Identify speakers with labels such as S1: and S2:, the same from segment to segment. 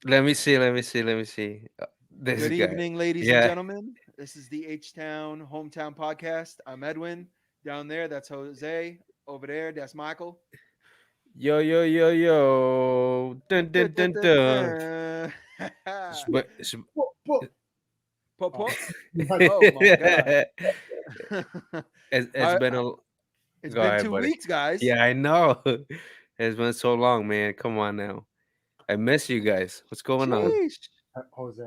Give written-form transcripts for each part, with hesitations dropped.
S1: Let me see. Let me see. Let me see. This
S2: Good
S1: guy.
S2: evening, ladies and
S1: Yeah.
S2: gentlemen. This is the H Town Hometown Podcast. I'm Edwin. Down there, that's Jose. Over there, that's Michael.
S1: Yo, yo, yo, yo. Dun, dun, dun, dun.
S2: Da-da-da-da.
S1: It's, be- it's,
S3: Whoa, whoa.
S2: Pop,
S3: Oh,
S2: pop.
S3: right.
S2: Oh my God.
S1: it's
S2: I,
S1: been
S2: I-
S1: a.
S2: it's
S1: Go
S2: been
S1: ahead,
S2: two
S1: buddy.
S2: weeks, guys.
S1: Yeah, I know. It's been so long, man. Come on now. I miss you guys. What's going on?
S2: Sheesh.
S3: Jose,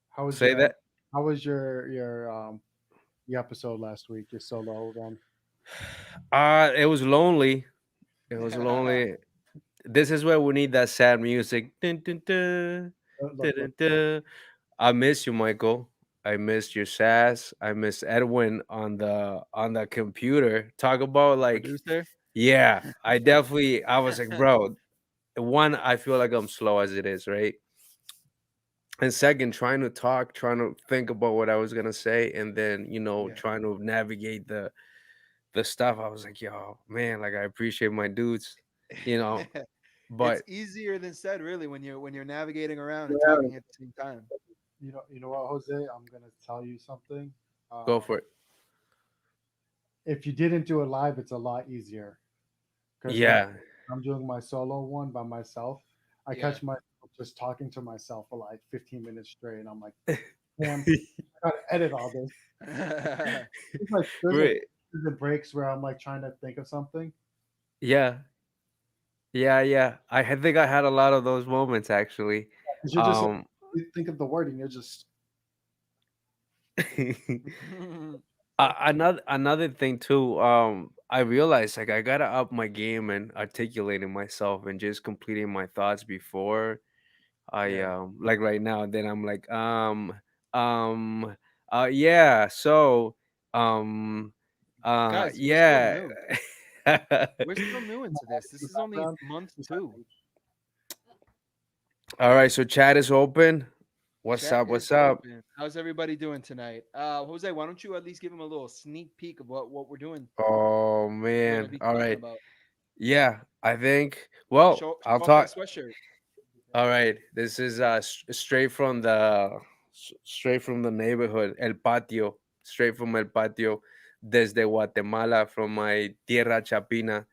S3: how was
S1: Say
S3: your
S1: that.
S3: your episode last week? Your solo one.
S1: It was lonely. It was lonely. This is where we need that sad music. Dun, dun, dun, dun,
S3: Look,
S1: dun, dun. I miss you, Michael. I missed your sass. I miss Edwin on the computer. Talk about like,
S2: Producer.
S1: yeah. I was like, bro. One, I feel like I'm slow as it is, right? And second, trying to talk, trying to think about what I was gonna say, and then
S2: Yeah.
S1: trying to navigate the stuff. I was like, yo, man, like I appreciate my dudes, you know,
S2: It's
S1: but
S2: easier than said, really, when you're navigating around and
S3: yeah,
S2: talking at the same time.
S3: you know what, Jose? I'm gonna tell you something.
S1: go for it.
S3: If you didn't do it live, it's a lot easier. Because when
S1: Yeah.
S3: I'm doing my solo one by myself, I
S2: Yeah.
S3: catch myself just talking to myself for like 15 minutes straight, and I'm like, damn, I gotta edit all this. It's like
S1: Right.
S3: there's a breaks where I'm like trying to think of something.
S1: Yeah. Yeah. Yeah. Think I had a lot of those moments actually.
S3: Because you're just like,
S1: Um,
S3: you think of the word and you're just
S1: another thing too. I realized like I gotta up my game and articulating myself and just completing my thoughts before I
S2: Yeah.
S1: like right now. Then I'm like um yeah. So um
S2: Guys, we're still
S1: yeah.
S2: new. We're still new into this.
S3: the
S2: This is only
S3: background.
S2: month
S3: Just
S2: two.
S1: All right. So chat is open. What's
S2: Chat
S1: up?
S2: is
S1: What's up?
S2: open. How's everybody doing tonight? Jose, why don't you at least give him a little sneak peek of what we're doing,
S1: Oh
S2: what we're gonna
S1: man.
S2: be
S1: All
S2: talking
S1: right.
S2: about?
S1: Yeah. I think. Well,
S2: Show
S1: I'll
S2: off that
S1: talk.
S2: sweatshirt.
S1: All right, this is straight from the neighborhood, El Patio, straight from El Patio, desde Guatemala, from my tierra chapina.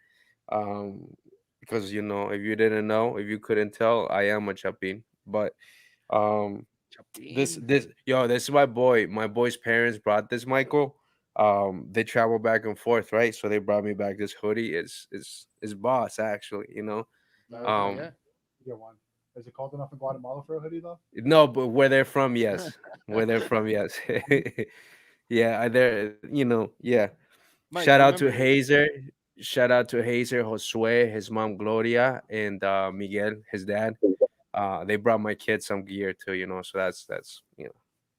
S1: Um, because if you didn't know, if you couldn't tell, I am a chapin. But um,
S2: Chapin.
S1: this is my boy. My boy's parents brought this, Michael. They travel back and forth, right? So they brought me back this hoodie. It's boss actually, you know.
S2: Oh
S3: Okay,
S2: yeah.
S1: Um,
S3: get one. Is it cold enough in Guatemala for a hoodie though?
S1: No, but where they're from, yes. Where they're from, yes. Yeah, they're yeah.
S2: Mike,
S1: Shout out to
S2: remember this.
S1: Hazer. Shout out to Hazer, Josue, his mom Gloria, and Miguel, his dad. They brought my kids some gear too, so that's
S2: There you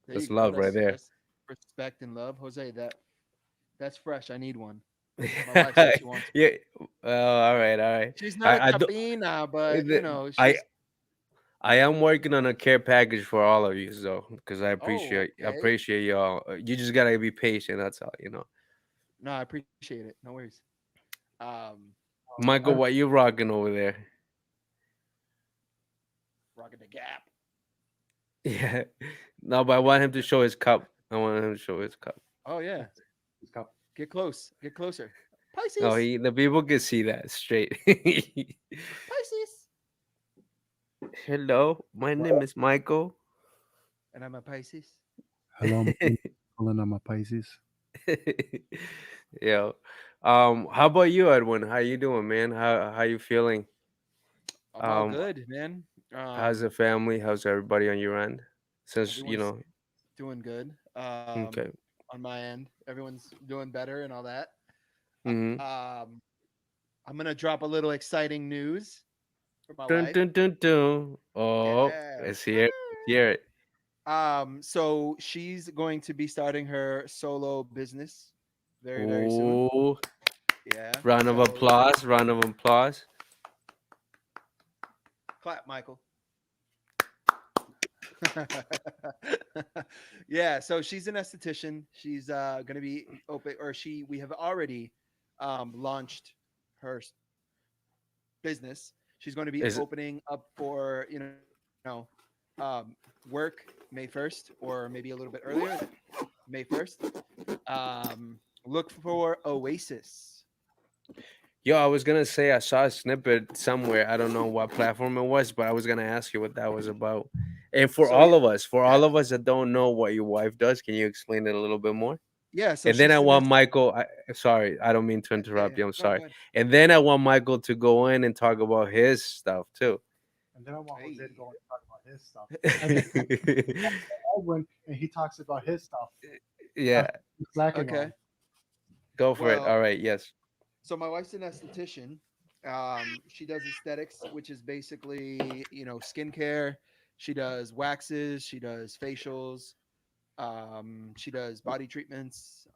S1: that's
S2: go.
S1: love right there.
S2: That's respect and love, Jose. That's fresh. I need one. My wife says she wants one.
S1: Yeah. All right, all right.
S2: She's not a
S1: I do.
S2: chapina, but
S1: I
S2: she's
S1: I am working on a care package for all of you, so because
S2: oh,
S1: I
S2: okay.
S1: appreciate y'all. You just gotta be patient. That's all.
S2: No, I appreciate it. No worries. Um,
S1: Michael,
S3: I,
S1: what you rocking over there?
S2: rocking the gap.
S1: Yeah. No, but I want him to show his cup. I want him to show his cup.
S2: Oh yeah.
S3: it's cup.
S2: Get close. Get closer.
S1: No,
S2: Pisces.
S1: the people can see that straight.
S2: Pisces.
S1: Hello, my name is Michael.
S2: And I'm a Pisces.
S3: Hello, calling on my Pisces.
S1: Yo, how about you, Edwin? How you doing, man? How you feeling?
S2: I'm all
S1: Um,
S2: good, man.
S1: how's the family? How's everybody on your end? Since
S2: Everyone's doing good.
S1: okay.
S2: On my end, everyone's doing better and all that.
S1: Mm-hmm.
S2: I'm gonna drop a little exciting news for my
S1: Dun
S2: wife.
S1: dun dun dun. Oh,
S2: Yeah.
S1: let's hear it. Hear it.
S2: So she's going to be starting her solo business very, very soon.
S1: Oh,
S2: Yeah.
S1: round of
S2: So
S1: applause. Round of applause.
S2: clap, Michael. Yeah. So she's an esthetician. She's gonna be open, or we have already launched her business. She's going to be
S1: Is it
S2: opening up for um, work May 1st or maybe a little bit earlier, May 1st. Look for Oasis.
S1: Yo, I was gonna say I saw a snippet somewhere. I don't know what platform it was, but I was gonna ask you what that was about. And
S2: So yeah,
S1: for
S2: yeah,
S1: all of us that don't know what your wife does, can you explain it a little bit more?
S2: yeah. So
S1: And then
S2: she's
S1: I
S2: gonna.
S1: want Michael. Sorry, I don't mean to
S2: Yeah, yeah.
S1: interrupt you. I'm
S2: Go ahead, go
S1: sorry.
S2: ahead.
S1: And then I want Michael to go in and talk about his stuff too.
S3: And then I want Jose to
S2: Hey.
S3: go and talk about his stuff. And then Edwin, and he talks about his stuff.
S1: Yeah,
S3: That's what he's slacking
S2: Okay.
S3: on.
S1: go for it.
S2: Well,
S1: All right. Yes.
S2: so my wife's an esthetician. She does aesthetics, which is basically skincare. She does waxes. She does facials. She does body treatments.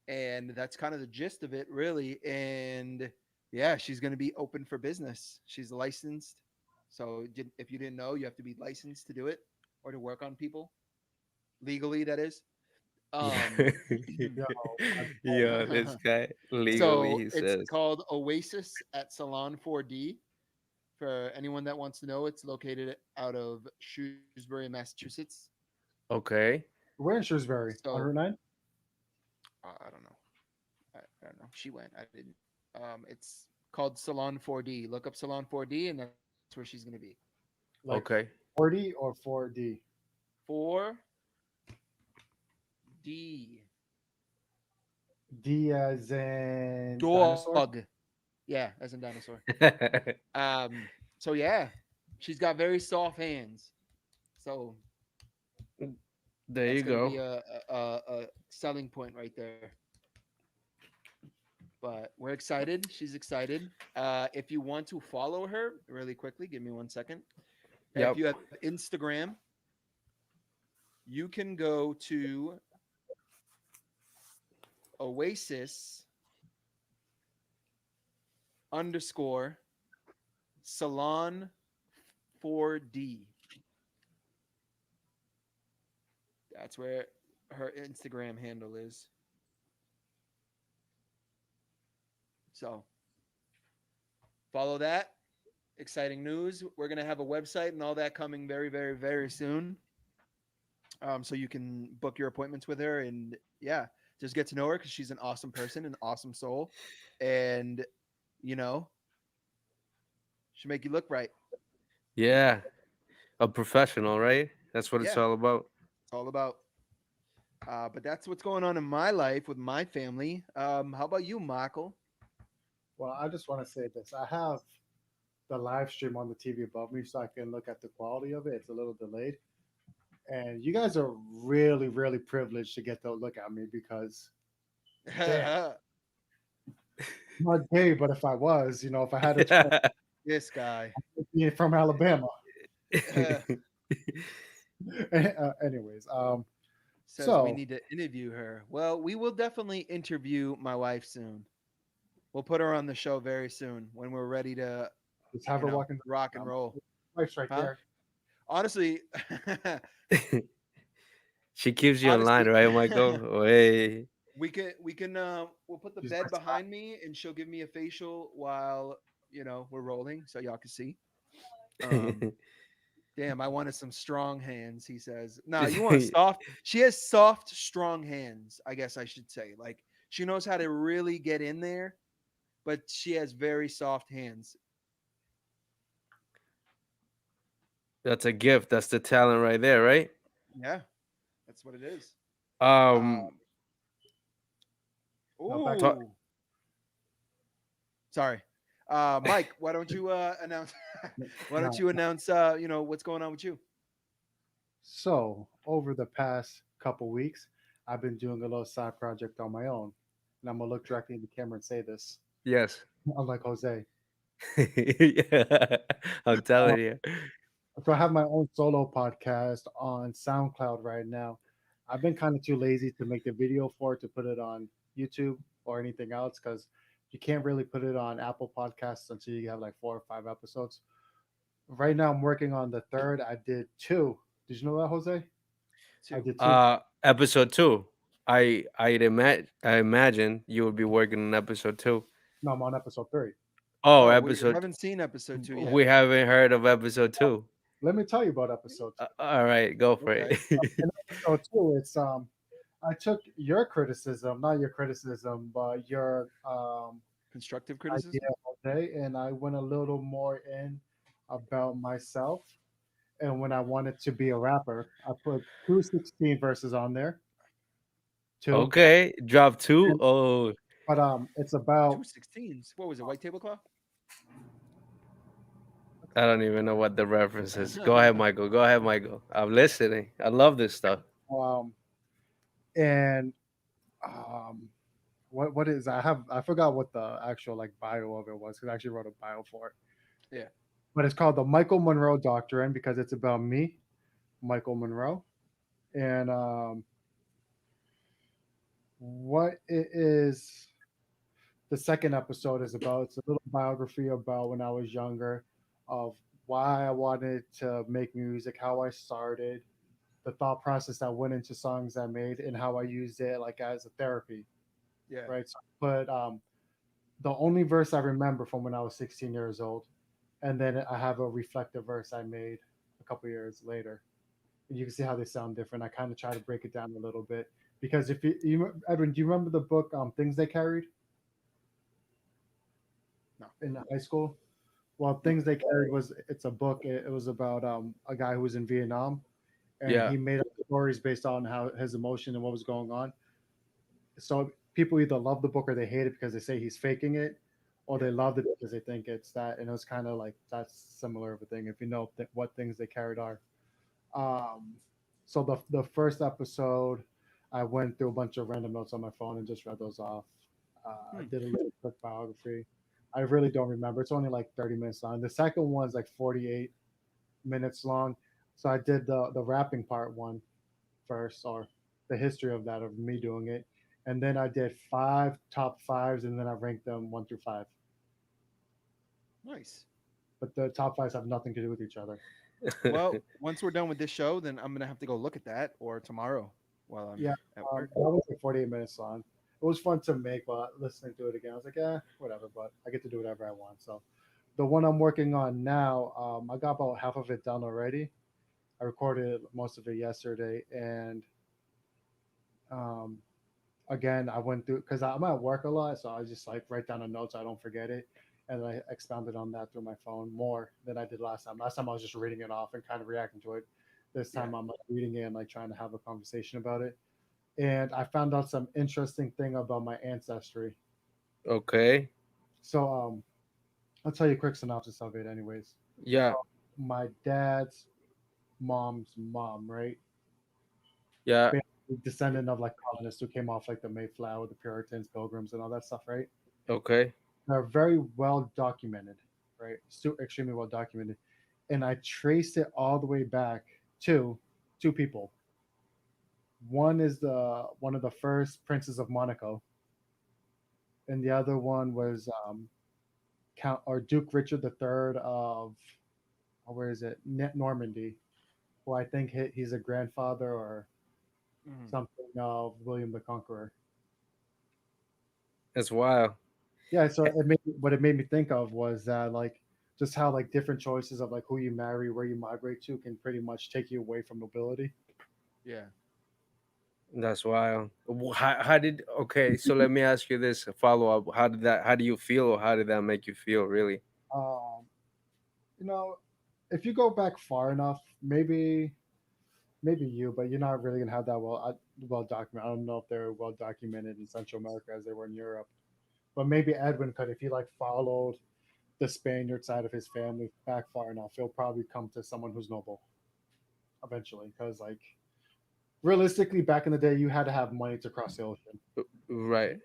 S2: And that's kind of the gist of it, really. And yeah, she's going to be open for business. She's licensed. So if you didn't know, you have to be licensed to do it or to work on people legally. That is.
S1: Yeah.
S2: Um,
S3: Yo,
S1: Yeah, this guy legally
S2: so
S1: he
S2: it's
S1: says.
S2: called Oasis at Salon 4D. For anyone that wants to know, it's located out of Shrewsbury, Massachusetts.
S1: Okay.
S3: we're in Shrewsbury on
S2: So
S3: Route 9.
S2: I don't know. I don't know. She went. I didn't. It's called Salon 4D. Look up Salon 4D, and that's where she's going to be.
S3: Like
S1: Okay.
S3: 40 or 4D.
S2: 4D.
S3: D as in dinosaur.
S2: Dog. Yeah, as in dinosaur. So yeah, she's got very soft hands. So
S1: There
S2: that's
S1: you
S2: going to be
S1: go.
S2: a selling point right there. But we're excited. She's excited. If you want to follow her really quickly, give me 1 second. If
S1: Yep.
S2: you have Instagram, you can go to Oasis underscore Salon 4D. That's where her Instagram handle is. So follow that. Exciting news. We're going to have a website and all that coming very, very, very soon. So you can book your appointments with her and yeah, just get to know her because she's an awesome person, an awesome soul. And, you know, she'll make you look right.
S1: Yeah. A professional, right? That's what it's
S2: Yeah,
S1: all about.
S2: it's all about. But that's what's going on in my life with my family. How about you, Michael?
S3: Well, I just want to say this. I have the live stream on the TV above me so I can look at the quality of it. It's a little delayed. And you guys are really, really privileged to get to look at me because, damn, I'm not gay, but if I was, if I had a chance,
S2: This guy
S3: being from Alabama. Anyways,
S2: says we
S3: so
S2: need to interview her. Well, we will definitely interview my wife soon. We'll put her on the show very soon when we're ready to,
S3: just have her walking.
S2: rock and roll.
S3: Wife's right
S2: Huh?
S3: there.
S2: Honestly,
S1: She keeps you in line,
S2: honestly,
S1: right, Michael? Hey.
S2: we can we'll put the
S3: She's
S2: bed
S3: my spot.
S2: behind me and she'll give me a facial while we're rolling so y'all can see. Um, damn, I wanted some strong hands. He says, "No, you want soft." She has soft, strong hands. I guess I should say. Like she knows how to really get in there, but she has very soft hands.
S1: That's a gift. That's the talent right there, right?
S2: Yeah, that's what it is.
S1: Um,
S2: Um,
S3: Now back.
S1: ta-
S2: ooh, sorry, Mike. Why don't you announce? Why don't
S3: Now,
S2: you announce? What's going on with you?
S3: so over the past couple weeks, I've been doing a little side project on my own, and I'm gonna look directly in the camera and say this.
S1: yes.
S3: Unlike Jose,
S1: Yeah, I'm
S3: uh,
S1: telling you.
S3: so I have my own solo podcast on SoundCloud right now. I've been kind of too lazy to make the video for it to put it on YouTube or anything else because you can't really put it on Apple Podcasts until you have like 4 or 5 episodes. Right now, I'm working on the third. I did two. Did you know that, Jose? I
S2: Too.
S3: did two.
S1: Episode two. I imagine you would be working on episode two.
S3: No, I'm on episode 3.
S1: Oh,
S2: Oh, we
S1: episode.
S2: haven't seen episode 2 yet.
S1: We haven't heard of episode 2.
S3: Let me tell you about episode
S1: All right, go for
S2: Okay.
S1: it.
S3: in episode two, it's I took your criticism, not your criticism, but your
S2: Constructive
S3: idea
S2: criticism.
S3: all day, and I went a little more in about myself. And when I wanted to be a rapper, I put 216 verses on there, two.
S1: Okay, drop 2.
S3: And,
S1: Oh,
S3: but it's
S2: Two
S3: about
S2: 16s. What was it? White tablecloth?
S1: I don't even know what the reference is. Go ahead, Michael. Go ahead, Michael. I'm listening. I love this stuff.
S3: um and um what is I forgot what the actual like bio of it was because I actually wrote a bio for it.
S2: Yeah.
S3: But it's called the Michael Monroe Doctrine because it's about me, Michael Monroe, and what it is. The second episode is about. It's a little biography about when I was younger, of why I wanted to make music, how I started, the thought process that went into songs I made, and how I used it like as a therapy.
S2: Yeah.
S3: Right. So, but the only verse I remember from when I was 16 years old, and then I have a reflective verse I made a couple years later. And you can see how they sound different. I kind of try to break it down a little bit because if Edwin, do you remember the book Things They Carried
S2: No.
S3: in high school? Well, Things They Carried was it's a book. It was about a guy who was in Vietnam, and
S1: Yeah.
S3: he made up stories based on how his emotion and what was going on. So people either love the book or they hate it because they say he's faking it, or they loved it because they think it's that. And it was kind of like that's similar of a thing if you know what things they carried are. Um, so the first episode, I went through a bunch of random notes on my phone and just read those off. I
S2: Hmm.
S3: did a little quick biography. I really don't remember. It's only like 30 minutes long. The second one's like 48 minutes long. So I did the rapping part one first, or the history of that of me doing it, and then I did five top fives, and then I ranked them one through five.
S2: Nice.
S3: But the top fives have nothing to do with each other.
S2: Well, once we're done with this show, then I'm gonna have to go look at that or tomorrow while I'm
S3: Yeah,
S2: at work.
S3: that was like 48 minutes long. It was fun to make, but listening to it again, I was like, whatever. But I get to do whatever I want. So the one I'm working on now, I got about half of it done already. I recorded most of it yesterday, and um, again, I went through because I'm at work a lot, so I just like write down a note so I don't forget it, and I expounded on that through my phone more than I did last time. Last time I was just reading it off and kind of reacting to it. This
S2: Yeah.
S3: time I'm like reading it and like trying to have a conversation about it. And I found out some interesting thing about my ancestry.
S1: Okay.
S3: So I'll tell you a quick synopsis of it, anyways.
S1: Yeah.
S3: So my dad's mom's mom, right?
S1: Yeah.
S3: Descendant of like colonists who came off like the Mayflower, the Puritans, Pilgrims, and all that stuff, right?
S1: Okay.
S3: They're very well documented, right? Extremely well documented. And I traced it all the way back to two people. One is the one of the first princes of Monaco, and the other one was Count or Duke Richard III of where is it Normandy, who I think he's a grandfather or
S2: Mhm.
S3: something of William the Conqueror.
S1: That's wild.
S3: Yeah, so what it made me think of was that like just how like different choices of like who you marry, where you migrate to, can pretty much take you away from nobility.
S2: Yeah.
S1: That's wild. How did okay? So let me ask you this follow up. How did that? How do you feel, or how did that make you feel? Really?
S3: Um, you know, if you go back far enough, maybe you, but you're not really gonna have that well documented. I don't know if they're well documented in Central America as they were in Europe, but maybe Edwin could if he like followed the Spaniard side of his family back far enough. He'll probably come to someone who's noble eventually, because like realistically, back in the day, you had to have money to cross the ocean.
S1: Right.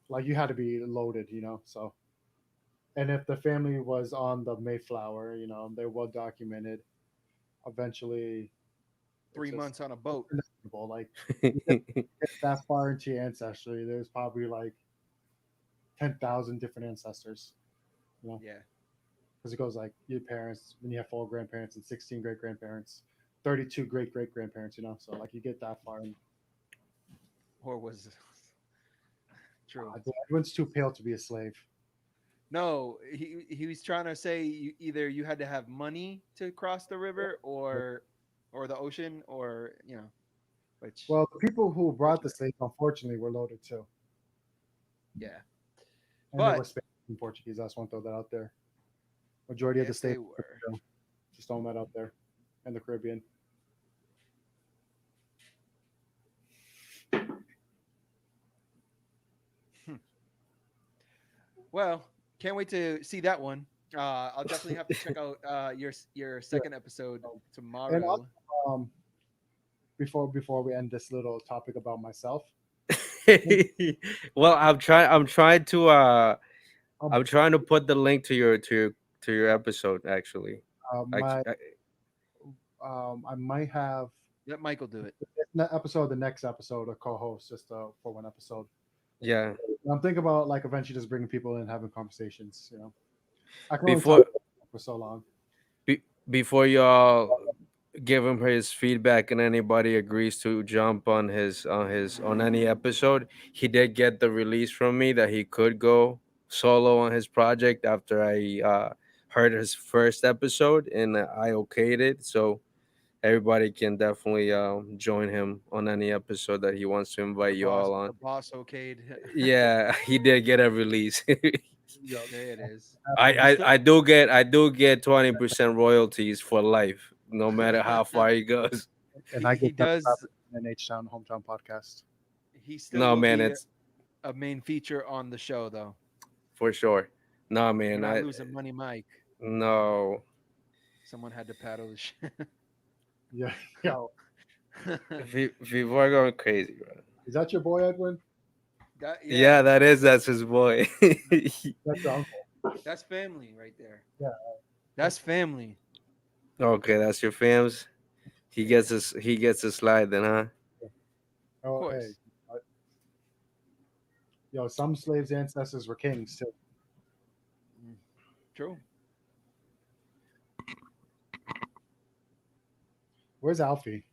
S3: Like you had to be loaded, you know. So, and if the family was on the Mayflower, you know, they're well documented. Eventually, it's
S2: Three
S3: just
S2: months on a boat.
S3: inevitable. Like you get that far into your ancestry, there's probably like 10,000 different ancestors. You know,
S2: Yeah.
S3: because it goes like your parents, then you have four grandparents and 16 great grandparents, 32 great great grandparents. You know, so like you get that far. And
S2: Or was true.
S3: Edwin's too pale to be a slave.
S2: No, he was trying to say either you had to have money to cross the river or the ocean or which
S3: Well, the people who
S2: which
S3: brought the slaves, unfortunately, were loaded too,
S2: yeah.
S3: and they were
S2: But
S3: Spanish and Portuguese. I just want to throw that out there. Majority of the
S2: yes, they
S3: slaves,
S2: were.
S3: just throwing that out there, in the Caribbean.
S2: Well, can't wait to see that one. I'll definitely have to check out your
S3: Yeah.
S2: second episode
S3: And
S2: tomorrow.
S3: um, before we end this little topic about myself,
S1: Well, I'm trying to
S3: um,
S1: I'm trying to put the link to your episode actually.
S3: my
S1: I
S3: I might have
S2: Let Michael do it.
S3: the next episode, a co-host just for one episode.
S1: yeah.
S3: I'm thinking about like eventually just bringing people in, having conversations. I can only
S1: Before
S3: talk for so long.
S1: before y'all give him his feedback and anybody agrees to jump on any episode, he did get the release from me that he could go solo on his project after I heard his first episode and I okayed it. So everybody can definitely join him on any episode that he wants to invite you all
S2: The
S1: on.
S2: boss okayed.
S1: Yeah, he did get a release.
S3: Yo,
S2: There it is.
S1: I,
S2: You
S1: I
S2: still
S1: I do get 20% royalties for life, no matter how far he goes.
S3: and I
S2: he
S3: get that
S2: does
S3: in H Town Hometown podcast.
S2: he still
S1: No
S2: will
S1: man,
S2: be
S1: it's
S2: a main feature on the show though.
S1: for sure. No
S2: We're
S1: man,
S2: not
S1: I
S2: losing Money Mike.
S1: no.
S2: Someone had to paddle the ship.
S3: Yeah, yo,
S1: People are going crazy, bro.
S3: is that your boy Edwin?
S1: Yeah, that's his boy.
S3: That's your uncle.
S2: That's family right there.
S3: Yeah.
S2: That's family.
S1: Okay, that's your fams. He gets a slide then, huh?
S2: Of
S3: Oh, hey,
S2: course.
S3: yo, some slaves' ancestors were kings too.
S2: Mm, True.
S3: Where's Alfie?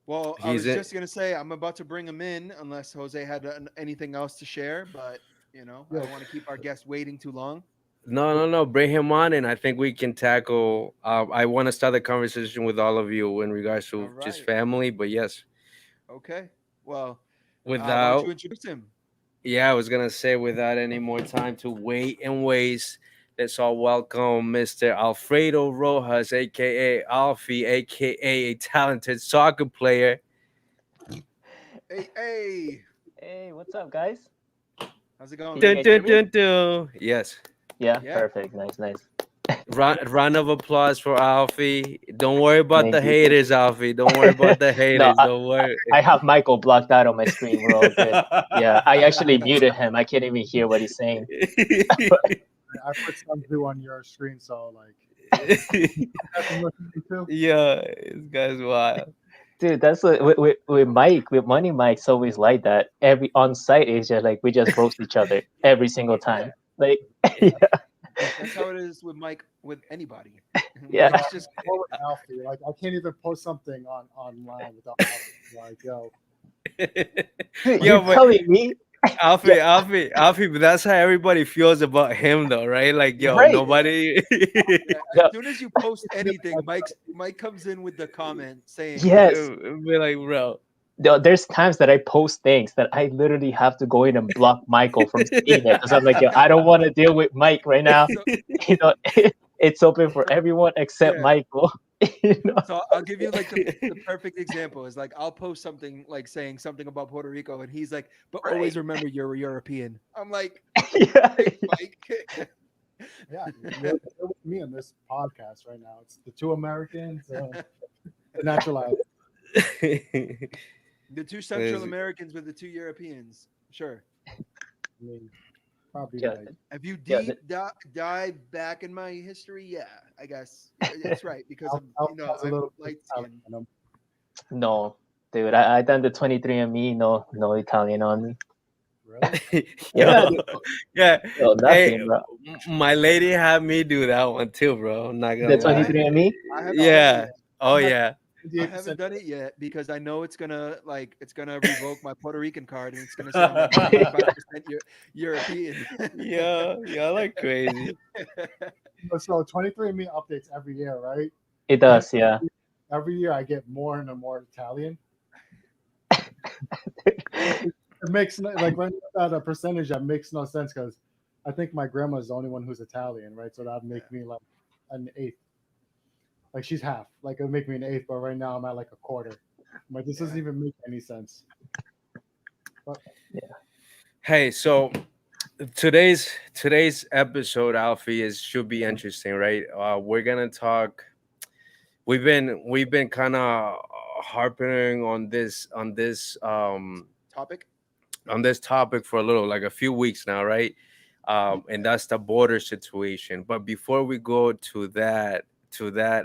S2: Well, I
S1: He's
S2: was
S1: in.
S2: just gonna say I'm about to bring him in unless Jose had anything else to share, but I
S3: Yeah.
S2: don't want to keep our guests waiting too long.
S1: No. Bring him on, and I think we can tackle. I want to start the conversation with all of you in regards
S2: All
S1: to just
S2: right.
S1: family, but yes,
S2: Okay. Well, why don't you
S1: without.
S2: introduce him?
S1: Yeah, I was gonna say without any more time to wait and waste, let's all welcome Mr. Alfredo Rojas, aka Alfie, aka a talented soccer player.
S2: Hey, hey,
S4: Hey, what's up, guys?
S2: how's it going?
S4: Can you
S1: Dun,
S4: guys
S2: man?
S4: hear
S1: dun,
S4: me?
S1: dun, dun. Yes.
S4: Yeah,
S2: Yeah.
S4: perfect. Nice.
S1: Round of applause for Alfie. Don't worry about the
S4: Thank you.
S1: haters, Alfie. Don't worry about the
S4: No,
S1: haters. Don't worry.
S4: I have Michael blocked out on my screen. We're all good. Yeah, I actually muted him. I can't even hear what he's saying.
S3: I put some blue on your screen, so like that's what I'm listening to.
S1: Yeah, this guy's wild.
S4: Dude, that's what with Mike, with Money Mike's always like that. Every on site is just like we just roast each other every single time. Like, yeah,
S2: That's how it is with Mike with anybody.
S4: Yeah.
S2: It's just
S3: What with Alfie? Like I can't even post something online without Alfie. Like yo,
S4: dude,
S1: Yo,
S4: you're
S1: but
S4: telling me,
S1: Alfie, but that's how everybody feels about him, though, right? Like, yo,
S4: Right.
S1: nobody.
S2: yeah,
S4: Yeah.
S2: as soon as you post anything, Mike comes in with the comment saying,
S4: yes.
S1: Be like, bro.
S4: There's times that I post things that I literally have to go in and block Michael from seeing it because I'm like, yo, I don't want to deal with Mike right now.
S2: So,
S4: You know, it's open for everyone except
S2: Yeah.
S4: Michael. You know?
S2: so I'll give you like the perfect example is like I'll post something like saying something about Puerto Rico and he's like, but always
S4: Right.
S2: remember you're a European. I'm like,
S4: Yeah,
S2: "Hey, Mike.
S3: yeah, you're with me on this podcast right now. It's the two Americans, the naturalized.
S2: The two Central
S1: Is-
S2: Americans with the two Europeans. Sure.
S3: I mean, probably
S4: Yeah.
S3: like
S2: Have you
S4: Yeah,
S2: deep dive back in my history? Yeah, I guess that's right because of
S3: Alfie has a
S2: I'm
S3: little
S2: light
S3: Italian
S2: skin.
S3: in him.
S4: no, dude, I done the 23andMe. No Italian on me.
S3: Really?
S4: Yeah,
S1: Yo,
S4: dude,
S1: yeah.
S4: no,
S1: Hey,
S4: nothing, bro.
S1: my lady had me do that one too, bro. I'm not
S4: The
S1: gonna lie.
S4: 23andMe.
S2: I have
S1: Yeah. Oh
S3: I'm not-
S1: yeah.
S2: I haven't done it yet because I know it's gonna revoke my Puerto Rican card and it's gonna say I'm like 95% European.
S1: Yeah, y'all like crazy.
S3: So 23andMe updates every year, right?
S4: It does, yeah.
S3: Every year I get more and more Italian. It makes like when at a percentage that makes no sense because I think my grandma's the only one who's Italian, right? So that'd make me like an eighth. Like she's half. Like it would make me an eighth, but right now I'm at like a quarter. But this doesn't even make any sense. But
S1: Hey, so today's episode, Alfie, should be interesting, right? We're gonna talk. We've been kind of harping
S2: Topic.
S1: on this topic for a few weeks now, right? And that's the border situation. But before we go to that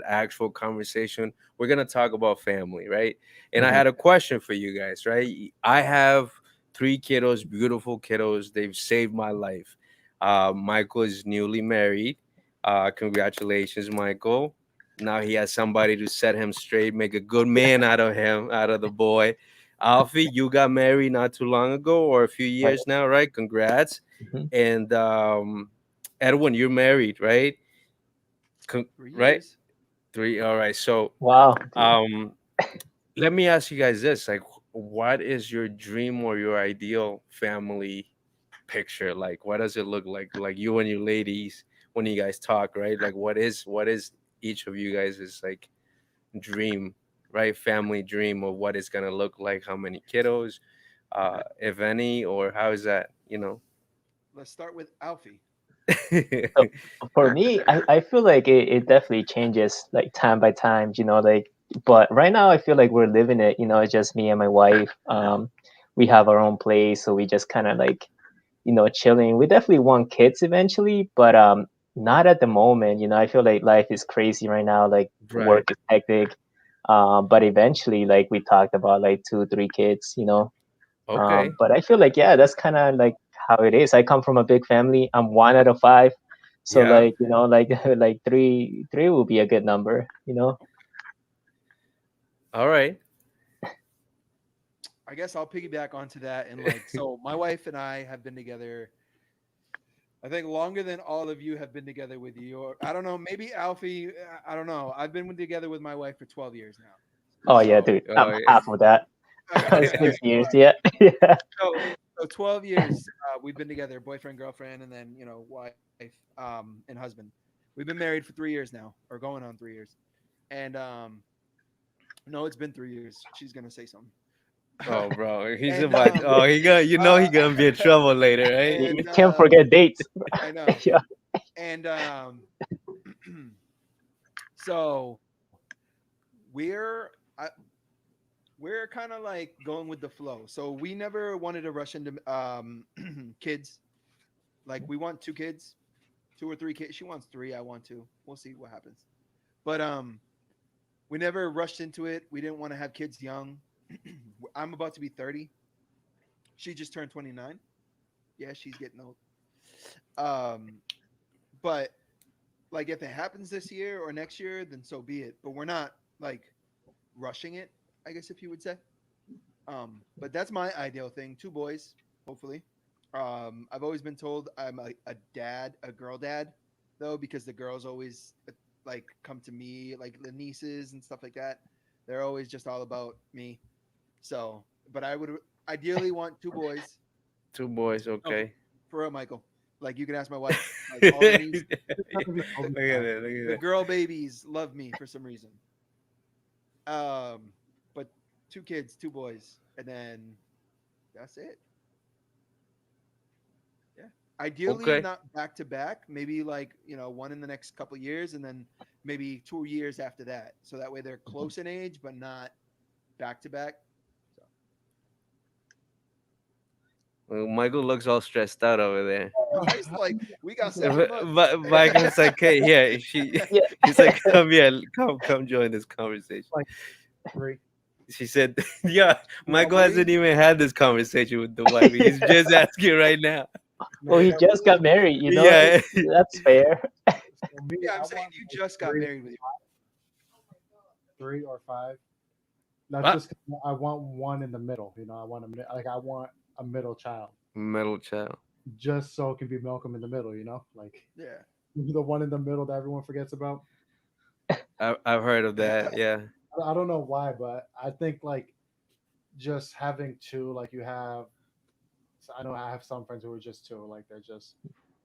S1: actual conversation, we're gonna talk about family, right? And I had a question for you guys, right? I have 3 kiddos, beautiful kiddos. They've saved my life. Michael is newly married. Congratulations, Michael. Now he has somebody to set him straight, make a good man out of him, out of the boy. Alfie, you got married not too long ago or a few years now, right? Congrats.
S4: Mhm.
S1: And Edwin, you're married, right?
S2: 3
S1: Right?
S2: years.
S1: 3. All right. So
S4: Wow.
S1: let me ask you guys this: like, what is your dream or your ideal family picture? Like, what does it look like? Like you and your ladies when you guys talk, right? Like, what is each of you guys is like dream, right? Family dream of what it's gonna look like, how many kiddos, if any, or how is that,
S2: Let's start with Alfie.
S4: So for me, I feel like it definitely changes like time by time, like, but right now I feel like we're living it, it's just me and my wife. We have our own place, so we just kind of like, chilling. We definitely want kids eventually, but not at the moment. I feel like life is crazy right now, like
S1: Right.
S4: work is hectic. But eventually, like we talked about, like 2, 3 kids,
S1: Okay.
S4: But I feel like, yeah, that's kind of like how it is. I come from a big family. I'm one out of 5. So
S1: Yeah.
S4: like, like three will be a good number.
S1: All right.
S2: I guess I'll piggyback onto that and like so my wife and I have been together I think longer than all of you have been together with you. Or I don't know, maybe Alfie, I don't know. I've been together with my wife for 12 years now.
S4: Oh yeah,
S2: So-
S4: dude,
S1: Oh,
S4: I'm
S1: yeah.
S4: half of that.
S2: Okay,
S4: 6 years, yeah. Yeah.
S2: so 12 years we've been together, boyfriend, girlfriend, and then wife and husband. We've been married for 3 years now, or going on 3 years. And no, it's been 3 years. She's gonna say something.
S1: Oh, bro, he's
S2: And,
S1: about. Oh, he gonna be in trouble later, right?
S4: You
S2: And,
S4: can't forget dates.
S2: I know.
S4: Yeah.
S2: And so we're we're kind of like going with the flow. So we never wanted to rush into kids. Like we want 2 kids, 2 or 3 kids. She wants 3. I want 2. We'll see what happens. But we never rushed into it. We didn't want to have kids young. I'm about to be 30. She just turned 29. Yeah, she's getting old. But like if it happens this year or next year, then so be it. But we're not like rushing it, I guess if you would say. But that's my ideal thing. 2 boys, hopefully. I've always been told I'm a dad, a girl dad, though, because the girls always like come to me, like the nieces and stuff like that. They're always just all about me. So, but I would ideally want 2 boys.
S1: 2 boys. Okay.
S2: For real, Michael. Like you can ask my wife. Like, all the, nieces,
S1: Look at that. Look at
S2: the
S1: that.
S2: girl babies love me for some reason. But 2 kids, 2 boys, and then that's it. Yeah. Ideally,
S1: Okay.
S2: not back to back. Maybe like one in the next couple of years, and then maybe 2 years after that. So that way they're close in age, but not back to back. So
S1: Well, Michael looks all stressed out over there.
S2: Nice, like we got 7
S1: But
S2: months.
S1: Michael's like, hey, yeah,
S4: Yeah.
S1: he's like, come here, come join this conversation.
S3: 3.
S1: She said, yeah, Michael
S2: Nobody?
S1: hasn't even had this conversation with the wife. He's just asking right now.
S4: Well, he just got married,
S1: Yeah.
S4: That's fair.
S2: Yeah, I'm saying you just got married with your
S3: 3 or 5. Not
S1: Ah,
S3: just 'cause I want one in the middle. You know, I want a middle child,
S1: middle child.
S3: just so it can be Malcolm in the middle. You know, like
S2: Yeah.
S3: the one in the middle that everyone forgets about.
S1: I've heard of that. Yeah.
S3: I don't know why, but I think like just having two, like you have. So I know I have some friends who are just two, like they're just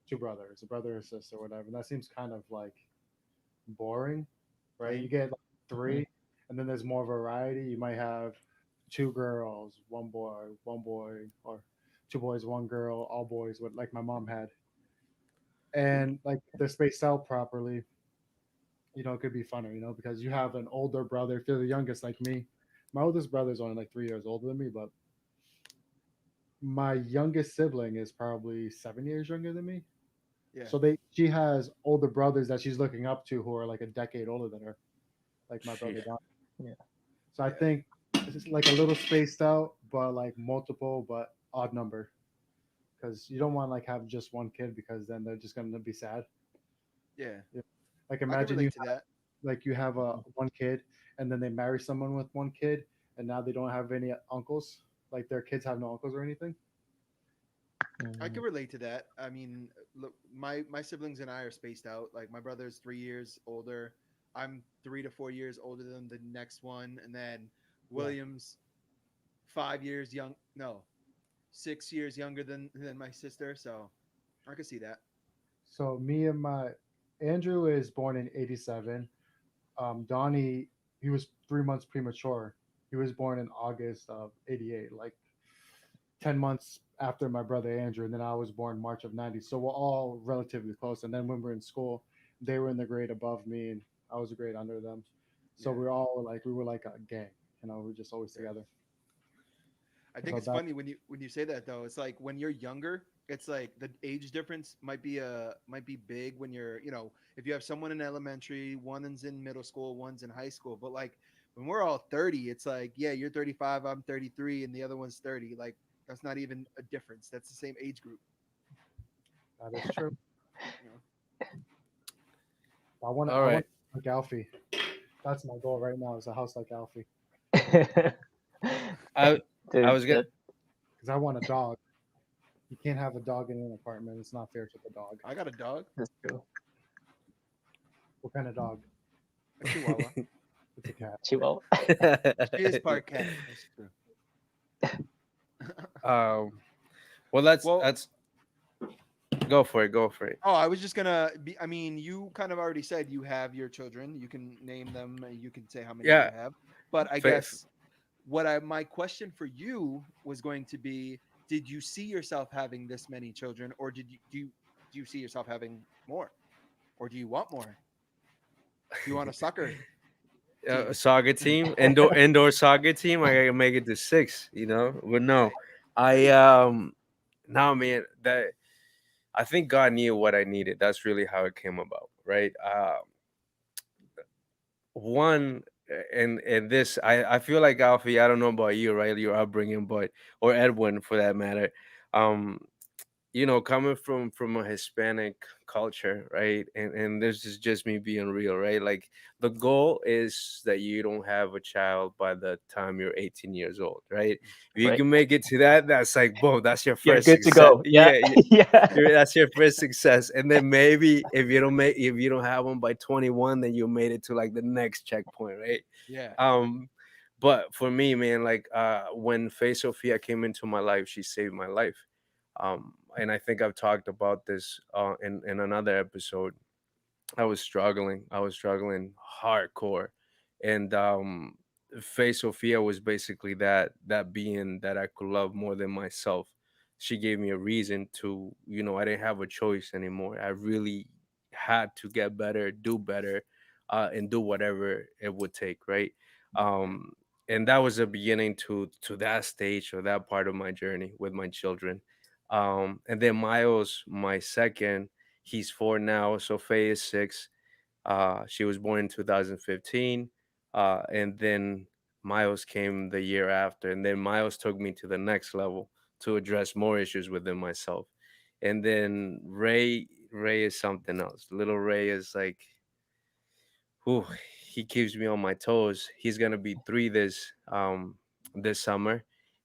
S3: two brothers, a brother or sister, or whatever. And that seems kind of like boring, right? You
S2: Plain.
S3: get like
S4: Mhm.
S3: three, and then there's more variety. You might have two girls, one boy, or two boys, one girl, all boys, what like my mom had. And like they're spaced out properly, it could be funner, because you have an older brother. If you're the youngest like me, my oldest brother's only like 3 years older than me, but my youngest sibling is probably 7 years younger than me.
S2: Yeah.
S3: So she has older brothers that she's looking up to who are like a decade older than her, like my
S1: Shit.
S3: brother Don.
S4: Yeah.
S3: So I
S2: Yeah.
S3: think it's just like a little spaced out, but like multiple, but odd number. Because you don't want like have just one kid because then they're just gonna be sad.
S2: Yeah.
S3: Yeah. Like
S2: I can
S3: imagine
S2: relate to that.
S3: you have a one kid and then they marry someone with one kid and now they don't have any uncles. Like their kids have no uncles or anything.
S2: I
S4: Mhm.
S2: can relate to that. I mean, look, my siblings and I are spaced out. Like my brother's 3 years older. I'm 3 to 4 years older than the next one, and then
S3: Yeah.
S2: Williams 5 years young. No, 6 years younger than my sister. So I can see that.
S3: So me and my Andrew is born in '87. Donnie, he was 3 months premature. He was born in August of '88, like 10 months after my brother Andrew, and then I was born March of '90. So we're all relatively close. And then when we were in school, they were in the grade above me, and I was a grade under them. So
S2: Yeah.
S3: we were like a gang. We were just always
S2: Yeah.
S3: together.
S2: I think
S3: So
S2: it's
S3: that
S2: funny when you say that though. It's like when you're younger, it's like the age difference might be big when you're if you have someone in elementary, one's in middle school, one's in high school. But like when we're all 30, it's like yeah, you're 35, I'm 33, and the other one's 30. Like that's not even a difference. That's the same age group.
S3: that is true.
S2: You know.
S1: All
S3: I
S1: right.
S3: want like Alfie. That's my goal right now is a house like Alfie
S1: I I
S4: Dude,
S1: was gonna.
S3: because I want a dog. You can't have a dog in an apartment. It's not fair to the dog.
S2: I got a dog,
S4: that's true.
S3: What kind of dog?
S2: a Chihuahua.
S3: It's a cat.
S4: Chihuahua.
S2: She is part cat. That's true.
S1: um. Well, that's
S2: Well,
S1: that's. Go for it. Go for it.
S2: oh, I was just gonna be. I mean, you kind of already said you have your children. You can name them. You can say how many you
S1: Yeah.
S2: have. But I
S1: Fa-
S2: guess my question for you was going to be: did you see yourself having this many children, or do you see yourself having more, or do you want more? Do you want a soccer team?
S1: Saga team, indoor saga team. I gotta make it to six. But no, I no man. That I think God knew what I needed. That's really how it came about, right? One and this I feel like Alfie, I don't know about you, right? Your upbringing, but or Edwin for that matter. Um coming from a Hispanic culture, right? And this is just me being real, right? Like the goal is that you don't have a child by the time you're 18 years old, right? If you
S4: Right.
S1: can make it to that, that's like boom, that's your
S4: You're
S1: first
S4: good to
S1: success.
S4: go. Yeah.
S1: Yeah,
S4: Yeah.
S1: that's your first success. And then maybe if you don't have one by 21, then you made it to like the next checkpoint, right?
S2: Yeah.
S1: Um but for me, man, like when Faye Sophia came into my life, she saved my life. And I think I've talked about this in another episode. I was struggling hardcore, and Faye Sophia was basically that being that I could love more than myself. She gave me a reason to, I didn't have a choice anymore. I really had to get better, do better, and do whatever it would take, right? Um, and that was the beginning to that stage or that part of my journey with my children. And then Miles, my second, he's 4 now, so Faye is 6. She was born in 2015, and then Miles came the year after, and then Miles took me to the next level to address more issues within myself. And then Ray is something else. Little Ray is like, whew, he keeps me on my toes. He's gonna be 3 this summer,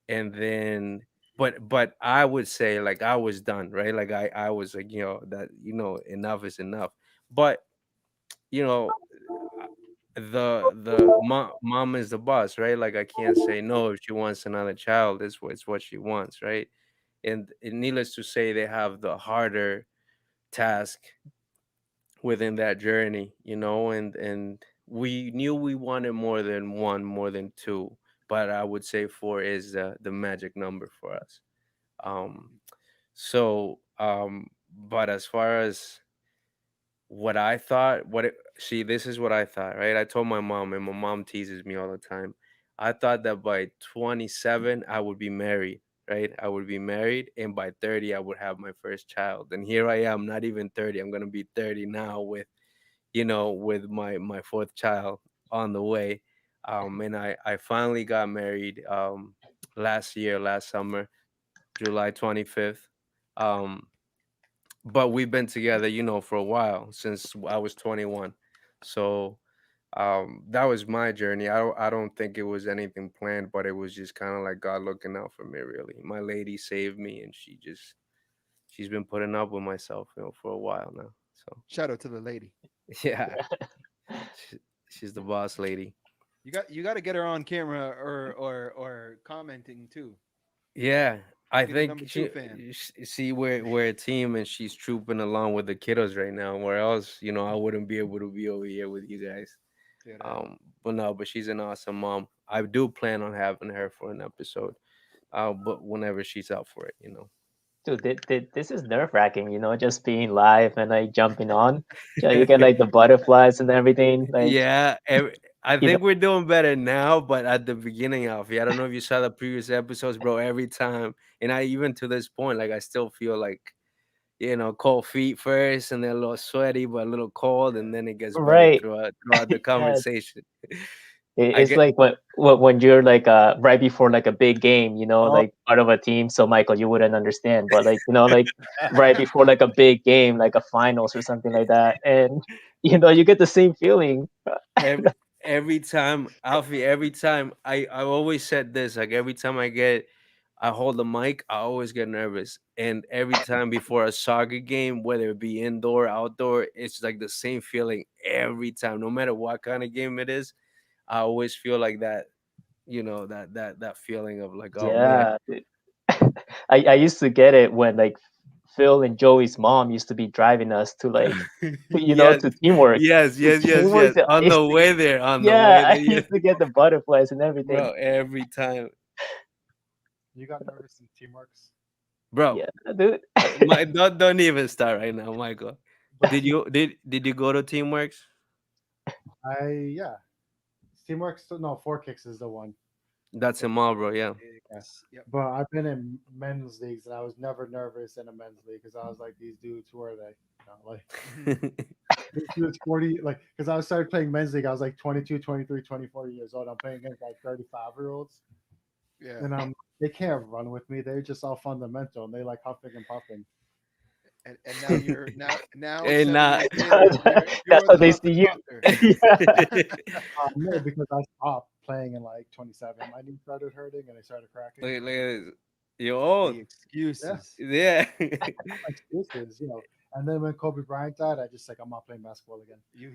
S1: and then but I would say like I was done, right? Like I was like, that enough is enough. But you know the mom is the boss, right? Like I can't say no if she wants another child. It's what she wants, right? And needless to say, they have the harder task within that journey, and we knew we wanted more than one, more than two, but I would say four is the magic number for us. Um, but as far as what I thought, see, this is what I thought, right? I told my mom, and my mom teases me all the time. I thought that by 27, I would be married, right? I would be married, and by 30, I would have my first child. And here I am, not even 30. I'm gonna be 30 now with my fourth child on the way. And I finally got married last summer, July 25th. Um, but we've been together, for a while, since I was 21. So that was my journey. I don't think it was anything planned, but it was just kind of like God looking out for me, really. My lady saved me, and she's been putting up with myself, for a while now. So
S2: Shout out to the lady.
S1: yeah, she, she's the boss lady.
S2: You got to get her on camera or commenting too.
S1: Yeah, I
S2: Be the
S1: think
S2: number two fan.
S1: see, we're a team, and she's trooping along with the kiddos right now. Where else, I wouldn't be able to be over here with you guys.
S2: Yeah.
S1: But no, but she's an awesome mom. I do plan on having her for an episode. But whenever she's up for it.
S4: Dude, this is nerve wracking, just being live and like jumping on. You get like the butterflies and everything. Like,
S1: Yeah, I
S4: you know,
S1: think we're doing better now, but at the beginning of it, I don't know if you saw the previous episodes, bro. Every time, and I even to this point, like I still feel like cold feet first, and then a little sweaty, but a little cold, and then it gets better
S4: right.
S1: throughout the
S4: Yeah,
S1: conversation. I
S4: it's
S1: get
S4: like when you're like right before like a big game,
S1: oh,
S4: like part of a team. So Michael, you wouldn't understand, but like like right before like a big game, like a finals or something like that, and you get the same feeling.
S1: every every time, Alfie. Every time I always said this, like every time I hold the mic, I always get nervous. And every time before a soccer game, whether it be indoor, outdoor, it's like the same feeling every time, no matter what kind of game it is. I always feel like that, that feeling of like, oh man.
S4: Yeah, I used to get it when like Phil and Joey's mom used to be driving us to like
S1: Yes,
S4: to teamwork.
S1: yes,
S4: To
S1: yes, yes,
S4: teamwork,
S1: yes. On
S4: I used
S1: the
S4: to,
S1: way there, on the
S4: yeah,
S1: way
S4: I
S1: there, yeah,
S4: used to get the butterflies and everything.
S1: bro. Every time,
S3: You got nervous in teamworks,
S1: bro.
S4: Yeah, dude.
S1: Don't even start right now, Michael.
S3: but
S1: Did you go to Teamworks?
S3: yeah, teamworks. No, four kicks is the one.
S1: That's in Marlboro, yeah.
S3: Yeah.
S2: Yep.
S3: But I've been in men's leagues, and I was never nervous in a men's league because I was like, these dudes, who are they? Like this dude's 40, like, because I started playing men's league, I was like 22, 23, 24 years old. I'm playing against like 35-year-olds,
S2: Yeah.
S3: and they can't run with me. They're just all fundamental, and they like huffing and puffing.
S2: And now you're now
S1: And
S2: 7 years later,
S4: That's
S2: you're
S4: how
S2: the
S4: they
S2: Huff
S4: see
S2: and
S4: you.
S2: Puffer.
S3: No, because I stopped playing in like 27. My knee started hurting, and I started cracking.
S1: look at this. You're old.
S2: The excuses.
S1: Yeah.
S3: Excuses, And then when Kobe Bryant died, I just like, I'm not playing basketball again.
S2: You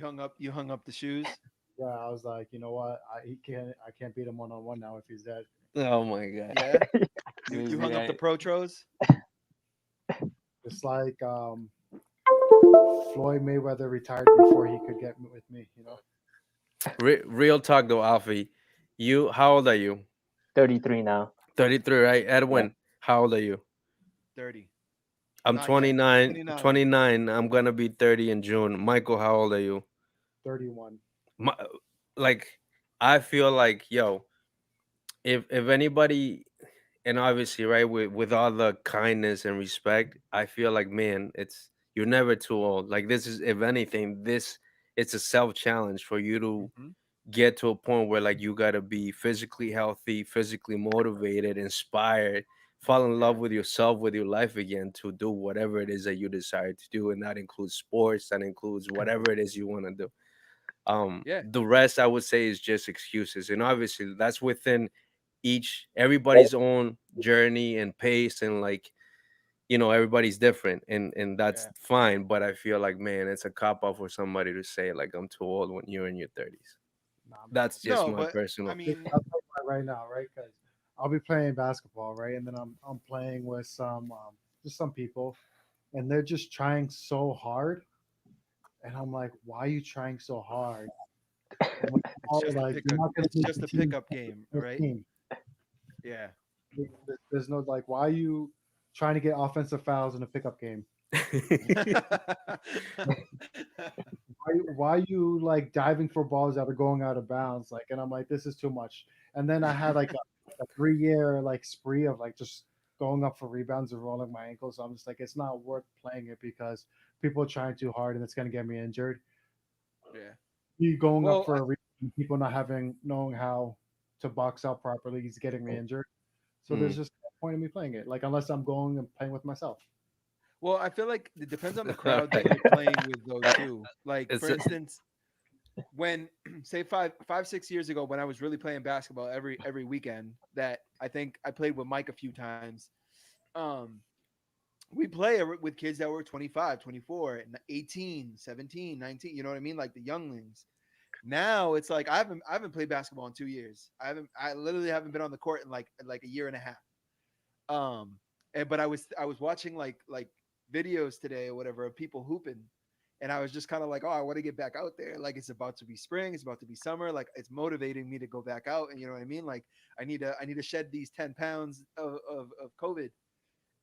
S2: hung up the shoes.
S3: Yeah, I was like, you know what? I can't beat him 1-on-1 now if he's dead.
S1: Oh my god.
S2: Yeah.
S1: This
S2: You hung up
S1: guy.
S2: the Protros.
S3: It's like Floyd Mayweather retired before he could get with me.
S1: Real talk though, Alfie. How old are you?
S4: 33 now.
S1: 33, right?
S4: Yeah.
S1: Edwin, how old are you?
S2: 30.
S1: I'm
S2: Not yet.
S1: 29.
S2: 29.
S1: 29. I'm gonna be 30 in June. Michael, how old are you?
S3: 31.
S1: My, like, I feel like, yo, if anybody, and obviously, right, with all the kindness and respect, I feel like, man, you're never too old. Like, this is, if anything, it's a self challenge for you to
S2: Mhm.
S1: get to a point where like you gotta be physically healthy, physically motivated, inspired, fall in love with yourself, with your life again, to do whatever it is that you desire to do, and that includes sports, that includes whatever it is you want to do.
S2: Yeah.
S1: The rest I would say is just excuses, and obviously that's within each everybody's own journey and pace, and like, everybody's different, and that's
S2: Yeah.
S1: fine. But I feel like, man, it's a cop out for somebody to say like I'm too old when you're in your 30s.
S3: Nah, man.
S1: That's just
S2: No,
S1: my
S2: but I
S1: personal.
S2: mean,
S3: I'll tell you right now, right? Because I'll be playing basketball, right, and then I'm playing with some just some people, and they're just trying so hard, and I'm like, why are you trying so hard? And we're
S2: it's
S3: all
S2: just a
S3: like, you're
S2: pickup.
S3: not gonna
S2: It's
S3: make
S2: just
S3: the
S2: a
S3: team.
S2: pickup game,
S3: Your
S2: right?
S3: team.
S2: Yeah.
S3: There's no like, why are you trying to get offensive fouls in a pickup game? Like, why are you like diving for balls that are going out of bounds? Like, and I'm like, this is too much. And then I had like a 3 year like spree of like just going up for rebounds and rolling my ankles. So I'm just like, it's not worth playing it because people are trying too hard and it's gonna get me injured.
S2: Yeah.
S3: You going up
S2: Well,
S3: for a rebound, people not having knowing how to box out properly is getting me injured. So there's
S1: Mm.
S3: just no point in me playing it. Like unless I'm going and playing with myself.
S2: well, I feel like it depends on the
S1: All
S2: crowd that
S1: right.
S2: you're playing with, though, too. Like,
S1: It's
S2: for instance, when say 5, 6 years ago, when I was really playing basketball every weekend, that I think I played with Mike a few times. Um, we play with kids that were 25, 24, 18, 17, 19. You know what I mean? Like the younglings. Now it's like I haven't played basketball in 2 years. I literally haven't been on the court in like a year and a half. But I was watching like videos today or whatever of people hooping, and I was just kind of like, oh, I want to get back out there. Like it's about to be spring, it's about to be summer. Like it's motivating me to go back out, and you know what I mean. Like I need to shed these 10 pounds of COVID,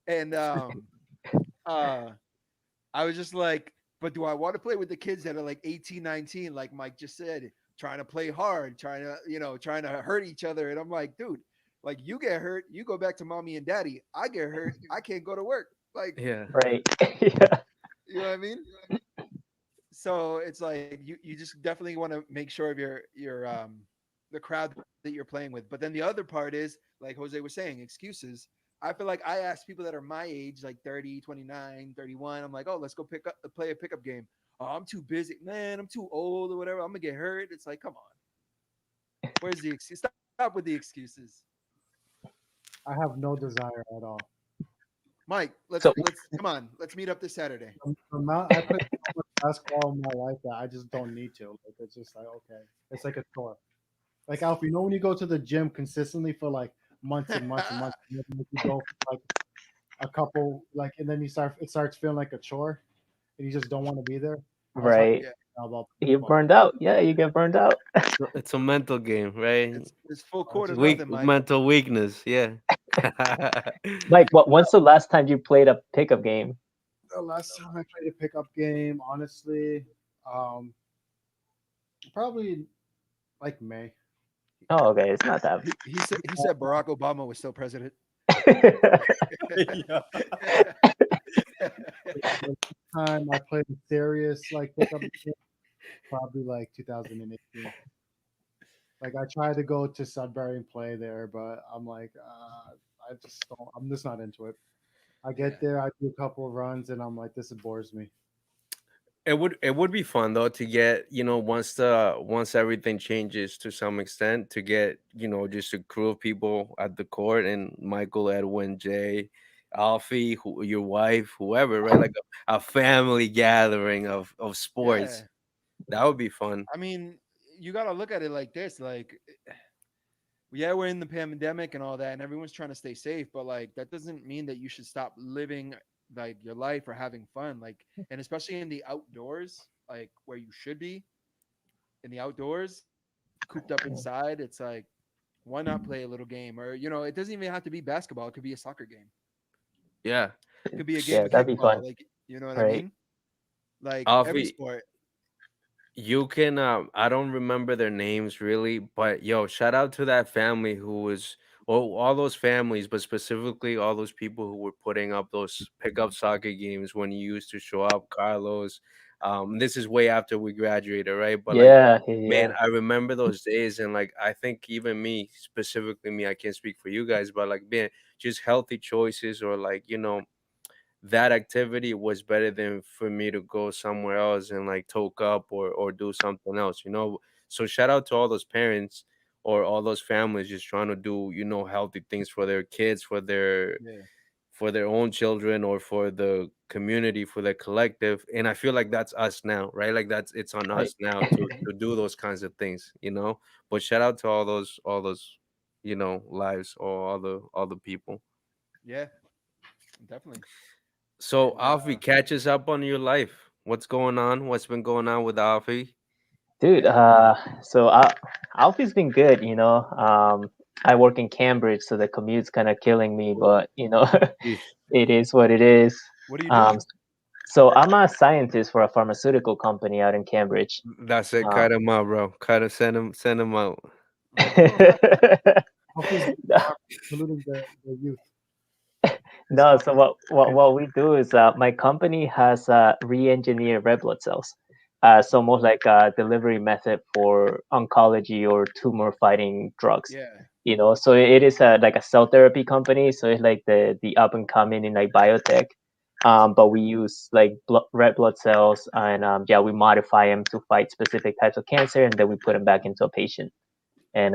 S2: and uh, I was just like, but do I want to play with the kids that are like 18, 19, like Mike just said, trying to play hard, trying to hurt each other? And I'm like, dude, like you get hurt, you go back to mommy and daddy. I get hurt, I can't go to work. Like,
S1: yeah.
S4: Right. Yeah.
S2: you know what I mean? So it's like you just definitely want to make sure of your the crowd that you're playing with. But then the other part is, like Jose was saying, excuses. I feel like I ask people that are my age, like 30, 29, 31. I'm like, oh, let's go play a pickup game. Oh, I'm too busy, man. I'm too old or whatever. I'm gonna get hurt. It's like, come on. Where's the excuse? Stop with the excuses.
S3: I have no desire at all.
S2: Mike, let's
S4: So
S2: let's come on. Let's meet up this Saturday.
S3: The amount I played so much basketball in my life that I just don't need to. Like it's just like okay, it's like a chore. Like Alf, you know when you go to the gym consistently for like months and months and months, and then like, you go for like a couple like, and then it starts feeling like a chore, and you just don't want to be there. That's how I
S4: right.
S2: Yeah,
S3: feel about
S4: You
S3: basketball.
S4: burned out. Yeah, you get burned out.
S1: It's a mental game, right?
S2: it's full
S3: I
S2: court or
S3: just
S1: Weak
S2: nothing, Mike.
S1: mental weakness, yeah.
S4: Mike, when's the last time you played a pickup game?
S3: the last time I played a pickup game, honestly, um, probably like May.
S4: Oh, okay. It's not that.
S2: He said Barack Obama was still president.
S3: Yeah. The time I played a serious like pickup game, probably like 2018. Like I tried to go to Sudbury and play there, but I'm like, I just don't. I'm just not into it. I
S2: Yeah.
S3: get there, I do a couple of runs, and I'm like, this bores me.
S1: It would be fun though to get, once everything changes to some extent, to get, just a crew of people at the court, and Michael, Edwin, Jay, Alfie, your wife, whoever, right? Like a family gathering of
S2: Yeah.
S1: sports. That would be fun.
S2: I mean, you got to look at it like this. Like, yeah, we're in the pandemic and all that, and everyone's trying to stay safe, but like, that doesn't mean that you should stop living like your life or having fun. Like, and especially in the outdoors, like where you should be in the outdoors, cooped up inside, it's like, why not play a little game? Or, it doesn't even have to be basketball, it could be a soccer game,
S1: Yeah.
S2: it could be a game
S4: Yeah,
S2: of
S4: that'd be fun.
S2: kickball. Like, you know what I
S4: Right.
S2: mean? Like, every
S1: Alfie,
S2: sport.
S1: you can I don't remember their names really, but yo, shout out to that family who was, well, all those families, but specifically all those people who were putting up those pickup soccer games when you used to show up, Carlos. This is way after we graduated, right? But like,
S4: Yeah, yeah,
S1: man,
S4: yeah.
S1: I remember those days, and like I think even me, specifically me, I can't speak for you guys, but like, man, just healthy choices, or like, that activity was better than for me to go somewhere else and like toke up or do something else, you know. So shout out to all those parents or all those families just trying to do, you know, healthy things for their kids,
S2: Yeah.
S1: for their own children or for the community, for the collective. And I feel like that's us now, right? Like that's it's on
S4: Right.
S1: us now to do those kinds of things, you know. But shout out to all those, you know, lives or all the people.
S2: Yeah, definitely.
S1: So
S2: And
S1: Alfie, catch us up on your life. What's going on? What's been going on with Alfie?
S4: Dude, so Alfie's been good, you know. I work in Cambridge, so the commute's kind of killing me, but you know,
S1: Yeesh.
S4: it is what it is.
S2: what do you
S4: Um,
S2: do?
S4: so I'm a scientist for a pharmaceutical company out in Cambridge.
S1: That's it.
S4: Uh,
S1: Cut him out, bro. Cut him. Send him out.
S3: Coffee's polluting the youth. It's
S4: no,
S3: not.
S4: so what we do is my company has re-engineered red blood cells. So more like a delivery method for oncology or tumor fighting drugs.
S2: Yeah.
S4: You know, so it is a like a cell therapy company. So it's like the up and coming in like biotech. But we use like red blood cells and yeah, we modify them to fight specific types of cancer, and then we put them back into a patient. And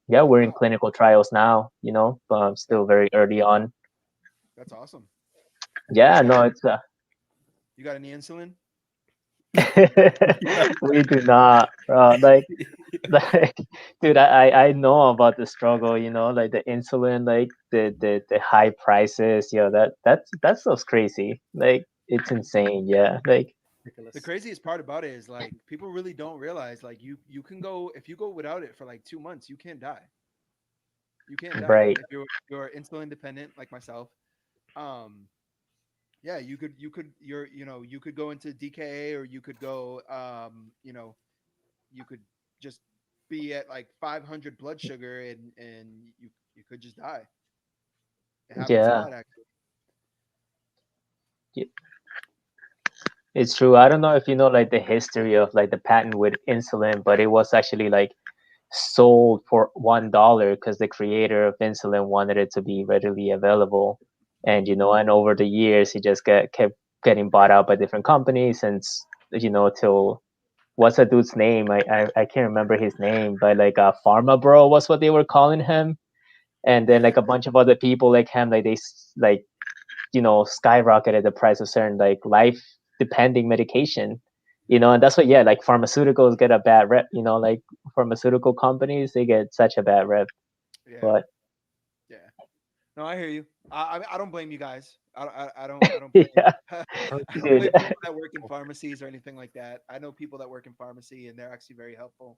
S4: yeah, we're in
S2: Wow.
S4: clinical trials now. You know,
S2: That,
S4: still very early on.
S2: that's awesome.
S4: Yeah,
S2: You got
S4: no, it's
S2: you got any insulin?
S4: we do not, bro. Like, dude, I know about the struggle. You know, like the insulin, like the high prices. You know that stuff's crazy. Like it's insane. Yeah, like
S2: The
S3: Ridiculous.
S2: craziest part about it is like people really don't realize like you can go if you go without it for like 2 months, you can't die. You can't die
S4: right.
S2: if you're insulin dependent like myself. Um, yeah, you could go into DKA or you could go you could just be at like 500 blood sugar and you could just die. It happens a
S4: Yeah,
S2: lot actually.
S4: y- it's true. I don't know if you know like the history of like the patent with insulin, but it was actually like sold for $1 because the creator of insulin wanted it to be readily available, and you know, and over the years, he just kept getting bought out by different companies, and you know, till what's that dude's name? I can't remember his name, but like Pharma Bro was what they were calling him, and then like a bunch of other people like him, like like you know, skyrocketed the price of certain like life depending medication, you know. And that's what, yeah, like pharmaceuticals get a bad rep, you know, like pharmaceutical companies, they get such a bad rep.
S2: Yeah,
S4: But
S2: yeah. No, I hear you. I don't blame you guys. I don't blame
S4: yeah,
S2: I don't
S4: dude.
S2: blame people that work in pharmacies or anything like that. I know people that work in pharmacy and they're actually very helpful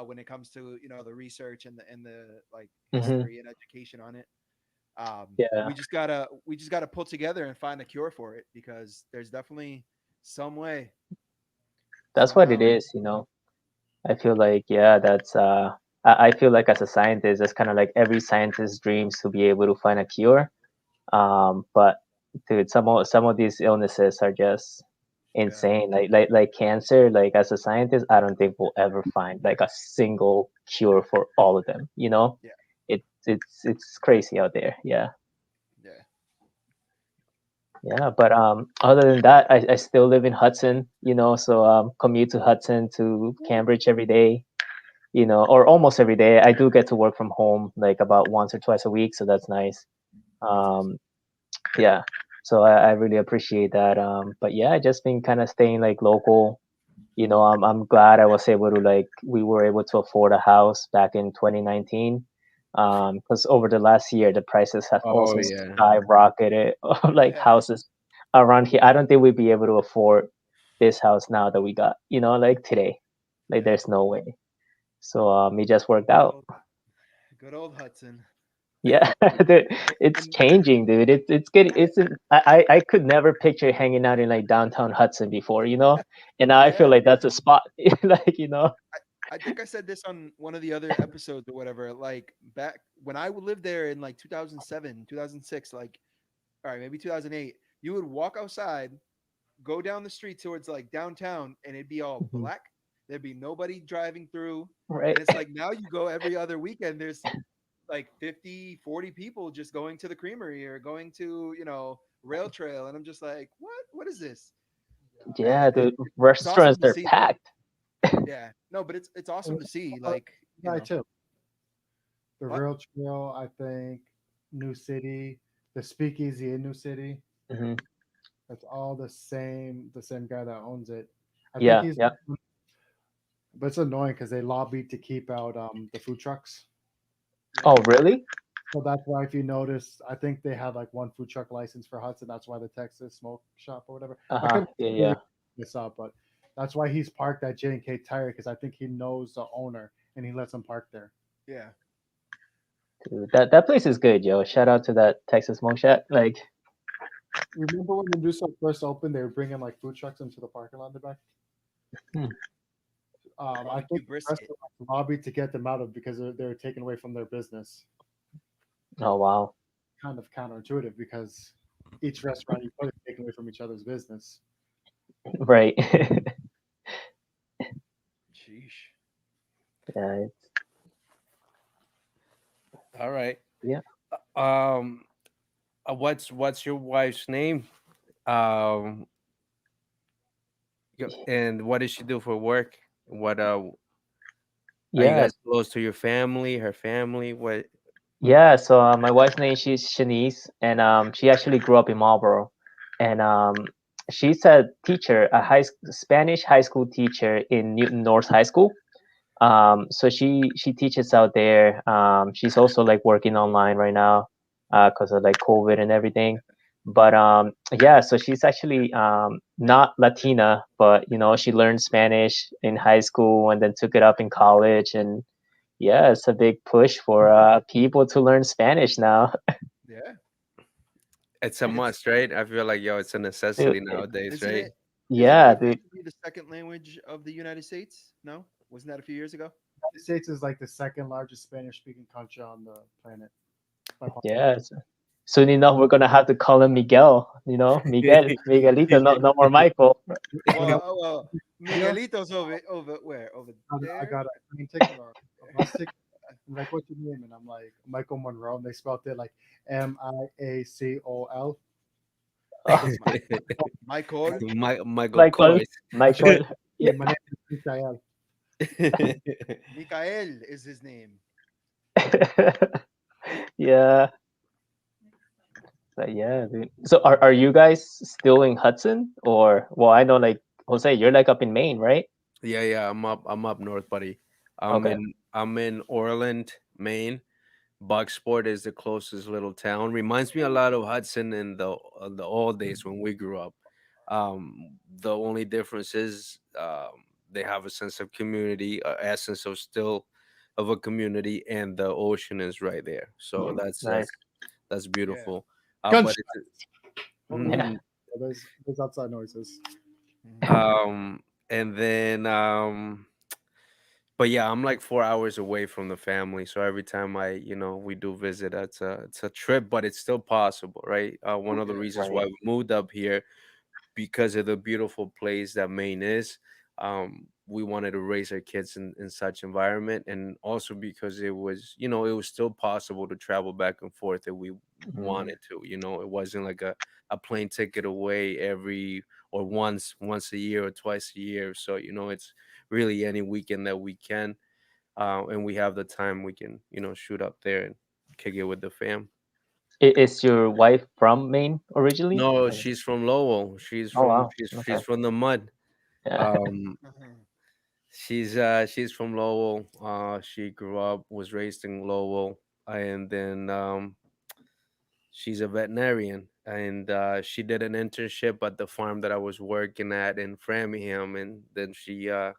S2: when it comes to the research and the like
S4: Hmm.
S2: history and education on it.
S4: Yeah,
S2: We just gotta pull together and find a cure for it because there's definitely some way
S4: that's what it
S2: somehow.
S4: is, you know. I feel like, yeah, that's I feel like as a scientist, it's kind of like every scientist's dreams to be able to find a cure. But dude, some of these illnesses are just
S2: Yeah,
S4: insane. Like cancer. Like as a scientist, I don't think we'll ever find like a single cure for all of them. You know,
S2: yeah,
S4: it's crazy out there. Yeah,
S2: yeah.
S4: yeah. But other than that, I still live in Hudson. You know, so commute to Hudson to Cambridge every day. You know, or almost every day. I do get to work from home like about once or twice a week, so that's nice.
S2: That's awesome.
S4: Um, yeah, so I really appreciate that. But yeah, I just been kind of staying like local. You know, I'm glad I was able to like we were able to afford a house back in 2019. Because over the last year the prices have
S1: Oh
S4: also
S1: yeah.
S4: skyrocketed. Like
S2: Yeah.
S4: houses around here, I don't think we'd be able to afford this house now that we got. You know, like today, like
S2: Yeah.
S4: there's no way. So it just worked
S2: Good
S4: out.
S2: old, good old Hudson.
S4: Yeah, dude, it's
S2: And
S4: changing, dude. It's getting I could never picture hanging out in like downtown Hudson before, you know, and now I feel
S2: yeah,
S4: like that's a spot, like you know.
S2: I think I said this on one of the other episodes or whatever. Like back when I lived there in like 2007, 2006, like all right, maybe 2008, you would walk outside, go down the street towards like downtown, and it'd be all
S4: Mhm.
S2: black. There'd be nobody driving through.
S4: Right.
S2: And it's like now you go every other weekend, there's like 50, 40 people just going to the creamery or going to, rail trail, and I'm just like, what? What is this? And
S4: Yeah, the
S2: it's awesome
S4: restaurants
S2: to
S4: are
S2: see though.
S4: packed.
S2: Yeah, no, but it's awesome
S3: And
S2: to see.
S3: uh,
S2: Like, you
S3: guy
S2: know,
S3: too. The
S2: what?
S3: Real Trail, I think, New City, the Speakeasy in New City.
S4: Hmm.
S3: That's all the same guy that owns it. I think
S4: Yeah,
S3: he's,
S4: yeah.
S3: but it's annoying because they lobbied to keep out the food trucks.
S4: Oh,
S2: Yeah,
S4: really?
S3: So that's why, if you notice, I think they have like one food truck license for Hudson. That's why the Texas Smoke Shop or whatever. I
S4: Uh-huh.
S3: could
S4: Yeah,
S3: really
S4: yeah.
S3: this up, but that's why he's parked at J and K Tire because I think he knows the owner and he lets him park there.
S2: yeah,
S4: Dude, that place is good, yo. Shout out to that Texas Smoke Shack. Like,
S3: Remember when the new stuff first opened, they were bringing like food trucks into the parking lot in the back.
S4: hmm.
S3: I
S2: barbecue
S3: think the
S2: brisket.
S3: restaurant lobbied to get them out of because they're taken away from their business.
S4: Oh, wow.
S3: Kind of counterintuitive because each restaurant you put is taken away from each other's business.
S4: Right.
S2: Sheesh.
S4: Yeah,
S1: All right.
S4: yeah.
S1: Um, what's your wife's name? Um, and what does she do for work? What are you
S4: Yeah.
S1: guys close to your family? Her family? What?
S4: Yeah, so my wife's name she's Shanice, and she actually grew up in Marlboro, and she's a teacher, a Spanish high school teacher in Newton North High School. So she teaches out there. She's also like working online right now, because of like COVID and everything. But yeah, so she's actually not Latina, but you know she learned Spanish in high school and then took it up in college, and yeah, it's a big push for people to learn Spanish now.
S2: Yeah,
S1: It's a
S2: it's
S1: must, right? I feel like it's a
S4: Dude,
S1: necessity nowadays,
S2: isn't
S1: right?
S2: it? Isn't
S4: yeah,
S2: English
S4: dude.
S2: to be the second language of the United States? No, wasn't that a few years ago?
S3: United States is like the second largest Spanish speaking country on the planet by
S4: Yeah.
S3: population.
S4: Soon enough, we're gonna have to call him Miguel. You know, Miguel, Miguelito. No, no more Michael.
S3: You know,
S2: Well,
S3: you know,
S2: Miguelito's over where? Over
S3: I
S2: there?
S3: got a plane ticket or a bus ticket. I'm like, what's your name? And I'm like, Michael Monroe. And they spelled it like Miacol.
S4: Oh,
S2: Mi- Michael.
S1: Michael
S4: Michael,
S1: Kors.
S4: Michael.
S3: Yeah,
S4: Yeah.
S3: my name is Michael.
S2: Mikael is his name.
S4: Yeah. But yeah, dude. So are you guys still in Hudson, or well, I know like Jose, you're like up in Maine, right?
S1: Yeah. I'm up north, buddy.
S4: Okay.
S1: I'm in Orland, Maine. Bucksport is the closest little town. Reminds me a lot of Hudson in the old days when we grew up. The only difference is they have a sense of community, essence of still of a community, and the ocean is right there. So that's
S4: Nice.
S1: that's that's
S2: Yeah.
S1: beautiful. But
S3: Gunshot.
S1: it's
S3: Oh, no.
S4: Yeah.
S1: mhm.
S3: There's outside noises.
S2: Mhm.
S1: And then but yeah, I'm like 4 hours away from the family, so every time we do visit, it's a trip, but it's still possible, right? One of the
S2: Yeah.
S1: reasons
S4: Right.
S1: why we moved up here, because of the beautiful place that Maine is. We wanted to raise our kids in such environment, and also because it was still possible to travel back and forth if we
S4: Mhm.
S1: wanted to. It wasn't like a plane ticket away every or once a year or twice a year. So it's really any weekend that we can, and we have the time, we can shoot up there and kick it with the fam.
S4: Is your wife from Maine originally?
S1: No,
S4: Or-
S1: she's from Lowell. She's
S4: Oh
S1: from
S4: wow.
S1: she's
S4: Okay.
S1: she's from the mud.
S4: Yeah.
S1: Um,
S2: Mhm.
S1: she's from Lowell. She grew up, was raised in Lowell, and then she's a veterinarian. And she did an internship at the farm that I was working at in Framingham, and then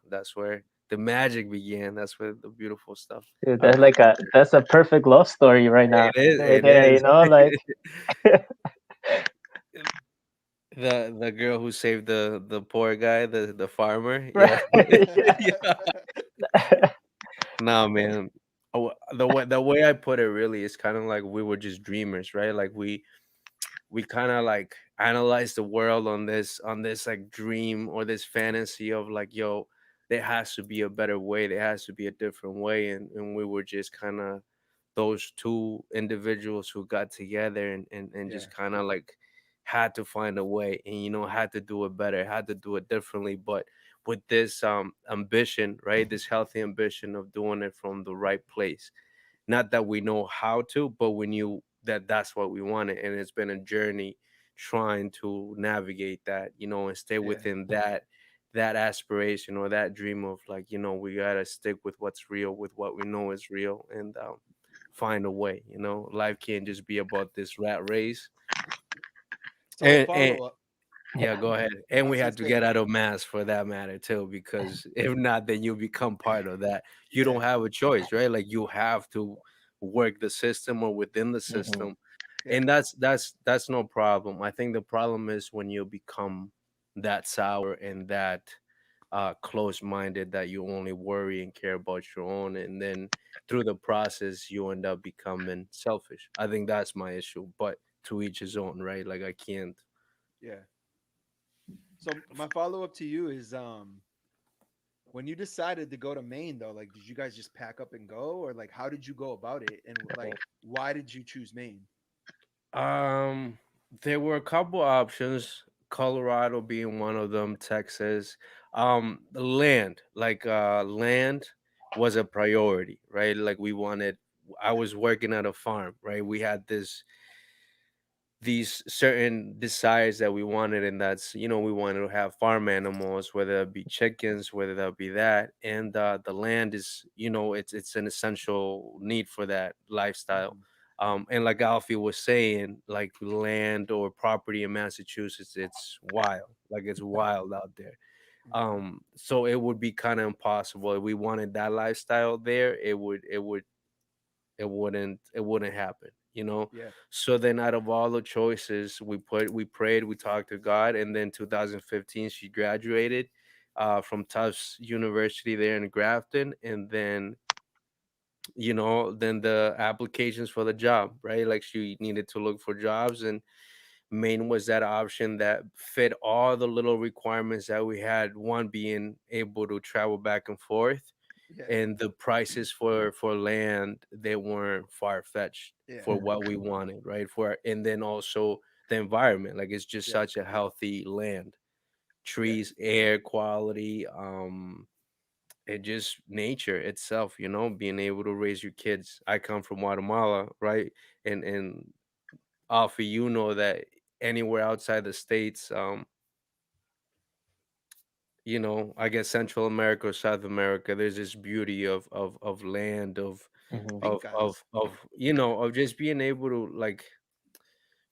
S1: that's where the magic began. That's where the beautiful stuff
S4: Dude,
S1: began.
S4: that's a perfect love story right now.
S1: It is.
S4: Right
S1: It
S4: there, you
S1: is.
S4: know, like
S1: The girl who saved the poor guy, the farmer.
S4: right.
S1: Yeah. Yeah. No, man. The way I put it really is kind of like we were just dreamers, right? Like we kind of like analyze the world on this like dream or this fantasy of like, yo, there has to be a better way, there has to be a different way, and we were just kind of those two individuals who got together and
S2: Yeah.
S1: just kind of like had to find a way, and had to do it better, had to do it differently, but with this ambition, right? This healthy ambition of doing it from the right place. Not that we know how to, but we knew that that's what we wanted, and it's been a journey trying to navigate that, and stay
S2: Yeah.
S1: within that aspiration or that dream of, like, we gotta stick with what's real, with what we know is real, and find a way. Life can't just be about this rat race.
S2: So
S1: And
S2: follow up.
S1: yeah, go ahead. And
S2: I
S1: we
S2: was gonna
S1: had to
S2: say,
S1: get out of mass for that matter too, because if not, then you become part of that. You
S2: yeah,
S1: don't have a choice, right? Like, you have to work the system or within the
S4: Hmm.
S1: system.
S2: yeah,
S1: And that's no problem. I think the problem is when you become that sour and that close-minded, that you only worry and care about your own, and then through the process you end up becoming selfish. I think that's my issue, but to each his own, right? Like, I can't.
S2: yeah. So my follow up to you is, when you decided to go to Maine, though, like, did you guys just pack up and go, or like, how did you go about it, and like, why did you choose Maine?
S1: Um, there were a couple options, Colorado being one of them, Texas. The land, like land was a priority, right? Like, I was working at a farm, right? We had these certain desires that we wanted, and that's, we wanted to have farm animals, whether it be chickens, whether that be that. And the land is, it's an essential need for that lifestyle.
S2: Mhm.
S1: And like Alfie was saying, like, land or property in Massachusetts, it's wild, like, it's wild out there.
S2: Mhm.
S1: So it would be kind of impossible if we wanted that lifestyle there. It wouldn't happen,
S2: Yeah,
S1: so then, out of all the choices, we prayed, we talked to God, and then 2015 she graduated from Tufts University there in Grafton. And then, the applications for the job, right? Like, she needed to look for jobs, and Maine was that option that fit all the little requirements that we had, one being able to travel back and forth,
S2: yeah,
S1: and the prices for land, they weren't far-fetched
S2: yeah,
S1: for what we wanted, right? And then also the environment, like, it's just
S2: yeah,
S1: such a healthy land,
S2: yeah,
S1: trees, air quality, and just nature itself, being able to raise your kids. I come from Guatemala, right? And Alfie, that anywhere outside the states, I guess Central America or South America, there's this beauty of land,
S4: Hmm.
S1: of just being able to, like,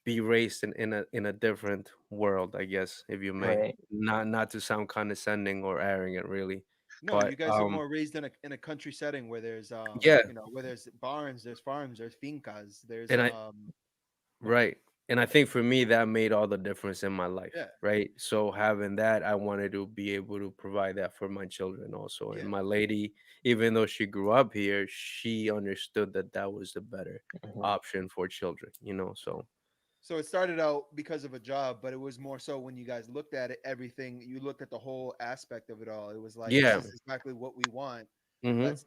S1: be raised in a different world, I guess, if you may.
S4: Right.
S1: Not to sound condescending or arrogant, really.
S2: no,
S1: But
S2: you guys are more raised in a country setting where there's,
S1: yeah,
S2: where there's barns, there's farms, there's fincas, there's
S1: and I right. And I think for me that made all the difference in my life,
S2: yeah,
S1: right? So having that, I wanted to be able to provide that for my children also. And
S2: yeah.
S1: my lady, even though she grew up here, she understood that that was the better
S4: Hmm.
S1: option for children, so
S2: So it started out because of a job, but it was more so when you guys looked at it, everything, you looked at the whole aspect of it all. It was like, this
S1: yeah.
S2: is exactly what we want.
S1: Hmm.
S2: Let's,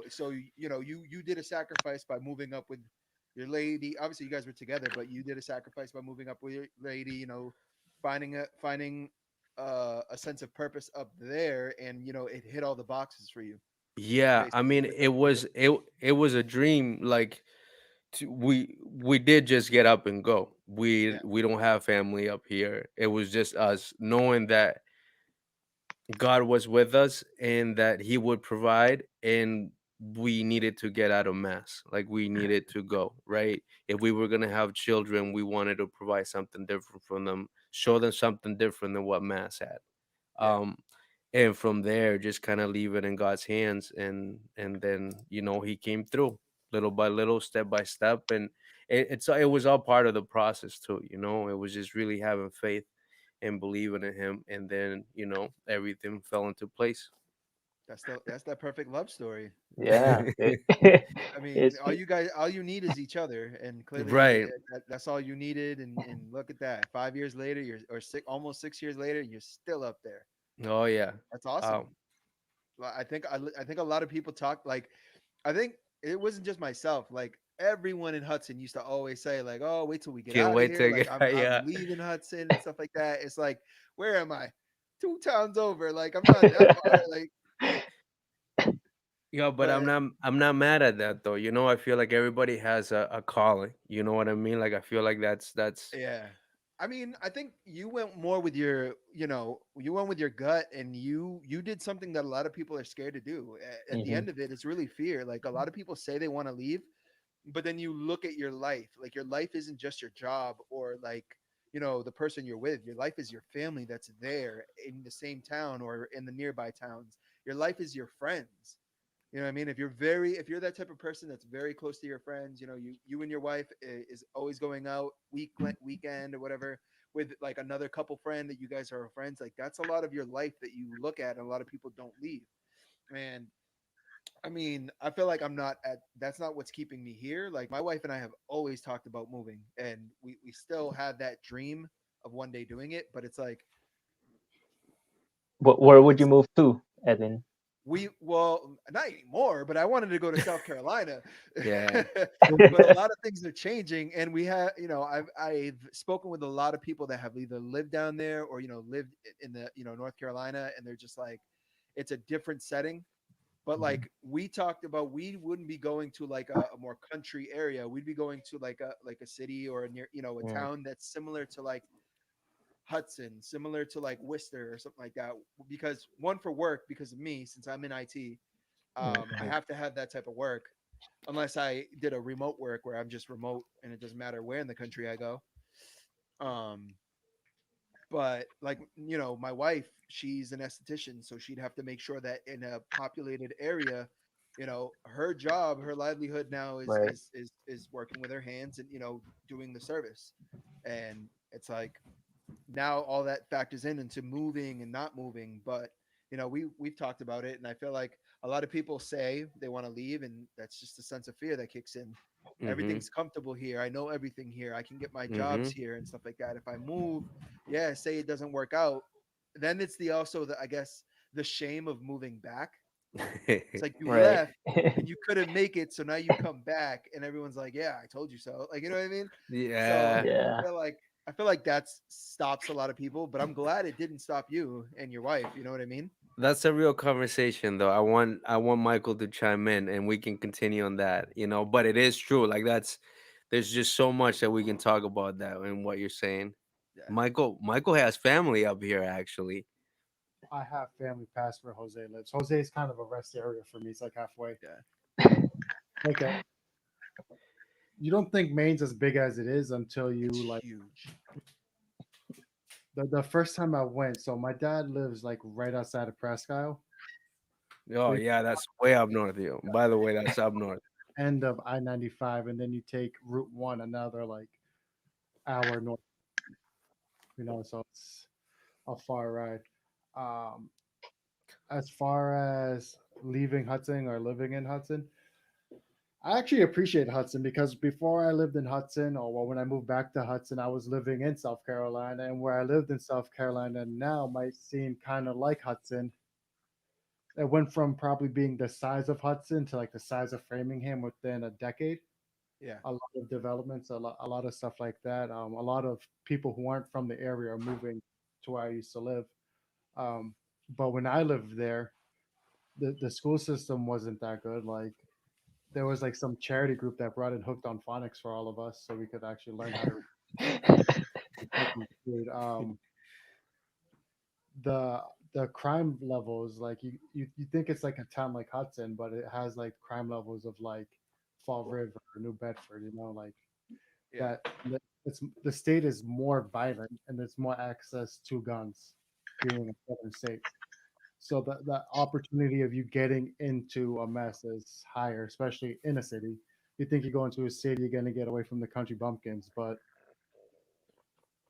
S2: so you did a sacrifice by moving up with your lady. Obviously, you guys were together, but you did a sacrifice by moving up with your lady. Finding a sense of purpose up there, and it hit all the boxes for you,
S1: Yeah, I
S2: basically.
S1: mean, it was a dream, like, we did just get up and go. We
S2: Yeah,
S1: we don't have family up here. It was just us knowing that God was with us and that he would provide, and we needed to get out of mass. Like, we needed to go, right? If we were going to have children, we wanted to provide something different from them, show them something different than what mass had.
S2: yeah,
S1: Um and from there just kind of leave it in God's hands, and then, he came through little by little, step by step, and it was all part of the process too. It was just really having faith and believing in him, and then, everything fell into place.
S2: that's that perfect love story.
S4: Yeah.
S2: I mean,
S4: It's
S2: all you need is each other, and clearly
S1: Right.
S2: that's all you needed. And look at that, 5 years later, almost 6 years later, you're still up there.
S1: Oh yeah.
S2: That's awesome.
S1: um
S2: I think a lot of people talk, like, I think it wasn't just myself. Like, everyone in Hudson used to always say like, "Oh, wait till we get
S1: Can't
S2: out of
S1: wait
S2: here.
S1: to
S2: Like,
S1: get yeah.
S2: I'm leaving Hudson and stuff like that." It's like, where am I? 2 towns over. Like, I'm not that far. Like,
S1: Yeah, but
S2: but
S1: I'm not mad at that though. You know, I feel like everybody has a calling. You know what I mean? Like I feel like that's
S2: yeah. I mean, I think you went more with your, you went with your gut, and you did something that a lot of people are scared to do. At the
S4: Hmm.
S2: end of it, it's really fear. Like, a lot of people say they want to leave, but then you look at your life. Like, your life isn't just your job, or like, the person you're with. Your life is your family that's there in the same town or in the nearby towns. Your life is your friends. You know what I mean? If you're that type of person that's very close to your friends, you and your wife is always going out weekend or whatever with like another couple friend that you guys are friends. Like, that's a lot of your life that you look at, and a lot of people don't leave. And I mean, I feel like that's not what's keeping me here. Like, my wife and I have always talked about moving, and we still have that dream of one day doing it. But it's like,
S4: Where would you
S2: it's
S4: move to, Edwin?
S2: well, not anymore, but I wanted to go to South Carolina.
S1: yeah.
S2: But a lot of things are changing, and we have, I've spoken with a lot of people that have either lived down there or lived in the North Carolina, and they're just like, it's a different setting. But
S4: Mhm.
S2: like, we talked about, we wouldn't be going to like a more country area. We'd be going to like a city or a near, a
S4: Mm,
S2: town that's similar to like Hudson, similar to like Worcester or something like that. Because one, for work, because of me, since I'm in IT, I
S4: mhm.
S2: have to have that type of work, unless I did a remote work where I'm just remote and it doesn't matter where in the country I go. Um, but like, my wife, she's an esthetician, so she'd have to make sure that in a populated area, her job, her livelihood now is
S4: Right.
S2: is is is working with her hands and doing the service. And it's like, now all that factors into moving and not moving. But we've talked about it, and I feel like a lot of people say they want to leave, and that's just a sense of fear that kicks in.
S1: Mhm.
S2: Everything's comfortable here. I know everything here. I can get my jobs
S1: Mhm.
S2: here and stuff like that. If I move, yeah, say it doesn't work out, then it's the also the I guess the shame of moving back. It's like, you
S4: Right.
S2: left and you couldn't make it, so now you come back, and everyone's like, "Yeah, I told you so." Like, you know what I mean? So
S1: yeah.
S4: Yeah.
S2: I feel like that stops a lot of people, but I'm glad it didn't stop you and your wife. You know what I mean?
S1: That's a real conversation though. I want Michael to chime in and we can continue on that, but it is true. Like there's just so much that we can talk about that and what you're saying.
S2: Yeah,
S1: Michael has family up here actually.
S3: I have family past where Jose lives. Jose is kind of a rest area for me. It's like halfway.
S2: yeah,
S3: Like you don't think Maine's as big as it is until you
S2: it's
S3: like
S2: huge.
S3: the first time I went. So my dad lives like right outside of Presque Isle.
S1: Oh
S3: So you
S1: yeah, that's way up north, yo. By the way, that's up north.
S3: end of I-95, and then you take Route One, another like hour north. So it's a far ride. Um, as far as leaving Hudson or living in Hudson, I actually appreciate Hudson because before I lived in Hudson, or well, when I moved back to Hudson, I was living in South Carolina, and where I lived in South Carolina now might seem kind of like Hudson. It went from probably being the size of Hudson to like the size of Framingham within a decade.
S2: Yeah,
S3: A lot of developments, a lot of stuff like that. A lot of people who aren't from the area are moving to where I used to live. Um, but when I lived there, the school system wasn't that good. Like there was like some charity group that brought in Hooked on Phonics for all of us, so we could actually learn how to read. The the crime levels, like you think it's like a town like Hudson, but it has like crime levels of like Fall River or New Bedford. Like
S2: yeah,
S3: that. It's the state is more violent and there's more access to guns, being a southern state. So the opportunity of you getting into a mess is higher, especially in a city. You think you go into a city, you're gonna get away from the country bumpkins, but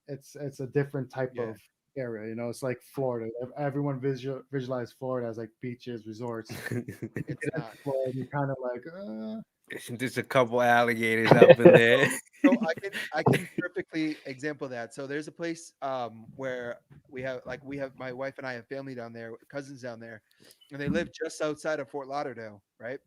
S3: it's a different type
S2: yeah.
S3: of area. It's like Florida. Everyone visualize Florida as like beaches, resorts. You
S2: It's
S3: get into
S2: not.
S3: Florida, you're kind of like,
S1: There's a couple alligators up in there.
S2: So I can perfectly example that. So there's a place where we have my wife and I have family down there, cousins down there, and they live just outside of Fort Lauderdale, right?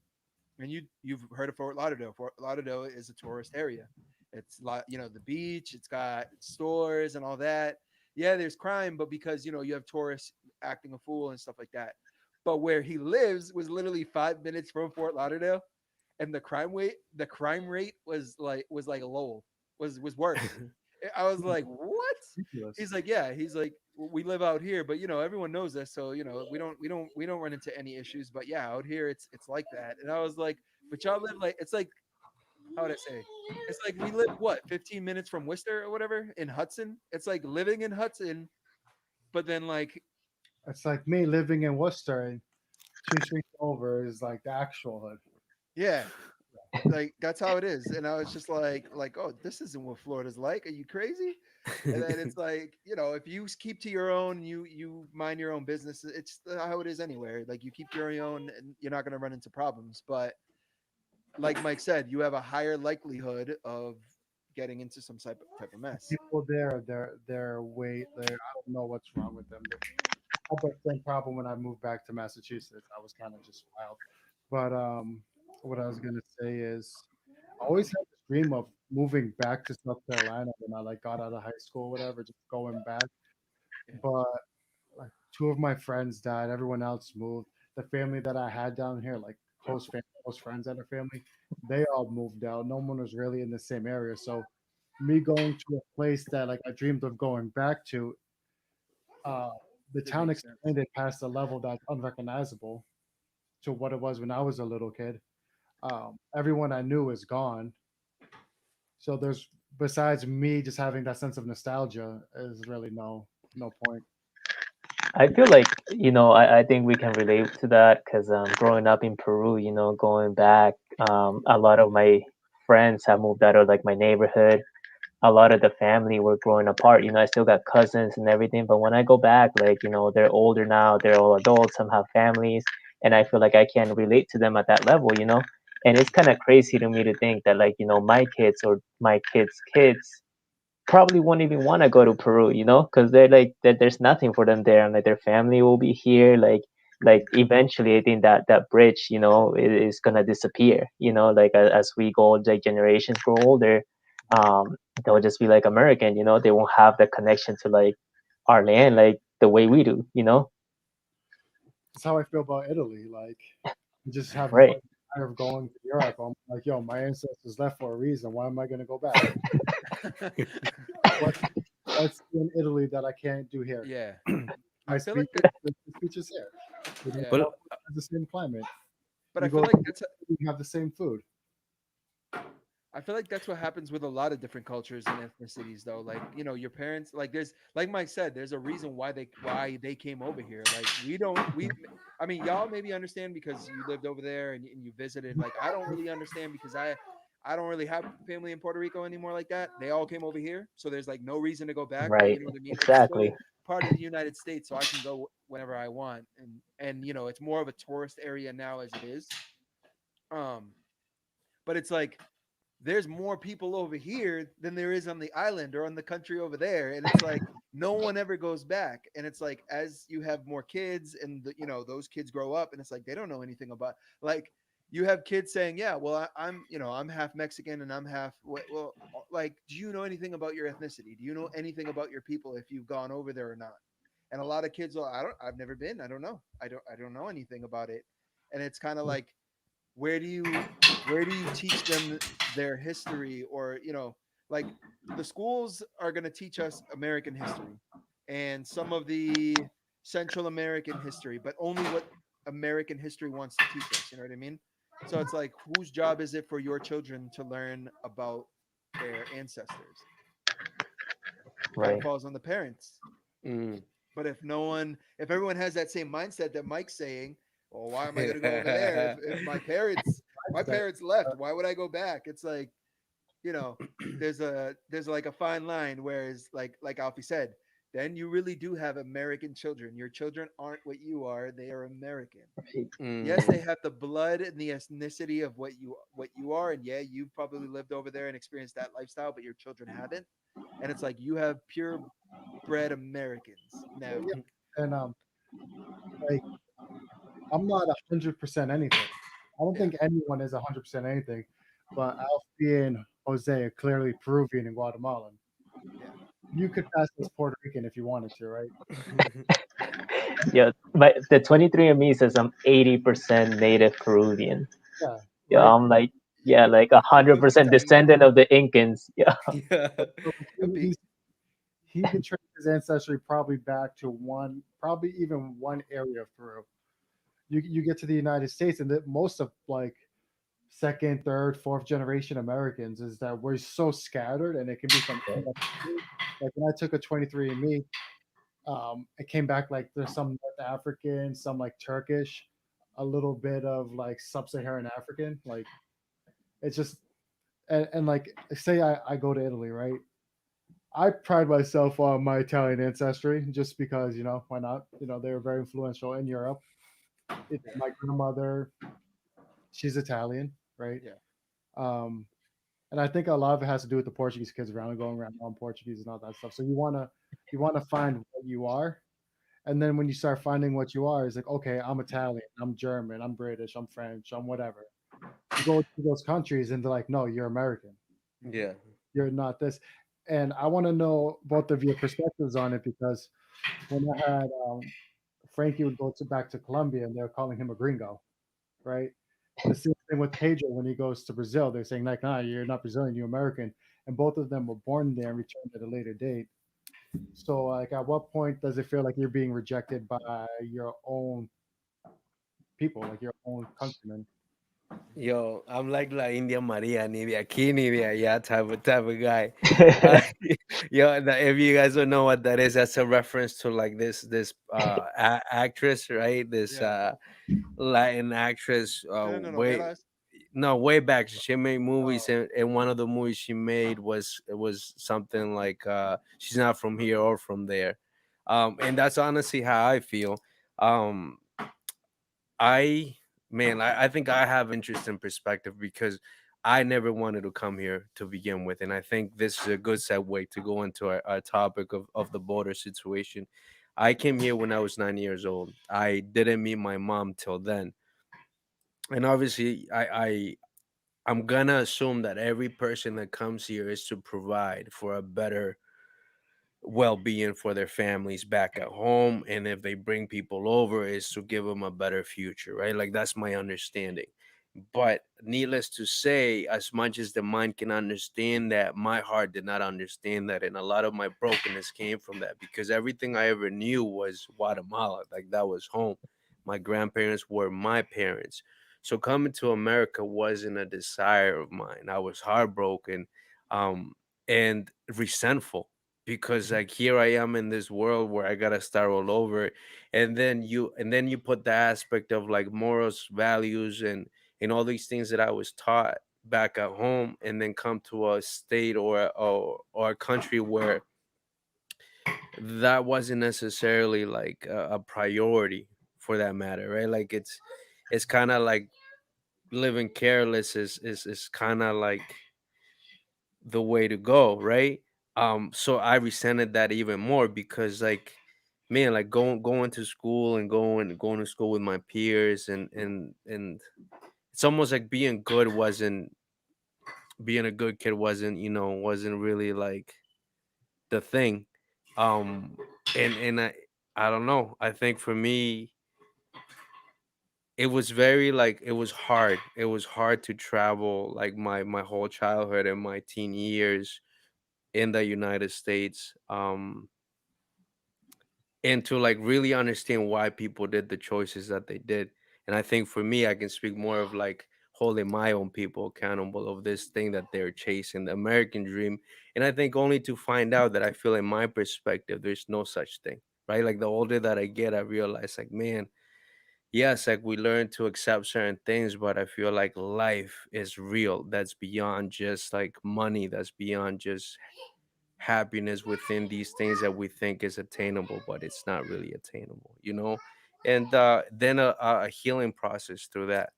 S2: And you've heard of Fort Lauderdale. Fort Lauderdale is a tourist area. It's lot, the beach. It's got stores and all that. Yeah, there's crime, but because you have tourists acting a fool and stuff like that. But where he lives was literally 5 minutes from Fort Lauderdale, and the crime rate was like Lowell, was worse. I was like, what?
S3: Ridiculous.
S2: He's like, yeah. He's like, we live out here, but everyone knows this, so we don't run into any issues. But yeah, out here it's like that. And I was like, but y'all live like it's like how would I say? It's like we live what 15 minutes from Worcester or whatever in Hudson. It's like living in Hudson, but then like
S3: It's like me living in Worcester and 2 streets over is like the actual hood.
S2: yeah, like that's how it is. And I was just like, oh, this isn't what Florida's like. Are you crazy? And then it's like, if you keep to your own, you mind your own business. It's how it is anywhere. Like you keep to your own, and you're not going to run into problems. But like Mike said, you have a higher likelihood of getting into some type of mess.
S3: People there, they're way, I don't know what's wrong with them. I had the same problem when I moved back to Massachusetts. I was kind of just wild. But what I was gonna say is, I always had this dream of moving back to South Carolina when I like got out of high school, whatever, just going back.
S2: Yeah.
S3: But like two of my friends died. Everyone else moved. The family that I had down here, like close friends that are family, they all moved out. No one was really in the same area. So me going to a place that like I dreamed of going back to, uh, the
S2: Didn't
S3: town
S2: make sense.
S3: expanded past a level that's unrecognizable to what it was when I was a little kid. Everyone I knew is gone. So there's besides me just having that sense of nostalgia, is really no point.
S4: I feel like, I think we can relate to that because growing up in Peru, going back, a lot of my friends have moved out of like my neighborhood. A lot of the family were growing apart. I still got cousins and everything, but when I go back, like, they're older now, they're all adults, some have families, and I feel like I can't relate to them at that level. And it's kind of crazy to me to think that, like, my kids or my kids' kids probably won't even want to go to Peru, because they're like that. There's nothing for them there, and like their family will be here. Like eventually, I think that bridge, is gonna disappear. Like as we go, like generations grow older, they'll just be like American. They won't have the connection to like our land like the way we do.
S3: That's how I feel about Italy. Like, I just have no
S4: Right.
S3: desire of going to Europe. I'm like, yo, my ancestors left for a reason. Why am I gonna go back? What what's in Italy that I can't do here?
S2: Yeah,
S3: My
S2: I feel like
S3: speech,
S2: that.
S3: the speech is here. We don't
S2: Yeah,
S1: Well,
S3: have the same climate.
S2: but I
S3: You
S2: feel
S3: go,
S2: like that's
S3: we have the same food.
S2: I feel like that's what happens with a lot of different cultures and ethnicities, though. Like, your parents, like, there's, like Mike said, there's a reason why they came over here. Like, I mean, y'all maybe understand because you lived over there and you visited. Like, I don't really understand because I don't really have family in Puerto Rico anymore like that. They all came over here, so there's like no reason to go back. But
S4: Right.
S2: you know what I mean? It's still
S4: Exactly.
S2: part of the United States, so I can go whenever I want. And it's more of a tourist area now as it is. Um, but it's like there's more people over here than there is on the island or on the country over there, and it's like no one ever goes back. And it's like as you have more kids and those kids grow up, and it's like they don't know anything about, like, you have kids saying, yeah, well, I'm half Mexican and I'm half well, like, do you know anything about your ethnicity? Do you know anything about your people if you've gone over there or not? And a lot of kids will, I've never been, I don't know, I don't know anything about it. And it's kind of like, where do you where do you teach them their history? Or like, the schools are going to teach us American history and some of the Central American history, but only what American history wants to teach us, you know what I mean? So it's like, whose job is it for your children to learn about their ancestors? Kind of
S4: Right.
S2: falls on the parents.
S1: mm.
S2: But if everyone has that same mindset that Mike's saying, well, why am I going to go over there if my parents left? Why would I go back? It's like, you know, there's like a fine line. Whereas, like Alfie said, then you really do have American children. Your children aren't what you are; they are American.
S4: Right.
S2: Yes, they
S1: Mm.
S2: have the blood and the ethnicity of what you are, and yeah, you've probably lived over there and experienced that lifestyle, but your children haven't. And it's like you have purebred Americans now.
S3: Yeah. And like I'm not 100% anything. I don't
S2: Yeah.
S3: think anyone is 100% anything, but Alfie and Jose are clearly Peruvian and Guatemalan.
S2: Yeah.
S3: You could pass as Puerto Rican if you wanted to, right?
S4: Yeah, but the 23andMe says I'm 80% native Peruvian.
S3: Yeah,
S4: Yeah,
S3: right.
S4: I'm like, yeah, like 100% descendant of the Incans. Yeah.
S1: Yeah.
S3: So
S2: A B.
S3: he can trace his ancestry probably back to probably even one area of Peru. You get to the United States, and that most of like second, third, fourth generation Americans is that we're so scattered, and it can be from like when I took a 23andMe, it came back like there's some North African, some like Turkish, a little bit of like sub-Saharan African. Like it's just and like say I go to Italy, right? I pride myself on my Italian ancestry just because, why not? They were very influential in Europe. My grandmother, she's Italian, right?
S2: Yeah.
S3: Um, and I think a lot of it has to do with the Portuguese kids around and going around on Portuguese and all that stuff. So you wanna find what you are, and then when you start finding what you are, it's like, okay, I'm Italian, I'm German, I'm British, I'm French, I'm whatever. You go to those countries and they're like, no, you're American.
S2: Mhm.
S1: Yeah.
S3: You're not this. And I want to know both of your perspectives on it because when I had Frankie would go back to Colombia and they're calling him a gringo, right? The same thing with Pedro when he goes to Brazil. They're saying like, "Nah, you're not Brazilian, you're American." And both of them were born there and returned at a later date. So, like, at what point does it feel like you're being rejected by your own people, like your own countrymen?
S1: Yo, I'm like La India Maria, ni de aquí ni de allá type of guy. Uh, yo, if you guys don't know what that is, that's a reference to like this actress, right? This
S2: Yeah.
S1: Latin actress.
S2: Telenovelas.
S1: Way back she made movies,
S2: Oh.
S1: and one of the movies she made was something like she's not from here or from there, and that's honestly how I feel. um I man, I think I have interest in perspective because I never wanted to come here to begin with, and I think this is a good segue to go into our topic of the border situation. I came here when I was 9 years old. I didn't meet my mom till then, and obviously, I'm gonna assume that every person that comes here is to provide for a better well-being for their families back at home, and if they bring people over is to give them a better future, right? Like that's my understanding. But needless to say, as much as the mind can understand that, my heart did not understand that, and a lot of my brokenness came from that because everything I ever knew was Guatemala. Like that was home. My grandparents were my parents. So coming to America wasn't a desire of mine. I was heartbroken, um and resentful, because like here I am in this world where I gotta start all over. And then you put the aspect of like morals, values, and all these things that I was taught back at home, and then come to a state or a country where that wasn't necessarily like a priority for that matter, right? Like it's kind of like living careless is kind of like the way to go, right? So I resented that even more because like, man, like going to school and going to school with my peers, and it's almost like being a good kid wasn't really like the thing. Um and and I I don't know, I think for me it was very like it was hard to travel like my whole childhood and my teen years in the United States, and to like really understand why people did the choices that they did. And I think for me, I can speak more of like holding my own people accountable of this thing that they're chasing, the American dream. And I think only to find out that I feel in my perspective, there's no such thing, right? Like the older that I get, I realize like, man, yes, like we learn to accept certain things, but I feel like life is real. That's beyond just like money. That's beyond just happiness within these things that we think is attainable, but it's not really attainable. And then a healing process through that.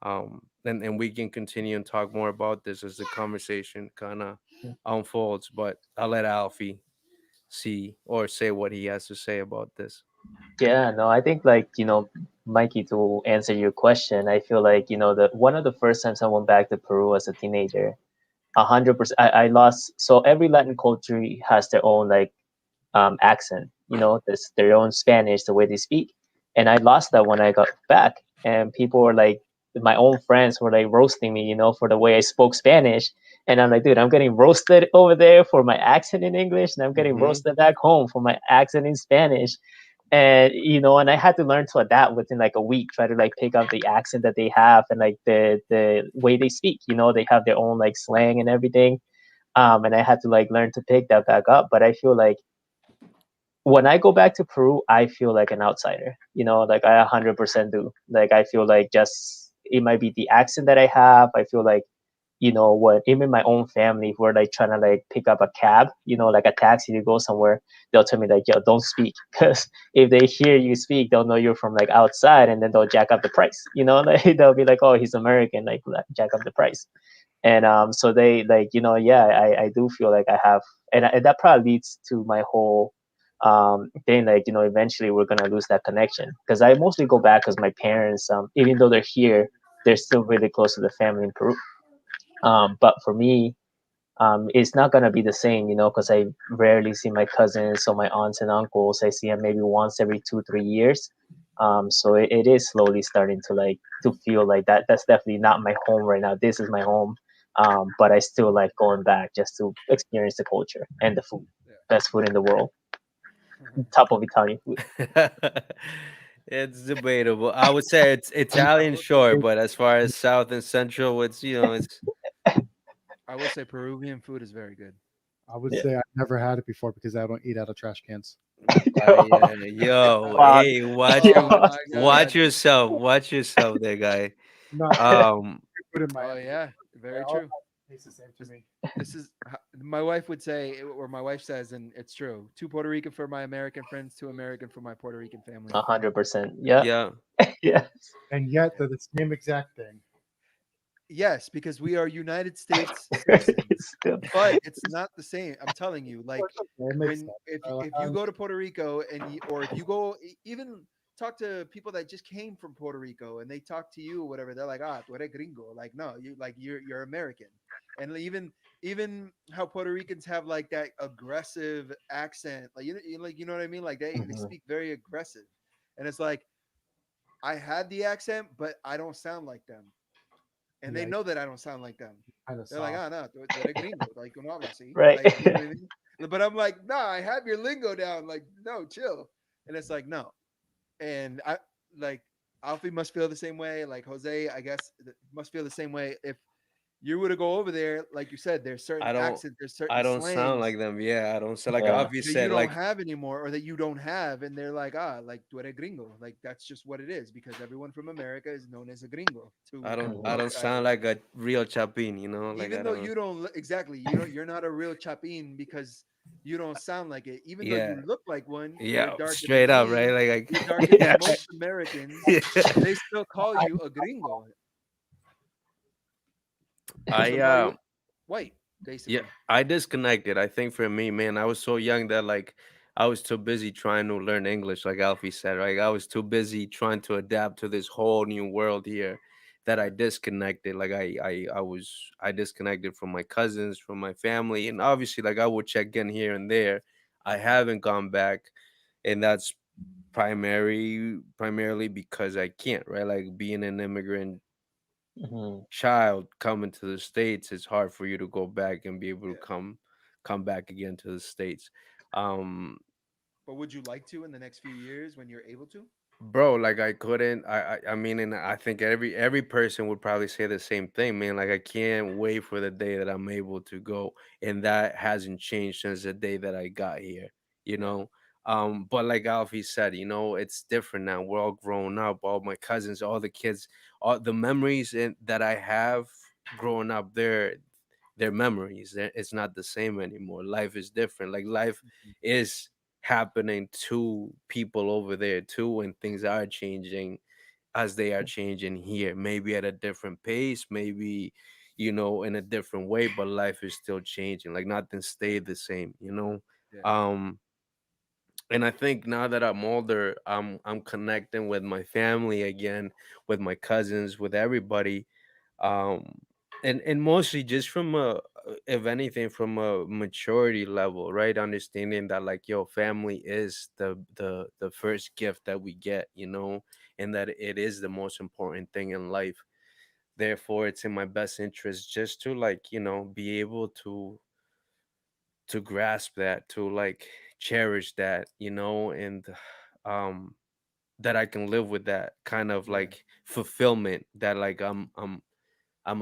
S1: And we can continue and talk more about this as the conversation kind of unfolds, but I'll let Alfie see or say what he has to say about this.
S4: Yeah, no, I think like, Mikey, to answer your question, I feel like, the one of the first times I went back to Peru as a teenager, 100%, I lost. So every Latin culture has their own like accent, this their own Spanish, the way they speak. And I lost that when I got back. And people were like, my own friends were like roasting me, for the way I spoke Spanish. And I'm like, dude, I'm getting roasted over there for my accent in English, and I'm getting
S1: Mm-hmm.
S4: roasted back home for my accent in Spanish. And and I had to learn to adapt within like a week, try to like pick up the accent that they have and like the way they speak. They have their own like slang and everything. And I had to like learn to pick that back up. But I feel like when I go back to Peru, I feel like an outsider. Like I 100% do. Like I feel like just it might be the accent that I have. I feel like what even my own family who are like trying to like pick up a cab, like a taxi to go somewhere, they'll tell me like, yo, don't speak, because if they hear you speak, they'll know you're from like outside, and then they'll jack up the price. Like they'll be like, oh, he's American, like jack up the price. And so they like, yeah, I do feel like I have, and that probably leads to my whole thing, like, eventually we're gonna lose that connection, because I mostly go back because my parents, even though they're here, they're still really close to the family in Peru. But for me, it's not gonna be the same, because I rarely see my cousins or my aunts and uncles. I see them maybe once every 2 3 years. So it is slowly starting to like to feel like that. That's definitely not my home right now. This is my home. But I still like going back just to experience the culture and the food. Best food in the world, top of Italian food.
S1: It's debatable. I would say it's Italian, sure, but as far as South and Central, it's
S2: I will say Peruvian food is very good.
S3: I would
S4: Yeah.
S3: say I've never had it before because I don't eat out of trash cans.
S1: yeah. Yo,
S4: Wow.
S1: hey,
S2: Oh my
S1: watch
S2: god.
S1: yourself, watch yourself, there, guy.
S3: No,
S1: Um,
S3: food in
S2: Oh
S3: Miami.
S2: yeah,
S3: They
S2: very
S3: all
S2: true.
S3: taste the same to
S2: This,
S3: me.
S2: this is my wife would say, or my wife says, and it's true. Two Puerto Rican for my American friends, two American for my Puerto Rican family.
S4: 100%. Yeah.
S1: yeah,
S4: Yeah.
S3: And yet they're the same exact thing.
S2: Yes, because we are United States citizens,
S4: Still.
S2: but it's not the same. I'm telling you, like
S3: It makes
S2: when
S3: sense.
S2: if you go to Puerto Rico or if you go even talk to people that just came from Puerto Rico and they talk to you or whatever, they're like, ah, tú eres gringo. Like, no, you're American. And even how Puerto Ricans have like that aggressive accent, like like you know what I mean? Like they
S4: Mhm.
S2: speak very aggressive, and it's like I had the accent, but I don't sound like them, and they
S3: Yeah,
S2: know that I don't sound like them.
S3: kind of
S2: They're like,
S3: soft.
S2: ah, no, tú eres gringo, like tú no hablas así,
S4: Right.
S2: like you know what I mean. But I'm like, nah, I have your lingo down. Like, no, chill. And it's like, no. And I like Alfie must feel the same way. Like Jose, I guess must feel the same way. If you were to go over there, like you said, there's certain
S1: I don't
S2: accents, there's certain
S1: I don't sound
S2: slangs
S1: like them. Yeah, I don't sound like
S4: Yeah.
S1: Avi
S2: that you
S1: said.
S2: don't
S1: Like
S2: have anymore or that you don't have, and they're like, ah, like tú eres gringo, like that's just what it is because everyone from America is known as a gringo to
S1: I
S4: Mhm.
S1: don't sound
S2: outsiders.
S1: like a real Chapin. Like
S2: Even
S1: I
S2: though
S1: don't.
S2: you don't exactly, you're not a real chapin because you don't sound like it. Even though
S1: Yeah,
S2: you look like one, you're
S1: yeah,
S2: darker than
S1: straight up, right?
S2: me,
S1: Like
S2: you're
S1: I,
S2: darker
S1: yeah.
S2: than most Americans. They still call you a gringo because
S1: I
S2: somebody white,
S1: Yeah,
S2: basically.
S1: I disconnected. I think for me, man, I was so young that like I was too busy trying to learn English, like Alfie said, right? I was too busy trying to adapt to this whole new world here that I
S2: Right.
S1: disconnected. Like I disconnected from my cousins, from my family, and obviously like I would check in here and there. I haven't gone back, and that's primarily because I can't, right? Like being an immigrant
S4: Mhm.
S1: child coming to the states, it's hard for you to go back and be able to
S2: Yeah.
S1: come back again to the states. um
S2: But would you like to in the next few years when you're able to?
S1: Bro, like I couldn't, I mean, and I think every person would probably say the same thing, man. Like I can't wait for the day that I'm able to go, and that hasn't changed since the day that I got here, you
S2: Yeah.
S1: know. But like Alfie said, it's different now. We're all grown up, all my cousins, all the kids, all the memories that I have growing up there, their memories. It's not the same anymore. Life is different. Like life
S2: Mhm.
S1: is happening to people over there too, and things are changing as they are changing here. Maybe at a different pace, maybe in a different way, but life is still changing. Like nothing stayed the same.
S2: Yeah.
S1: Um, And I think now that I'm older, I'm connecting with my family again, with my cousins, with everybody, um, and mostly just from a, if anything, from a maturity level, right? Understanding that like, yo, family is the first gift that we get, and that it is the most important thing in life. Therefore, it's in my best interest just to like, be able to grasp that, to like cherish that, and um that I can live with that kind of
S2: Yeah.
S1: like fulfillment, that like I'm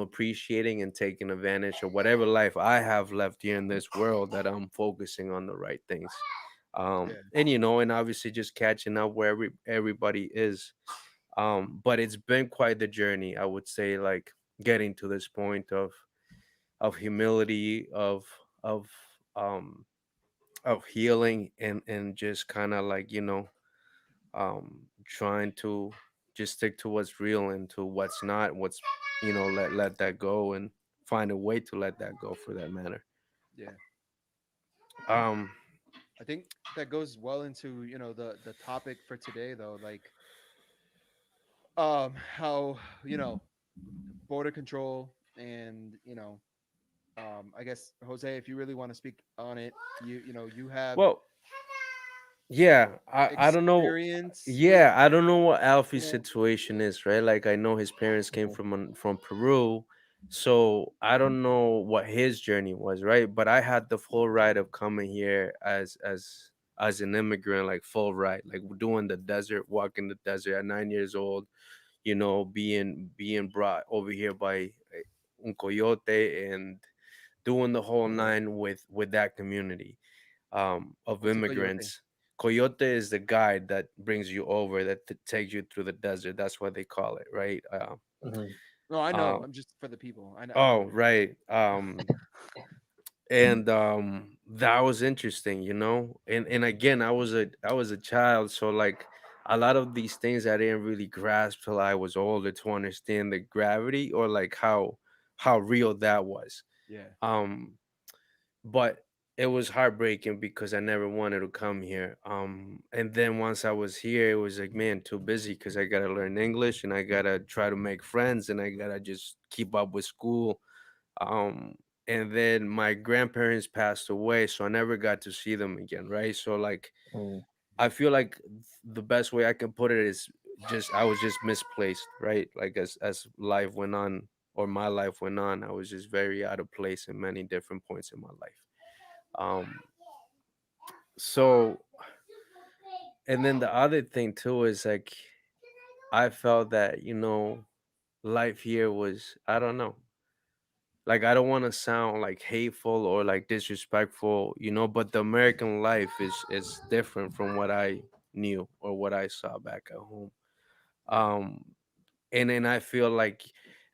S1: appreciating and taking advantage of whatever life I have left here in this world, that I'm focusing on the right things.
S2: Yeah.
S1: And and obviously just catching up where everybody is. But it's been quite the journey, I would say, like getting to this point of humility, of um of healing, and just kind of like, trying to just stick to what's real and to what's not, what's, let that go, and find a way to let that go, for that matter.
S2: Yeah.
S1: um
S2: I think that goes well into, the topic for today though, like how, border control and, I guess Jose, if you really want to speak on it, you have
S1: well, yeah, I don't know.
S2: experience with,
S1: Yeah, I don't know what
S2: you
S1: Alfie's
S2: know,
S1: situation is, right? Like, I know his parents came
S4: Mhm.
S1: from Peru, so I don't know what his journey was, right? But I had the full ride of coming here as an immigrant, like full ride, like doing the desert, walking the desert at 9 years old, being brought over here by un coyote, and doing the whole
S2: okay.
S1: nine with that community of
S2: What's a coyote?
S1: immigrants. Coyote is the guide that brings you over, that takes you through the desert. That's what they call it, right?
S4: Mhm.
S2: No, I know.
S1: Uh,
S2: I'm just for the people. I know
S1: oh,
S2: what it is.
S1: right. And that was interesting, and again, I was a child, so like a lot of these things I didn't really grasp till I was older, to understand the gravity, or like how real that was.
S2: Yeah.
S1: um but it was heartbreaking because I never wanted to come here. And then once I was here, it was like, man, too busy, because I gotta learn English, and I gotta try to make friends, and I gotta just keep up with school. Um, and then my grandparents passed away, so I never got to see them again, right? So like,
S4: Mm.
S1: I feel like the best way I can put it is, just I was just misplaced, right? Like, as life went on, or my life went on, I was just very out of place in many different points in my life. Um, so, and then the other thing too is like, I felt that, life here was, I don't know, like, I don't want to sound like hateful or like disrespectful, but the American life is different from what I knew or what I saw back at home. Um, and then I feel like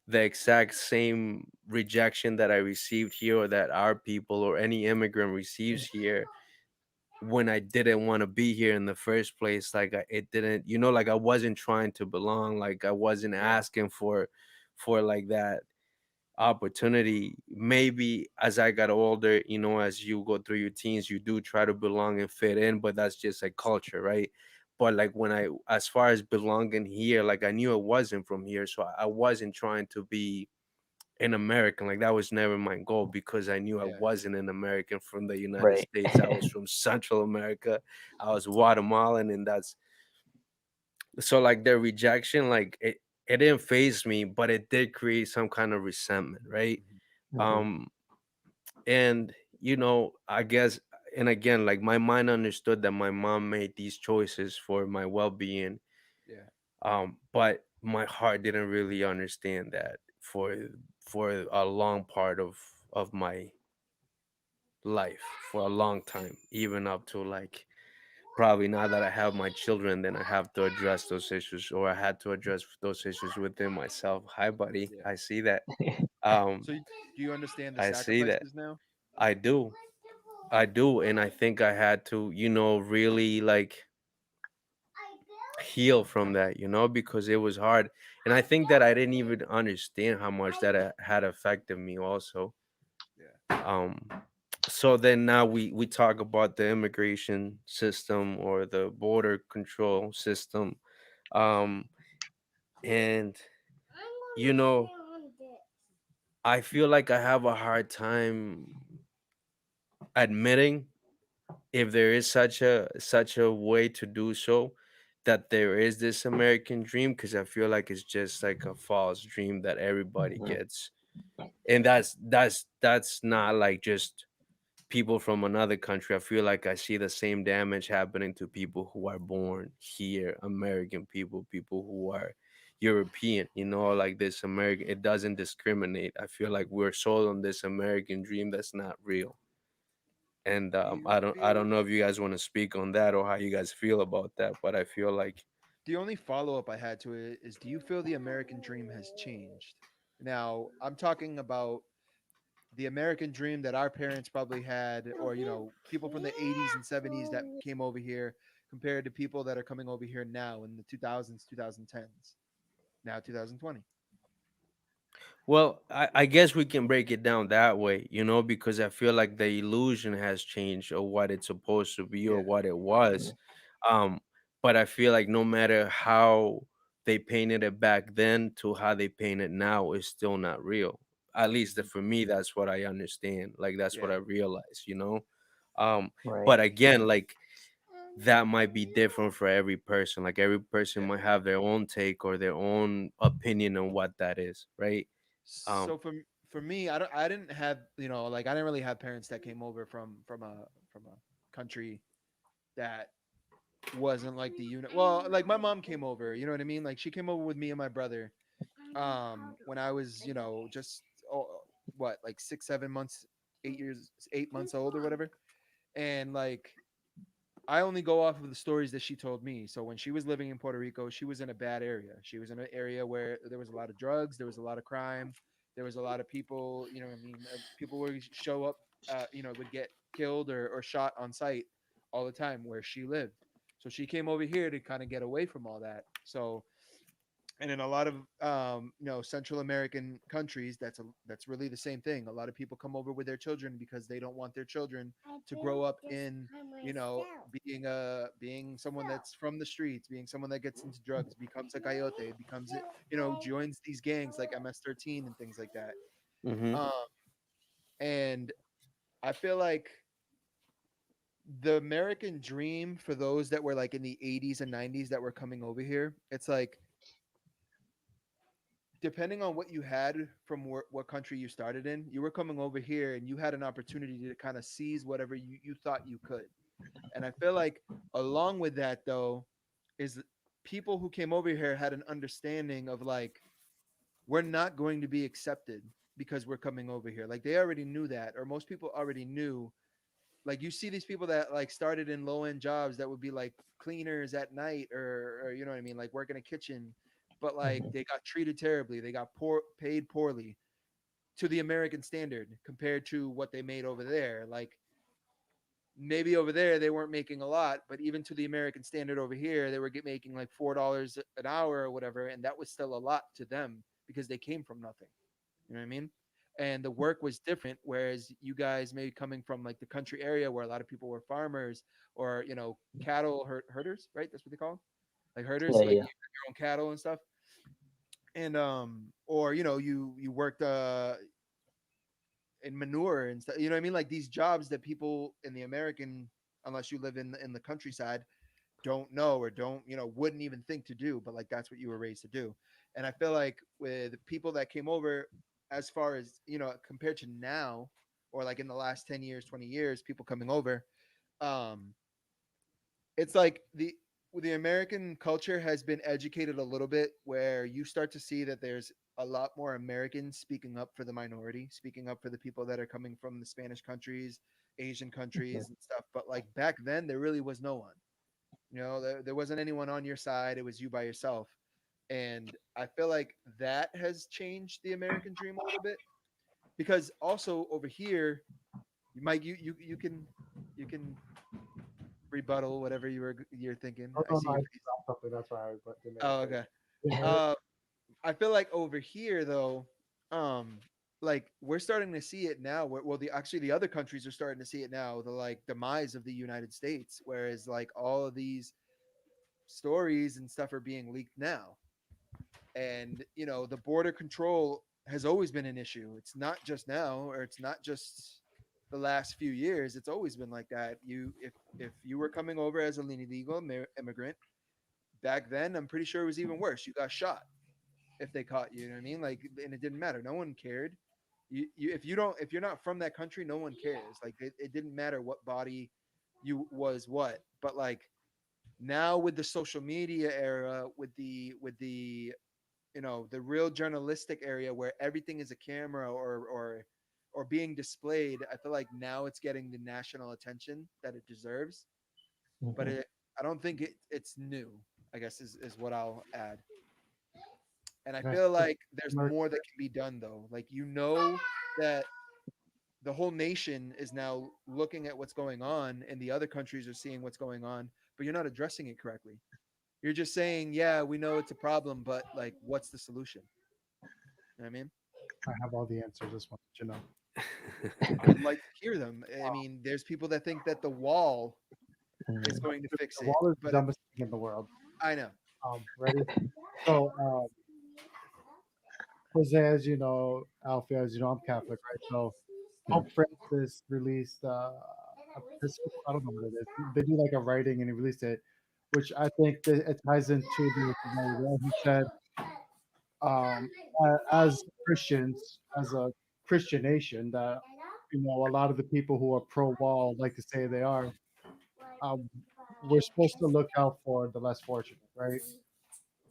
S1: the exact same rejection that I received here, or that our people or any immigrant receives here, when I didn't want to be here in the first place, like, it didn't, like, I wasn't trying to belong, like I wasn't
S2: Yeah.
S1: asking for like that opportunity. Maybe as I got older, as you go through your teens, you do try to belong and fit in, but that's just like culture, right? But like, as far as belonging here, like, I knew I wasn't from here, so I wasn't trying to be an American. Like, that was never my goal, because I knew I
S2: Yeah.
S1: wasn't an American from the United
S4: Right.
S1: States. I was from Central America. I was Guatemalan, and that's, so like, their rejection, like, it didn't phase me, but it did create some kind of resentment, right?
S2: Mhm.
S4: Mhm.
S1: Um, and I guess, and again, like, my mind understood that my mom made these choices for my well-being.
S2: Yeah.
S1: But my heart didn't really understand that for a long part of my life, for a long time, even up to like, probably now that I have my children, then I have to address those issues, or I had to address those issues within myself. Hi, buddy.
S2: Yeah.
S1: I see that. um
S2: So do you understand the
S1: I see that.
S2: sacrifices now?
S1: I do. I do. And I think I had to, really like heal from that, because it was hard. And I think that I didn't even understand how much that had affected me also.
S2: Yeah.
S1: Um So then now we talk about the immigration system or the border control system, um and you know I feel like I have a hard time admitting if there is such a way to do so, that there is this American dream, because I feel like it's just like a false dream that everybody
S4: Mhm.
S1: gets. And that's not like just people from another country. I feel like I see the same damage happening to people who are born here, American people, people who are European, like this American, it doesn't discriminate. I feel like we're sold on this American dream that's not real. And
S2: Do you
S1: I don't
S2: feel
S1: know if you guys want to speak on that or how you guys feel about that, but I feel like
S2: the only follow up I had to it is, do you feel the American dream has changed? Now, I'm talking about the American dream that our parents probably had, or people from the 80s and 70s that came over here, compared to people that are coming over here now in the 2000s, 2010s, now 2020.
S1: well, I guess we can break it down that way, because I feel like the illusion has changed of what it's supposed to be or
S2: Yeah,
S1: what it was. Um, but I feel like no matter how they painted it back then to how they paint it now, it's still not real. At least
S2: mhm,
S1: for me, that's what I understand. Like that's what
S2: yeah,
S1: I realize. Um,
S4: Right.
S1: but again, like that might be different for every person. Like every person
S2: yeah.
S1: might have their own take or their own opinion on what that is, right?
S2: So for me, I didn't have, like, I didn't really have parents that came over from a country that wasn't like the unit. Well, like my mom came over, you know what I mean? Like she came over with me and my brother when I was, just what, like 6 7 months, 8 years, 8 months old or whatever. And like I only go off of the stories that she told me. So when she was living in Puerto Rico, she was in a bad area. She was in an area where there was a lot of drugs, there was a lot of crime, there was a lot of people, what I mean, people would show up, would get killed or shot on site all the time where she lived. So she came over here to kind of get away from all that. So, and in a lot of Central American countries, that's really the same thing. A lot of people come over with their children because they don't want their children to grow up in, being someone that's from the streets, being someone that gets into drugs, becomes a coyote, becomes it, joins these gangs like MS-13 and things like that.
S1: Mm-hmm.
S2: um and I feel like the American dream for those that were like in the 80s and 90s that were coming over here, it's like, depending on what you had from what country you started in, you were coming over here and you had an opportunity to kind of seize whatever you thought you could. And I feel like along with that, though, is people who came over here had an understanding of like, we're not going to be accepted because we're coming over here. Like they already knew that, or most people already knew. Like you see these people that like started in low end jobs that would be like cleaners at night, or you know what I mean, like work in a kitchen, but like
S4: Mhm.
S2: they got treated terribly, they got paid poorly to the American standard compared to what they made over there. Like maybe over there they weren't making a lot, but even to the American standard over here, they were making like $4 an hour or whatever, and that was still a lot to them because they came from nothing. You know what I mean? And the work was different. Whereas you guys maybe coming from like the country area where a lot of people were farmers, or cattle herders, right? That's what they call them, like herders,
S4: Yeah,
S2: like
S4: yeah.
S2: you have your own cattle and stuff. And or you worked in manure and stuff. You know what I mean? Like these jobs that people in the American, unless you live in the countryside, don't know, or don't, wouldn't even think to do, but like that's what you were raised to do. And I feel like with people that came over, as far as compared to now, or like in the last 10 years, 20 years, people coming over, um it's like the American culture has been educated a little bit, where you start to see that there's a lot more Americans speaking up for the minority, speaking up for the people that are coming from the Spanish countries, Asian
S4: Mhm.
S2: countries and stuff. But like back then there really was no one. There wasn't anyone on your side. It was you by yourself. And I feel like that has changed the American dream a little bit, because also over here, Mike, you can rebuttal whatever you're thinking.
S3: Oh,
S2: I
S3: no,
S2: see
S3: no, I
S2: your
S3: just
S2: face.
S3: dropped something. That's why I didn't
S2: Oh,
S3: answer.
S2: okay.
S3: Yeah,
S4: Yeah.
S2: Uh, I feel like over here though, um, like we're starting to see it now. Well, the other countries are starting to see it now. The like demise of the United States, whereas like all of these stories and stuff are being leaked now. And the border control has always been an issue. It's not just now, or it's not just the last few years. It's always been like that. If you were coming over as an illegal immigrant back then, I'm pretty sure it was even worse. You got shot if they caught you. You know what I mean? Like, and it didn't matter. No one cared. If you're not from that country, no one cares. Like, it didn't matter what body you was what. But like now with the social media era, with the the real journalistic area where everything is a camera or being displayed, I feel like now it's getting the national attention that it deserves. But
S4: Mhm.
S2: I don't think it's new, I guess is what I'll add. And I
S3: Okay.
S2: feel like there's
S3: Mark,
S2: more that can be done though. Like that the whole nation is now looking at what's going on and the other countries are seeing what's going on, but you're not addressing it correctly. You're just saying, yeah, we know it's a problem, but like what's the solution? You know what I mean?
S3: I have all the answers. Just want to know.
S2: I'd like to hear them. I mean, there's people that think that the wall is
S4: Mhm.
S2: going to fix
S3: The
S2: it,
S3: wall is the
S2: but
S3: dumbest thing in the world.
S2: I know.
S3: Ready? So, Jose, as you know, Alfie, as you know, I'm Catholic, right? So, Pope Francis released Episcopal, I don't know what it is. They do like a writing and he released it, which I think that it ties into this very well. He said, um, as Christians, as a Christian nation, that a lot of the people who are pro-wall like to say they are. Um, we're supposed to look out for the less fortunate, right?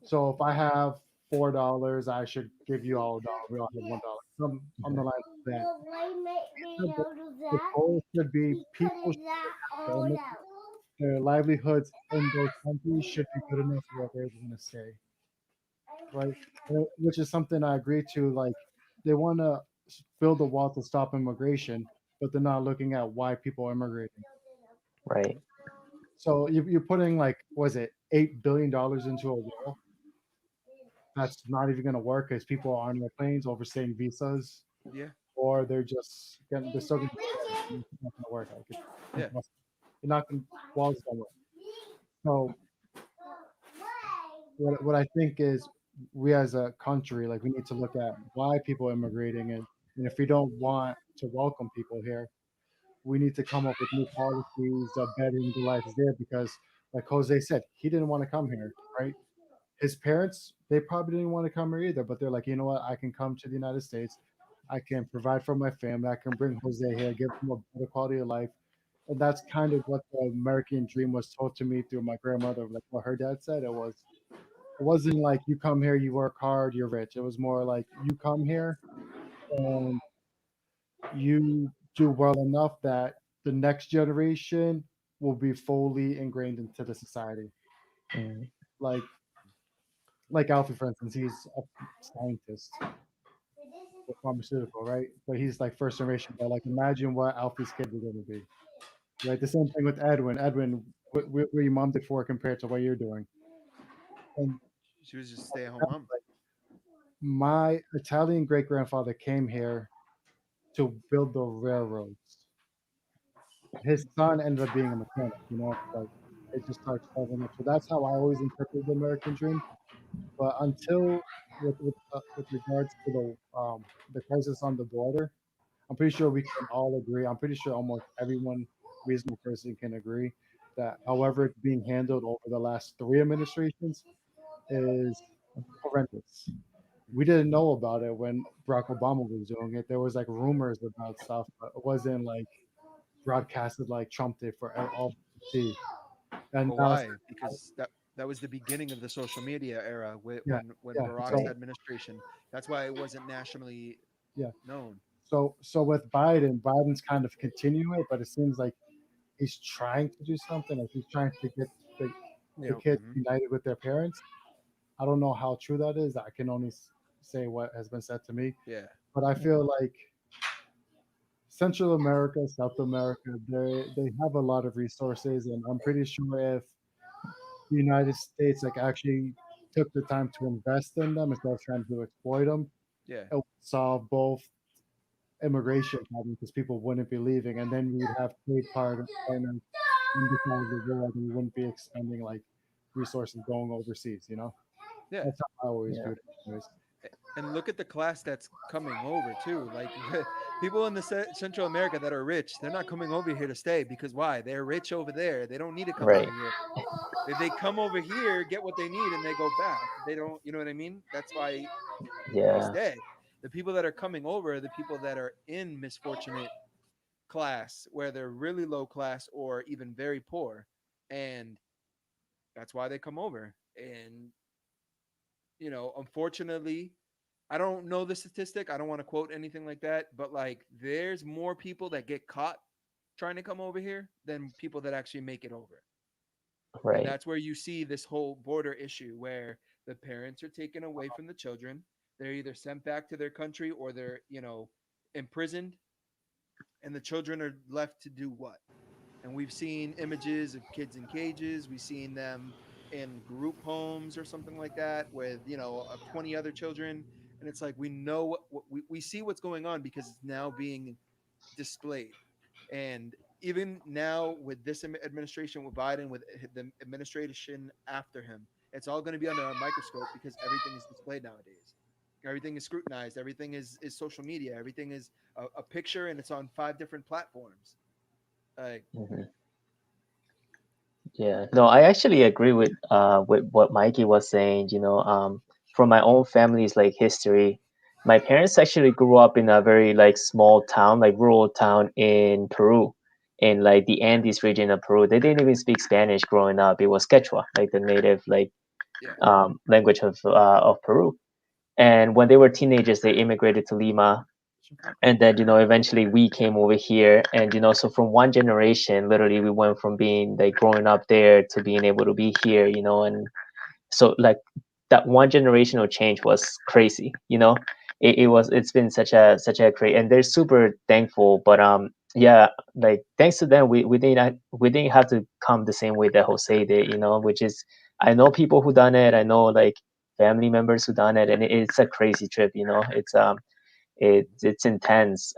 S3: So if I have $4, I should give you all a dollar. We all have $1. Some on the line of that. The, the goal should be people should earn it. Their livelihoods in those countries should be good enough where they're going to stay, right? Which is something I agree to. Like they want to build a wall to stop immigration, but they're not looking at why people are immigrating.
S4: Right.
S3: So you're putting like, was it $8 billion into a wall? That's not even going to work because people are on their planes overstaying visas,
S2: Yeah,
S3: or they're still going to it's not going to work. Like it's
S2: yeah.
S3: impossible. You're not going walls don't work. So what I think is we as a country, like we need to look at why people are immigrating, and if we don't want to welcome people here, we need to come up with new policies of bettering the lives there because, like Jose said, he didn't want to come here, right? His parents, they probably didn't want to come here either, but they're like, you know what? I can come to the United States. I can provide for my family. I can bring Jose here, give him a better quality of life. And that's kind of what the American dream was told to me through my grandmother, like what her dad said. It wasn't like you come here, you work hard, you're rich. It was more like you come here and you do well enough that the next generation will be fully ingrained into the society.
S4: Mhm.
S3: Like like Alfie, for instance, he's a scientist with pharmaceutical, right? But he's like first generation. But like, imagine what Alfie's kids are going to be, right? The same thing with Edwin. Edwin, what your mom did for compared to what you're doing. And
S2: She was just stay at home mom.
S3: my Italian great grandfather came here to build the railroads. His son ended up being a mechanic. Like it just starts following up. So that's how I always interpret the American dream. But until with regards to the crisis on the border, I'm pretty sure we can all agree. I'm pretty sure almost everyone reasonable person can agree that however it's being handled over the last three administrations is horrendous. We didn't know about it when Barack Obama was doing it. There was like rumors about stuff, but it wasn't like broadcasted like Trump did for all to see. And
S2: But
S3: now it's
S2: why? Because that was the beginning of the social media era
S3: yeah,
S2: when
S3: yeah.
S2: Barack's
S3: So
S4: Right.
S2: administration. That's why it wasn't nationally
S3: yeah.
S2: known.
S3: So with Biden, Biden's kind of continuing it, but it seems like he's trying to do something. Like he's trying to get the, the
S1: Yeah.
S3: kids
S2: Hmm.
S3: united with their parents. I don't know how true that is. I can only say what has been said to me.
S2: Yeah.
S3: But I feel like Central America, South America, they have a lot of resources, and I'm pretty sure if the United States like actually took the time to invest in them instead of trying to exploit them,
S2: Yeah.
S3: it would solve both immigration problem because people wouldn't be leaving, and then we'd have trade partners in the side of the world, and we wouldn't be expending like resources going overseas. You know,
S2: Yeah.
S3: that's how I always
S4: Yeah.
S3: viewed it. Anyways.
S2: And look at the class that's coming over too. Like people in the Central America that are rich, they're not coming over here to stay because why? They're rich over there. They don't need to come over
S4: Right.
S2: here. If they come over here, get what they need, and they go back. They don't, you know what I mean? That's why they
S4: Yeah.
S2: stay. The people that are coming over are the people that are in misfortunate class, where they're really low class or even very poor, and that's why they come over. And unfortunately, I don't know the statistic. I don't want to quote anything like that, but like there's more people that get caught trying to come over here than people that actually make it over. And
S4: Right.
S2: that's where you see this whole border issue where the parents are taken away from the children. They're either sent back to their country or they're, imprisoned, and the children are left to do what? And we've seen images of kids in cages. We've seen them in group homes or something like that with 20 other children. And it's like we know we see what's going on because it's now being displayed. And even now with this administration, with Biden, with the administration after him, it's all going to be under a microscope because everything is displayed nowadays. Everything is scrutinized. Everything is social media. Everything is a picture, and it's on 5 different platforms. Like,
S4: Hmm. Yeah. No, I actually agree with what Mikey was saying. From my own family's like history, my parents actually grew up in a very like small town, like rural town in Peru, in like the Andes region of Peru. They didn't even speak Spanish growing up. It was Quechua, like the native like
S2: yeah,
S4: language of Peru. And when they were teenagers, they immigrated to Lima, and then eventually we came over here, and so from one generation, literally, we went from being like growing up there to being able to be here, and so like that one generational change was crazy. It's been such a great, and they're super thankful, but yeah, like thanks to them, we didn't have to come the same way that Jose did, which is, I know people who done it, I know like family members who done it, and it's a crazy trip. It's intense.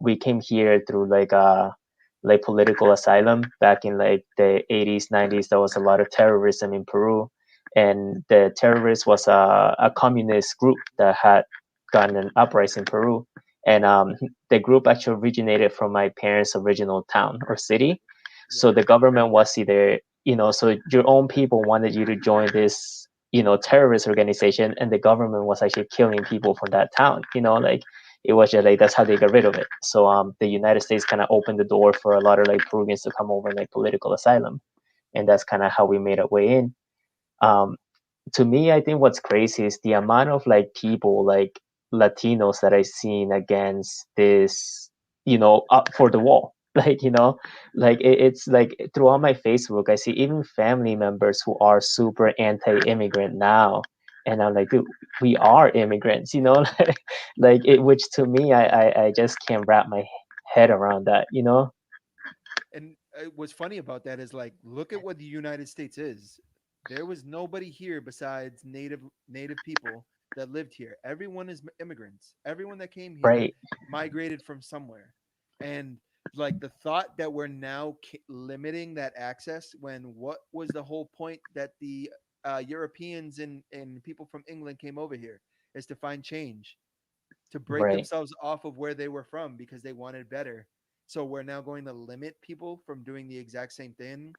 S4: We came here through like political asylum back in like the 80s, 90s. There was a lot of terrorism in Peru, and the terrorist was a communist group that had gotten an uprising in Peru, and the group actually originated from my parents' original town or city.
S2: yeah,
S4: So the government was either, so your own people wanted you to join this, terrorist organization, and the government was actually killing people from that town. Like it was just like that's how they got rid of it. So the United States kind of opened the door for a lot of like Peruvians to come over in like political asylum, and that's kind of how we made our way in. Um, to me, I think what's crazy is the amount of like people like Latinos that I've seen against this, up for the wall. Like, like it's like throughout my Facebook, I see even family members who are super anti-immigrant now. And I'm like, dude, we are immigrants, like it, which to me, I just can't wrap my head around that.
S2: and what's funny about that is like, look at what the United States is. There was nobody here besides native people that lived here. Everyone is immigrants. Everyone that came here
S4: Right,
S2: migrated from somewhere, and like the thought that we're now limiting that access, when what was the whole point that the Europeans and people from England came over here, is to find change, to break
S4: right.
S2: themselves off of where they were from because they wanted better. So we're now going to limit people from doing the exact same thing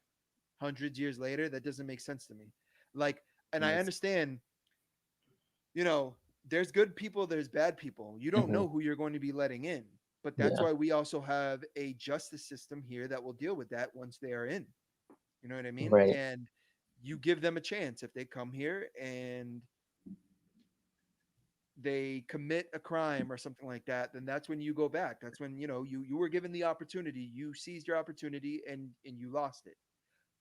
S2: hundreds years later. That doesn't make sense to me. Like, and I
S3: Yes.
S2: understand, you know, there's good people, there's bad people. You don't
S4: Hmm.
S2: know who you're going to be letting in. But that's
S4: Yeah,
S2: why we also have a justice system here that will deal with that once they are in. You know what I mean?
S4: right.
S2: And you give them a chance if they come here and they commit a crime or something like that, then that's when you go back. That's when, you were given the opportunity, you seized your opportunity, and you lost it.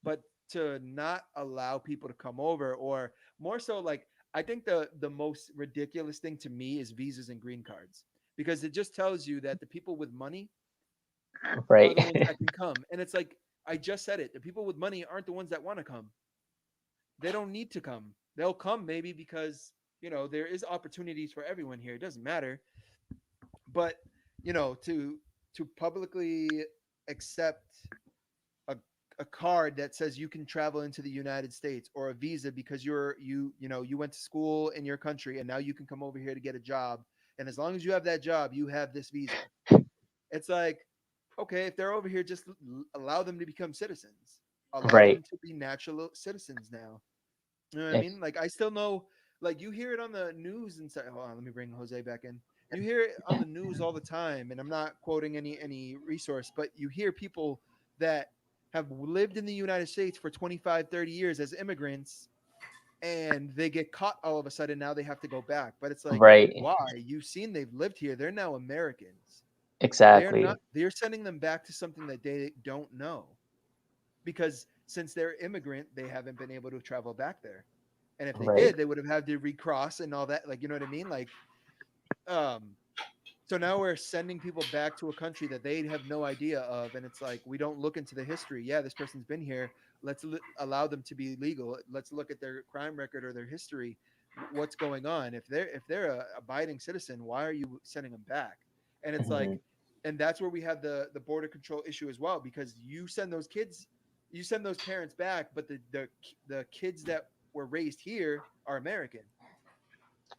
S2: But to not allow people to come over, or more so, like, I think the most ridiculous thing to me is visas and green cards, because it just tells you that the people with money are
S4: Right.
S2: the ones that can come. And it's like, I just said it, the people with money aren't the ones that want to come. They don't need to come. They'll come maybe because, there is opportunities for everyone here. It doesn't matter. But to publicly accept a, a card that says you can travel into the United States, or a visa because you went to school in your country and now you can come over here to get a job, and as long as you have that job you have this visa. It's like, okay, if they're over here, just allow them to become citizens, allow
S4: Right.
S2: them to be natural citizens now. You know what I
S4: Ex-
S2: mean? Like, I still know, like, you hear it on the news and say, hold on, let me bring Jose back in. You hear it on the news all the time, and I'm not quoting any resource, but you hear people that have lived in the United States for 25, 30 years as immigrants, and they get caught all of a sudden. Now they have to go back. But it's like,
S4: Right.
S2: why? You've seen they've lived here. They're now Americans. They're
S4: Exactly.
S2: not, they're sending them back to something that they don't know, because since they're immigrant, they haven't been able to travel back there. And if they
S4: Right.
S2: did, they would have had to recross and all that. Like, you know what I mean? Like, um, so now we're sending people back to a country that they have no idea of, and it's like we don't look into the history. Yeah, this person's been here. Let's allow them to be legal. Let's look at their crime record or their history. What's going on? If they're a abiding citizen, why are you sending them back? And it's
S4: Hmm.
S2: like, and that's where we have the border control issue as well, because you send those parents back, but the kids that were raised here are American,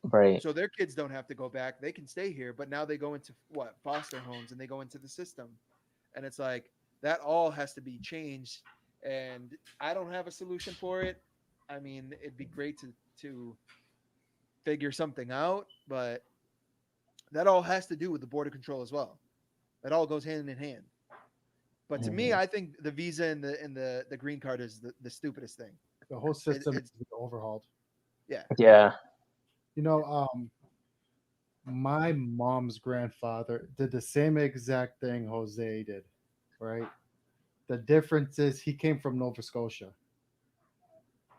S4: Right.
S2: so their kids don't have to go back. They can stay here, but now they go into what, foster homes, and they go into the system. And it's like that all has to be changed. And I don't have a solution for it. I mean, it'd be great to figure something out, but that all has to do with the border control as well. That all goes hand in hand. But to me,
S4: Hmm.
S2: I think the visa and the green card is the stupidest thing.
S3: The whole system
S2: It's
S3: needs to be overhauled.
S2: yeah.
S4: Yeah.
S3: You know, my mom's grandfather did the same exact thing Jose did, right? The difference is he came from Nova Scotia,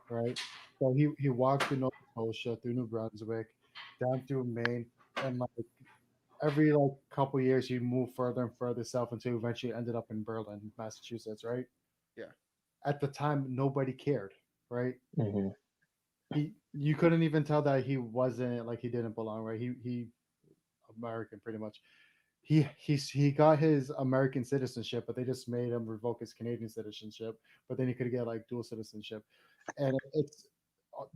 S3: right? So he walked through Nova Scotia, through New Brunswick, down through Maine, and like every like couple years he moved further and further south until eventually ended up in Berlin, Massachusetts, right?
S2: Yeah.
S3: At the time, nobody cared, right?
S4: Hmm.
S3: He you couldn't even tell that he wasn't like he didn't belong, right? He American pretty much. He got his American citizenship, but they just made him revoke his Canadian citizenship. But then he could get like dual citizenship, and it's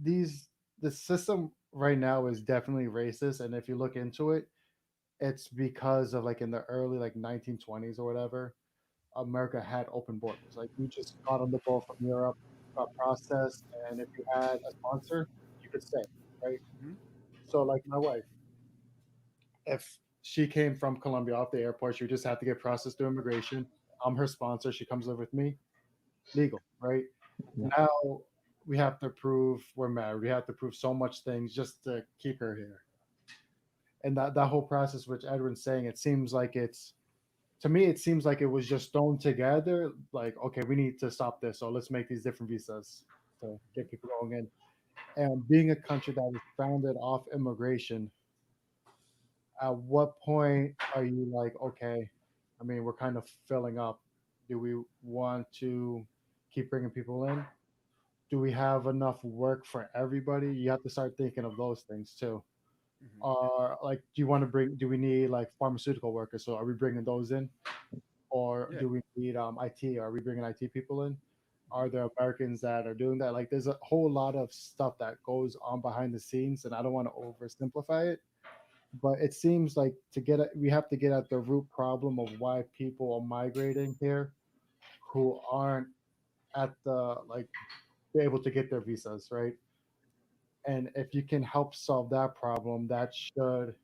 S3: these the system right now is definitely racist. And if you look into it, it's because of like in the early like 1920s or whatever, America had open borders. Like you just got on the boat from Europe, got processed, and if you had a sponsor, you could stay, right?
S2: Mhm.
S3: So like my wife, if she came from Colombia off the airport, she would just have to get processed through immigration. I'm her sponsor. She comes live with me, legal, right? Now we have to prove we're married. We have to prove so much things just to keep her here. And that whole process, which Edwin's saying, it seems like it's to me, it seems like it was just thrown together. Like, okay, we need to stop this, so let's make these different visas to get people going in. And being a country that was founded off immigration, at what point are you like, okay, I mean, we're kind of filling up. Do we want to keep bringing people in? Do we have enough work for everybody? You have to start thinking of those things too.
S2: Mhm.
S3: Like, do you want to bring? Do we need like pharmaceutical workers? So are we bringing those in, or
S2: Yeah.
S3: do we need IT? Are we bringing IT people in? Are there Americans that are doing that? Like, there's a whole lot of stuff that goes on behind the scenes, and I don't want to oversimplify it, but it seems like we have to get at the root problem of why people are migrating here who aren't at the like be able to get their visas, right? And if you can help solve that problem, that should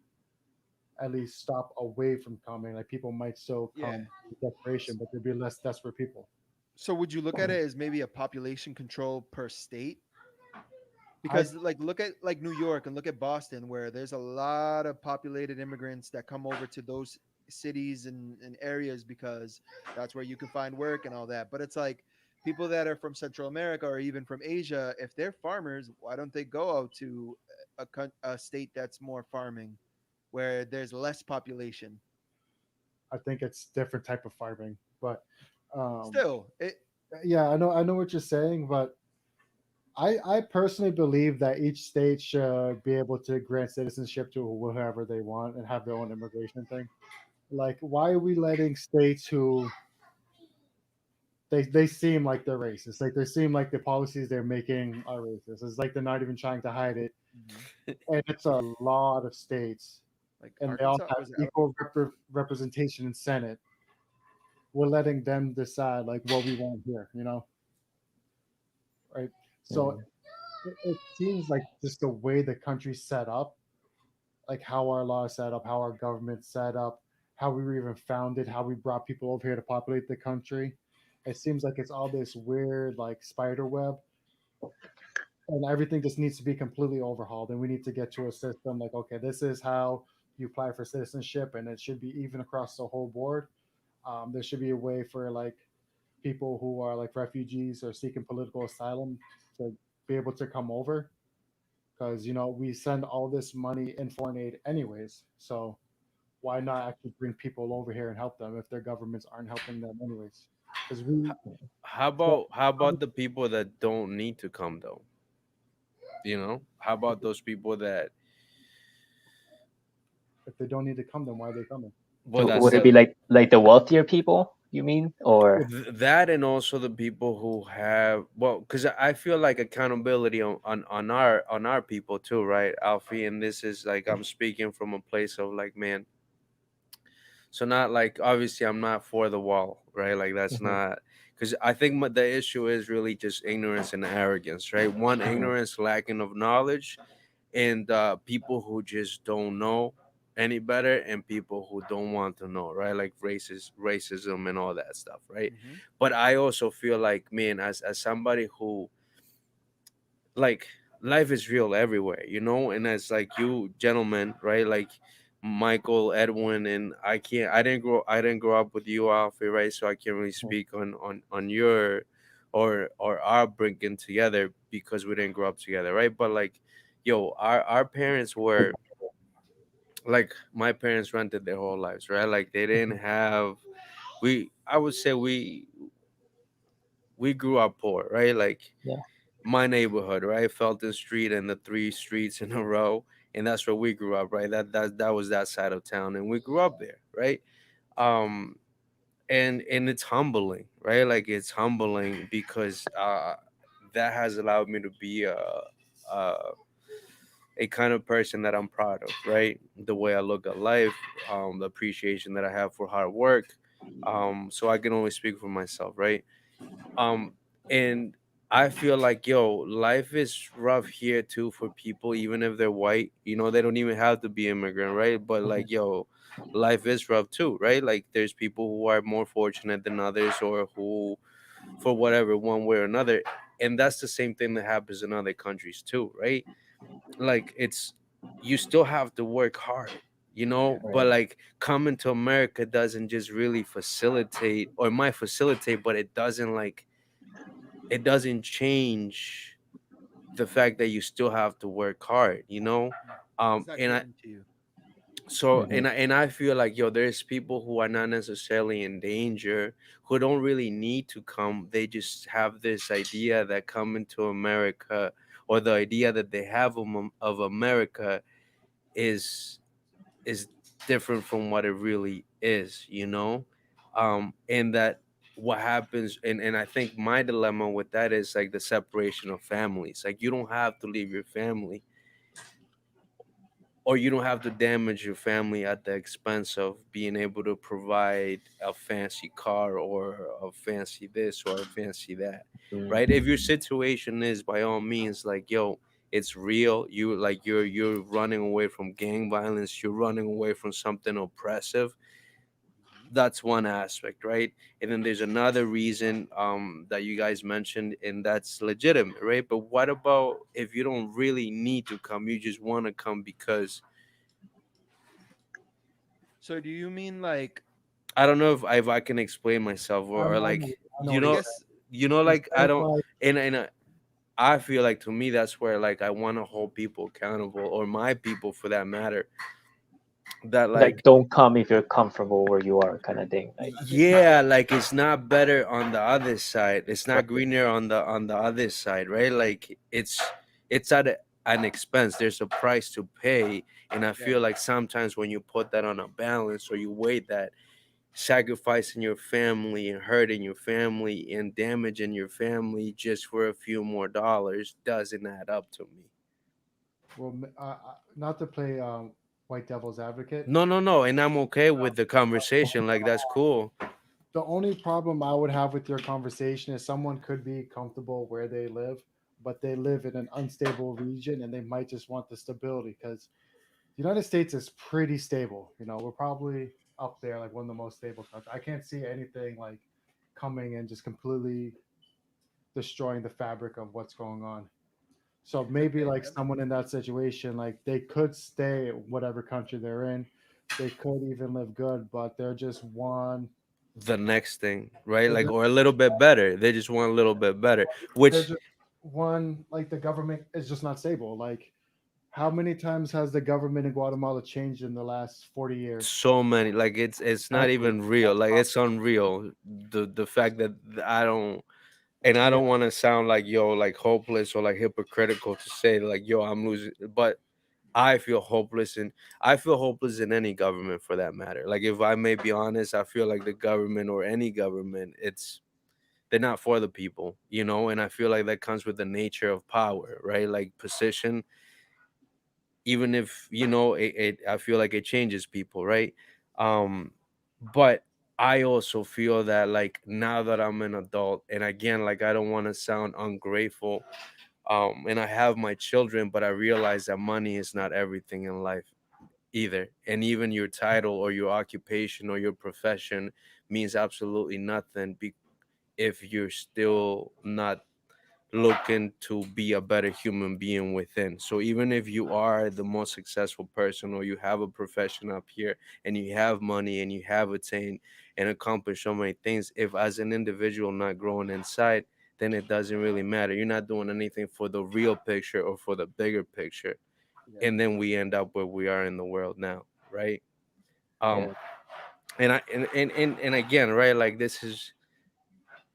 S3: at least stop away from coming. Like people might still
S2: Yeah.
S3: come with desperation, but there'd be less desperate people.
S2: So would you look at it as maybe a population control per state?
S3: I
S2: Because like look at like New York and look at Boston, where there's a lot of populated immigrants that come over to those cities and areas because that's where you can find work and all that. But it's like people that are from Central America or even from Asia, if they're farmers, why don't they go out to a state that's more farming, where there's less population?
S3: I think it's different type of farming, but um,
S2: Still, it
S3: yeah, I know what you're saying, but I personally believe that each state should be able to grant citizenship to whoever they want and have their own immigration thing. Like, why are we letting states who they seem like they're racist? Like, they seem like the policies they're making are racist. It's like they're not even trying to hide it.
S2: Mhm.
S3: And it's a lot of states,
S2: Like
S3: and they all
S2: Arkansas
S3: have
S2: was it
S3: equal representation in Senate. We're letting them decide like what we want here, right? So
S4: Mm.
S3: it seems like just the way the country's set up, like how our law is set up, how our government's set up, how we were even founded, how we brought people over here to populate the country. It seems like it's all this weird like spider web, and everything just needs to be completely overhauled. And we need to get to a system like, okay, this is how you apply for citizenship, and it should be even across the whole board. There should be a way for like people who are like refugees or seeking political asylum to be able to come over, because we send all this money in foreign aid anyways. So why not actually bring people over here and help them if their governments aren't helping them anyways? Because we, well,
S1: How about the people that don't need to come though? How about those people that,
S3: if they don't need to come, then why are they coming?
S1: well, that's
S4: Would it be
S1: the
S4: like the wealthier people, you mean? Or
S1: that, and also the people who have, well, because I feel like accountability on our people too, right, Alfie? And this is like, I'm speaking from a place of like, man, so not like, obviously I'm not for the wall, right? Like that's
S3: Mhm,
S1: not, because I think the issue is really just ignorance and arrogance, right? One,
S3: mhm,
S1: ignorance, lacking of knowledge, and people who just don't know any better, and people who don't want to know, right? Like racism and all that stuff, right?
S2: Mhm.
S1: But I also feel like, man, as somebody who, like, life is real everywhere, and as like you gentlemen, right? Like Michael, Edwin, and I didn't grow up with you, Alfie, right? So I can't really
S3: mhm,
S1: speak on your or our bringing together, because we didn't grow up together, right? But like, yo, our parents were like, my parents rented their whole lives, right? Like they didn't
S3: mhm,
S1: have, I would say we grew up poor, right? Like
S4: yeah.
S1: my neighborhood, right? Felton Street and the three streets in a row. And that's where we grew up, right? That was that side of town. And we grew up there, right? Um and it's humbling, right? Like it's humbling because that has allowed me to be a a kind of person that I'm proud of, right? The way I look at life, the appreciation that I have for hard work. So I can only speak for myself, right? um and I feel like, yo, life is rough here too for people, even if they're white. They don't even have to be immigrant, right? But
S3: mhm.
S1: like, yo, life is rough too, right? Like there's people who are more fortunate than others, or who, for whatever, one way or another. And that's the same thing that happens in other countries too, right? Like it's, you still have to work hard,
S2: Yeah.
S1: but like coming to America doesn't just really facilitate, or it might facilitate, but it doesn't change the fact that you still have to work hard,
S2: It's not
S1: and I
S2: given to you.
S1: so
S4: Mhm.
S1: and I feel like, yo, there's people who are not necessarily in danger, who don't really need to come. They just have this idea that coming to America, or the idea that they have of America, is is different from what it really is, and that what happens, and I think my dilemma with that is like the separation of families. Like you don't have to leave your family, or you don't have to damage your family at the expense of being able to provide a fancy car, or a fancy this, or a fancy that,
S4: Mm.
S1: right? If your situation is, by all means, like, yo, it's real, you're running away from gang violence, you're running away from something oppressive,
S2: Mhm.
S1: that's one aspect, right? And then there's another reason that you guys mentioned, and that's legitimate, right? But what about if you don't really need to come, you just want to come because,
S2: So do you mean like
S1: I don't know if I can explain myself, or
S3: I know,
S1: like,
S3: I know
S1: you
S3: what
S2: I
S3: you're
S1: know
S3: saying.
S2: guess
S3: You're
S1: like, I
S3: saying
S1: don't,
S3: like,
S1: and I feel like, to me, that's where like I want to hold people accountable, or my people for that matter, that
S4: Like,
S1: like
S4: don't come if you're comfortable where you are, kind of thing. Like,
S1: yeah, like it's not better on the other side, it's
S4: right.
S1: not greener on the other side, right? Like it's at an expense, there's a price to pay. And I
S2: Yeah.
S1: feel like sometimes when you put that on a balance or you weigh that, sacrificing your family and hurting your family and damaging your family just for a few more dollars doesn't add up to me.
S3: Well, not to play white devil's advocate.
S1: No, no, no, and I'm okay with the conversation, like that's cool.
S3: The only problem I would have with your conversation is someone could be comfortable where they live, but they live in an unstable region and they might just want the stability because the United States is pretty stable. You know, we're probably up there like one of the most stable countries. I can't see anything like coming and just completely destroying the fabric of what's going on. So maybe
S2: Okay.
S3: like someone in that situation, like they could stay whatever country they're in. They could even live good, but they're just one.
S1: The next thing, right?
S3: They're
S1: Like,
S3: just,
S1: or a little bit better. They just want a little bit better,
S3: they're
S1: which
S3: just one. Like the government is just not stable. Like how many times has the government in Guatemala changed in the last 40 years?
S1: so many, like it's not
S3: Exactly.
S1: even real.
S3: That's
S1: Like
S3: prob-
S1: it's unreal. The fact that I don't, and I
S3: yeah.
S1: don't want to sound like yo, like hopeless or like hypocritical to say like yo, I'm losing, but I feel hopeless, and I feel hopeless in any government for that matter. Like if I may be honest, I feel like the government or any government, it's they're not for the people, you know. And I feel like that comes with the nature of power, right? Like position, even if you know it I feel like it changes people, right? um but I also feel that like now that I'm an adult, and again, like I don't want to sound ungrateful, and I have my children, but I realize that money is not everything in life either. And even your title or your occupation or your profession means absolutely nothing if you're still not looking to be a better human being within. So even if you are the most successful person or you have a profession up here and you have money and you have attained and accomplished so many things, if as an individual not growing inside, then it doesn't really matter. You're not doing anything for the real picture or for the bigger picture.
S2: Yeah.
S1: And then we end up where we are in the world now, right?
S4: Yeah,
S1: Um and again, right, like this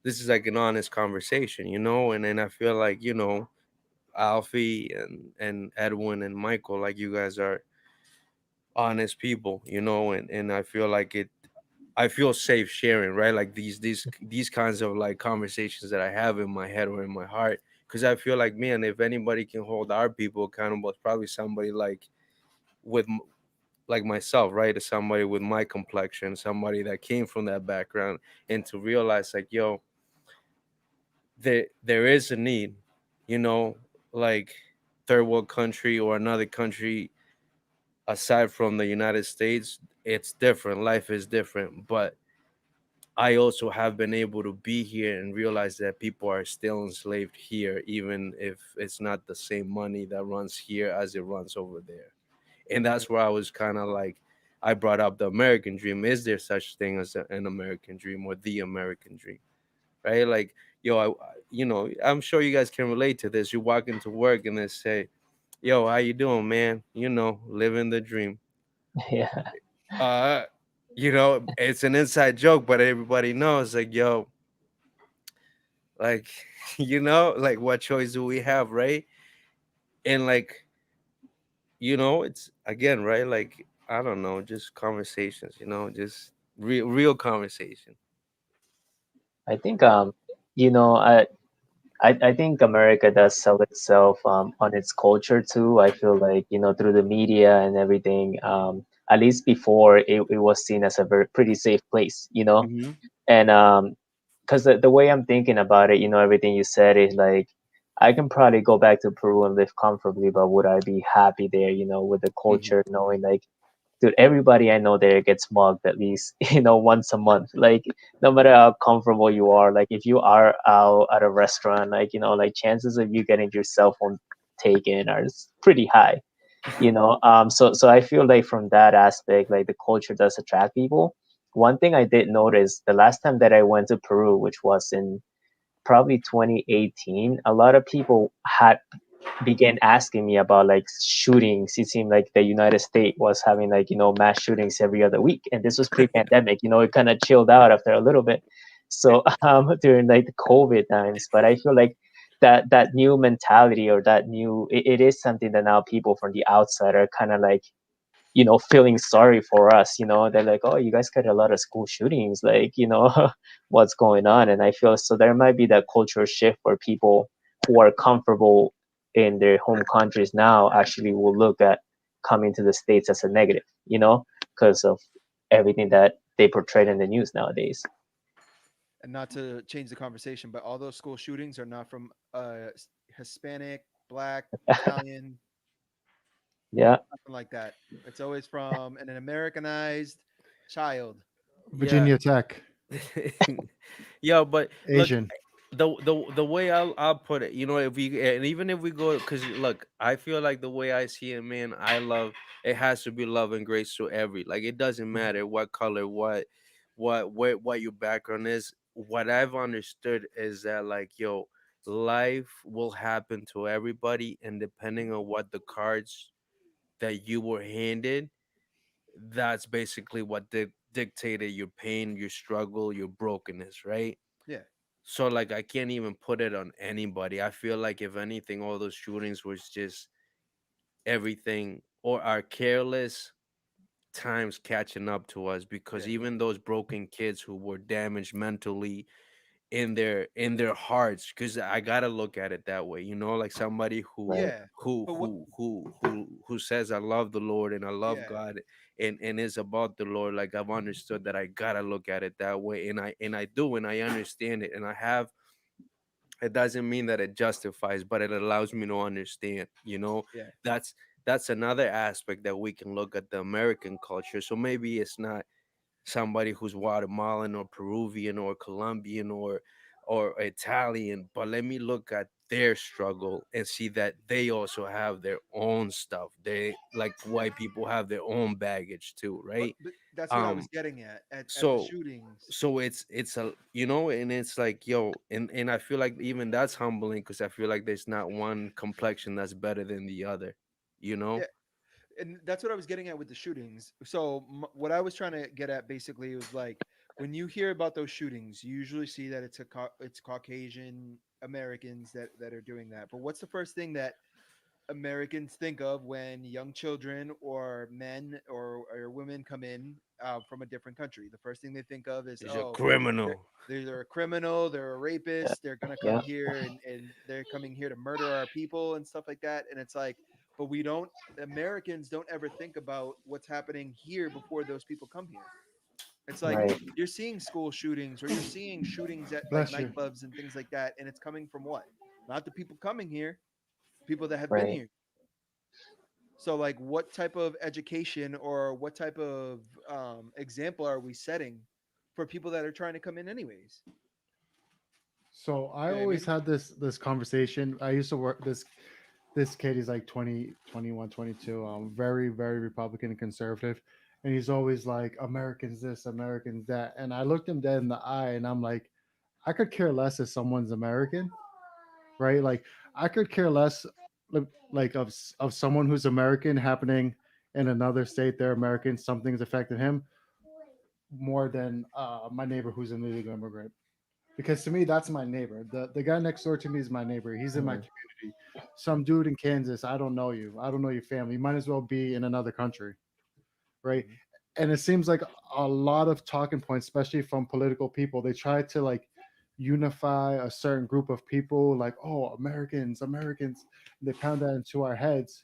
S1: is like an honest conversation, you know. And I feel like, you know, Alfie and Edwin and Michael, like you guys are honest people, you know. And I feel like I feel safe sharing, right? Like these kinds of like conversations that I have in my head or in my heart, because I feel like, man, if anybody can hold our people accountable, it's probably somebody like with like myself, right? Or somebody with my complexion, somebody that came from that background, and to realize like, yo, there is a need, you know, like third world country or another country aside from the United States, it's different. Life is different. But I also have been able to be here and realize that people are still enslaved here, even if it's not the same money that runs here as it runs over there. And
S2: Okay.
S1: that's where I was kind of like, I brought up the American dream. Is there such thing as an American dream or the American dream? Right? Like, yo, you know, I'm sure you guys can relate to this. You walk into work and they say, yo, how you doing, man? You know, living the dream.
S4: yeah,
S1: uh you know, it's an inside joke, but everybody knows like, yo, like you know, like what choice do we have, right? And like, you know, it's again, right, like I don't know, just conversations, you know, just real conversation.
S4: I think you know, I think America does sell itself on its culture too. I feel like, you know, through the media and everything. At least before, it was seen as a very pretty safe place, you know.
S1: Hmm.
S4: And because the way I'm thinking about it, you know, everything you said is like, I can probably go back to Peru and live comfortably, but would I be happy there, you know, with the
S1: Hmm.
S4: culture, knowing like, dude, everybody I know there gets mugged at least, you know, once a month. Like, no matter how comfortable you are, like if you are out at a restaurant, like, you know, like chances of you getting your cell phone taken are pretty high, you know. So I feel like from that aspect, like the culture does attract people. One thing I did notice the last time that I went to Peru, which was in probably 2018, a lot of people had began asking me about like shootings. It seemed like the United States was having like, mass shootings every other week, and this was pre-pandemic. It kind of chilled out after a little bit. So during like the COVID times, but I feel like that new mentality, or that new, it is something that now people from the outside are kind of like, feeling sorry for us. They're like, oh, you guys got a lot of school shootings, like, what's going on? And I feel so there might be that cultural shift where people who are comfortable in their home countries now actually will look at coming to the States as a negative, because of everything that they portrayed in the news nowadays.
S2: And not to change the conversation, but all those school shootings are not from Hispanic, Black, Italian,
S4: Yeah.
S2: nothing like that. It's always from an Americanized child.
S1: Yeah.
S3: Virginia Tech,
S1: Yeah, but look,
S3: Asian.
S1: the way I'll put it, if we, and even if we go, because look, I feel like the way I see it, man, I love, it has to be love and grace to every, like, it doesn't matter what color, what your background is. What I've understood is that, like, yo, life will happen to everybody, and depending on what the cards that you were handed, that's basically what dictated your pain, your struggle, your brokenness, right?
S2: Yeah.
S1: So, like, I can't even put it on anybody. I feel like, if anything, all those shootings was just everything, or our careless times catching up to us, because
S2: Yeah.
S1: even those broken kids who were damaged mentally in their hearts, because I gotta look at it that way, like somebody who
S4: Right.
S2: Yeah.
S1: who
S2: But what?
S1: who who who says, I love the Lord and I love
S2: Yeah.
S1: God, and is about the Lord. Like, I've understood that I gotta look at it that way, and I do, and I understand it, and I have. It doesn't mean that it justifies, but it allows me to understand.
S2: Yeah.
S1: That's another aspect that we can look at the American culture. So maybe it's not somebody who's Guatemalan or Peruvian or Colombian or Italian, but let me look at their struggle and see that they also have their own stuff. They, like white people, have their own baggage too,
S2: But,
S1: right?
S2: but that's what I was
S1: Um
S2: getting at the
S1: so
S2: shootings.
S1: it's a, and it's like, yo, and I feel like even that's humbling, because I feel like there's not one complexion that's better than the other, you know?
S2: Yeah. And that's what I was getting at with the shootings. So what I was trying to get at basically was like, when you hear about those shootings, you usually see that it's Caucasian Americans that are doing that. But what's the first thing that Americans think of when young children or men or women come in from a different country? The first thing they think of is,
S1: He's a
S2: oh, they're,
S1: criminal.
S2: they're a criminal, they're a
S4: Yeah.
S2: rapist, they're gonna come
S4: Yeah.
S2: here and they're coming here to murder our people and stuff like that. And it's like, but we don't. Americans don't ever think about what's happening here before those people come here. It's like
S4: Right.
S2: you're seeing school shootings or you're seeing shootings at like
S3: Bless you.
S2: nightclubs and things like that, and it's coming from what? Not the people coming here, people that have been
S4: Right.
S2: here. So, like, what type of education or what type of example are we setting for people that are trying to come in anyways?
S3: So I
S2: You know what I
S3: always
S2: mean?
S3: had this conversation. I used to work this kid is like 20, 21, 22. Very, very Republican and conservative. And he's always like, Americans this, Americans that. And I looked him dead in the eye and I'm like, I could care less if someone's American, right? Like I could care less like of someone who's American happening in another state, they're American, something's affected him more than my neighbor who's an illegal immigrant. Because to me, that's my neighbor. The guy next door to me is my neighbor. He's in my
S4: Mhm.
S3: community. Some dude in Kansas, I don't know you. I don't know your family. You might as well be in another country, right?
S2: Mhm.
S3: And it seems like a lot of talking points, especially from political people, they try to like unify a certain group of people, like, oh, Americans, Americans. They pound that into our heads.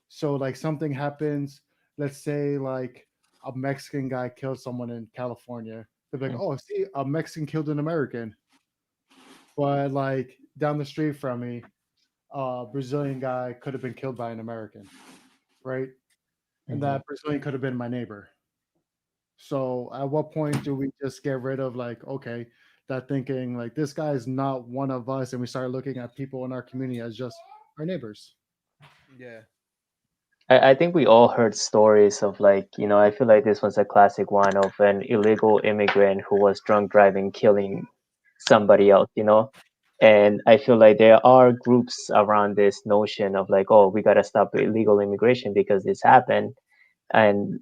S3: So like something happens, let's say like a Mexican guy killed someone in California. They're like,
S4: Mm.
S3: oh, see, a Mexican killed an American. But like down the street from me, a Brazilian guy could have been killed by an American, right? And
S4: Mhm.
S3: that Brazilian could have been my neighbor. So at what point do we just get rid of like, okay, that thinking like this guy is not one of us, and we start looking at people in our community as just our neighbors?
S2: Yeah.
S4: I think we all heard stories of like, I feel like this was a classic one of an illegal immigrant who was drunk driving, killing somebody else. And I feel like there are groups around this notion of like, oh, we gotta stop illegal immigration because this happened. And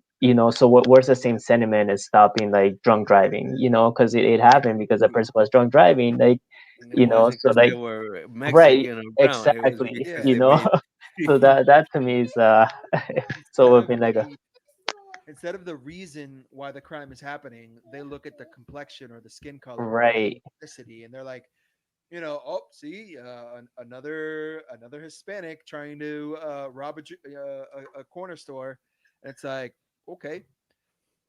S4: so where's the same sentiment as stopping like drunk driving, because it happened because a person was drunk driving, like,
S1: And it wasn't
S4: so
S1: because they
S4: like,
S1: were
S4: right,
S1: Mexican or brown. It was
S4: exactly,
S1: because
S2: Yeah.
S1: they made.
S4: so that to me is
S2: Instead
S4: so it's
S2: of
S4: been like a
S2: the instead of the reason why the crime is happening, they look at the complexion or the skin color or the
S4: right.
S2: ethnicity, and they're like, oh, see, another Hispanic trying to rob a corner store, and it's like, okay,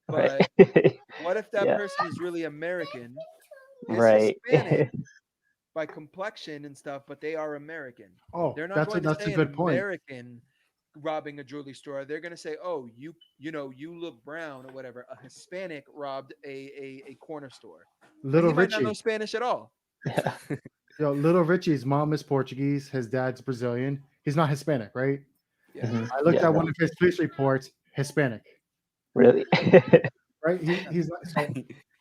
S4: Right.
S2: but what if that
S4: Yeah.
S2: person is really American, is
S4: Right.
S2: Hispanic by complexion and stuff, but they are American?
S3: Oh,
S2: They're not
S3: that's a
S2: going to
S3: that's a
S2: say an
S3: good point.
S2: American robbing a jewelry store. They're going to say, oh, you look brown or whatever. A Hispanic robbed a corner store, and he
S3: Little
S2: might not know
S3: Richie,
S2: Spanish at all.
S4: Yeah.
S3: Little Richie's mom is Portuguese. His dad's Brazilian. He's not Hispanic, right?
S2: Yeah,
S4: Mhm.
S3: I looked
S4: Yeah.
S3: at one of his police reports. Hispanic,
S4: Really.
S3: right? He's not, so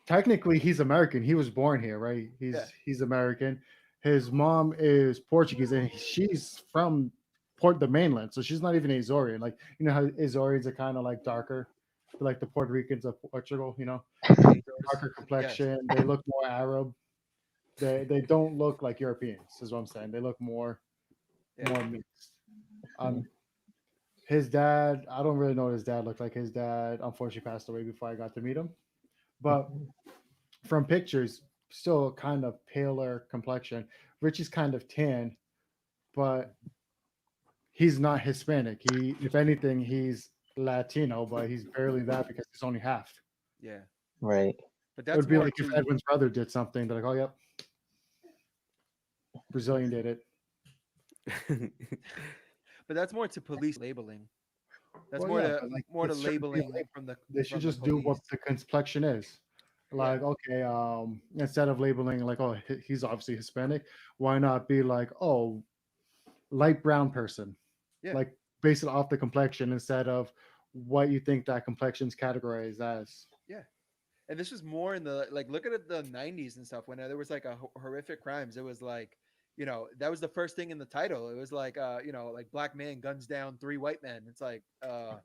S3: technically he's American. He was born here, right?
S2: yeah,
S3: He's American. His mom is Portuguese, and she's from the mainland, so she's not even Azorian. Like how Azorians are kind of like darker, like the Puerto Ricans of Portugal.
S2: Azores.
S3: Darker
S2: Yes,
S3: complexion. They look more Arab. They don't look like Europeans. Is what I'm saying. They look
S2: yeah.
S3: more mixed. Um, his dad, I don't really know what his dad looked like. His dad unfortunately passed away before I got to meet him. But from pictures, still kind of paler complexion. Richie's kind of tan, but he's not Hispanic. If anything, he's Latino, but he's barely that because he's only half.
S2: Yeah,
S4: Right.
S2: but
S3: It
S2: that's
S3: would be
S2: more
S3: like if
S2: to.
S3: Edwin's brother did something, they're like, oh, yep, Brazilian did it.
S2: But that's more to police labeling. That's
S3: Well,
S2: more
S3: yeah,
S2: to
S3: but like
S2: more to
S3: it shouldn't be
S2: labeling
S3: labeled.
S2: from the
S3: They should
S2: from the
S3: just do what
S2: police.
S3: the complexion is.
S2: Yeah,
S3: Like, okay, instead of labeling like, oh, he's obviously Hispanic, why not be like, oh, light brown person?
S2: yeah,
S3: Like, base it off the complexion instead of what you think that complexion's categorized as.
S2: yeah. And this was more in the like look at it, the 90s and stuff when there was like a horrific crimes. It was like, that was the first thing in the title. It was like like black man guns down three white men. It's like
S4: Mm.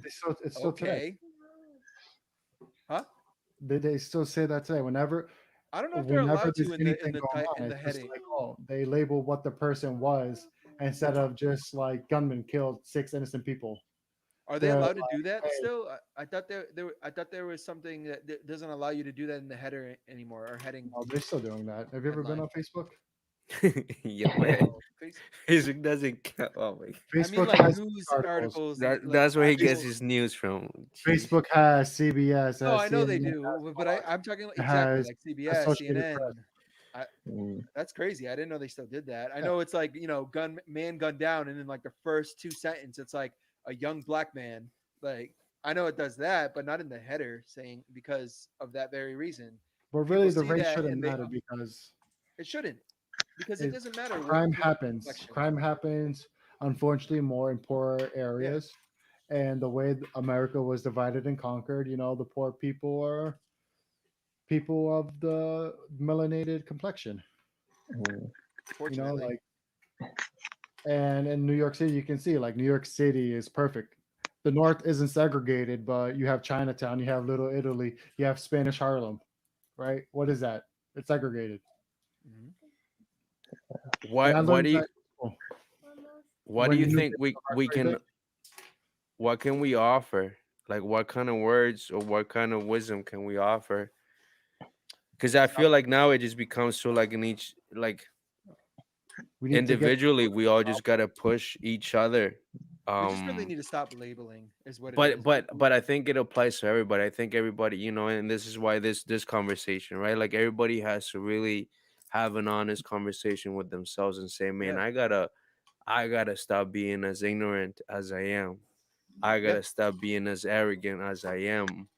S3: It's still today.
S2: okay. Huh?
S3: They still say that today.
S2: I don't know if they're
S3: Whenever
S2: allowed
S3: there's
S2: to in the
S3: anything going on,
S2: in the
S3: it's just
S2: heading.
S3: like, oh, they label what the person was instead of just like gunman killed six innocent people.
S2: Are they
S3: They're
S2: allowed to
S3: like,
S2: do that
S3: hey,
S2: still? I thought I thought there was something that doesn't allow you to do that in the header anymore or heading
S3: no, they're still doing that. Have you ever been
S2: headline.
S3: on Facebook?
S1: Yeah, man.
S2: Oh,
S1: Facebook doesn't count. Oh my.
S2: I mean,
S3: Facebook
S2: like
S3: has
S2: news
S3: articles.
S2: articles and
S1: That
S2: like
S1: that's where he gets
S2: actual.
S1: his news from. Jeez.
S3: Facebook has CBS,
S2: No,
S3: has
S2: I know they
S3: CNN,
S2: do, but I'm talking
S3: it
S2: exactly
S3: has
S2: like CBS,
S3: Associated
S2: CNN.
S3: Press.
S2: I,
S4: Mm.
S2: that's crazy. I didn't know they still did that. I
S3: Yeah.
S2: know it's like gun man gunned down, and then like the first two sentences, it's like a young black man. Like I know it does that, but not in the header saying because of that very reason.
S3: But
S2: People
S3: really, the
S2: see
S3: race
S2: that
S3: shouldn't
S2: and they
S3: matter because
S2: it shouldn't because it
S3: it,
S2: doesn't matter what
S3: crime
S2: what
S3: happens.
S2: complexion.
S3: Crime happens, unfortunately, more in poorer
S2: Yeah,
S3: areas. And the way America was divided and conquered, the poor people are people of the melanated complexion.
S4: Mm.
S2: fortunately.
S3: Like, and in New York City, you can see like New York City is perfect. The North isn't segregated, but you have Chinatown, you have Little Italy, you have Spanish Harlem, right? What is that? It's segregated.
S2: Mhm.
S3: And
S1: What
S3: I
S1: what
S3: learned
S1: do you
S3: that oh,
S1: what do
S3: when
S1: you
S3: you
S1: think we
S3: phrase
S1: can
S3: it.
S1: what can we offer? Like what kind of words or what kind of wisdom can we offer? Because I
S3: Stop.
S1: feel like now it just becomes so like in each like
S3: We need to get
S1: individually we all just gotta push each other.
S2: We just really
S1: Um
S2: need to stop labeling, is what it
S1: but
S2: is.
S1: but but I think it applies to everybody. I think everybody, and this is why this conversation, right? Like everybody has to really have an honest conversation with themselves and say, man,
S2: Yeah,
S1: I gotta stop being as ignorant as I am. I
S2: yeah,
S1: gotta stop being as arrogant as I am.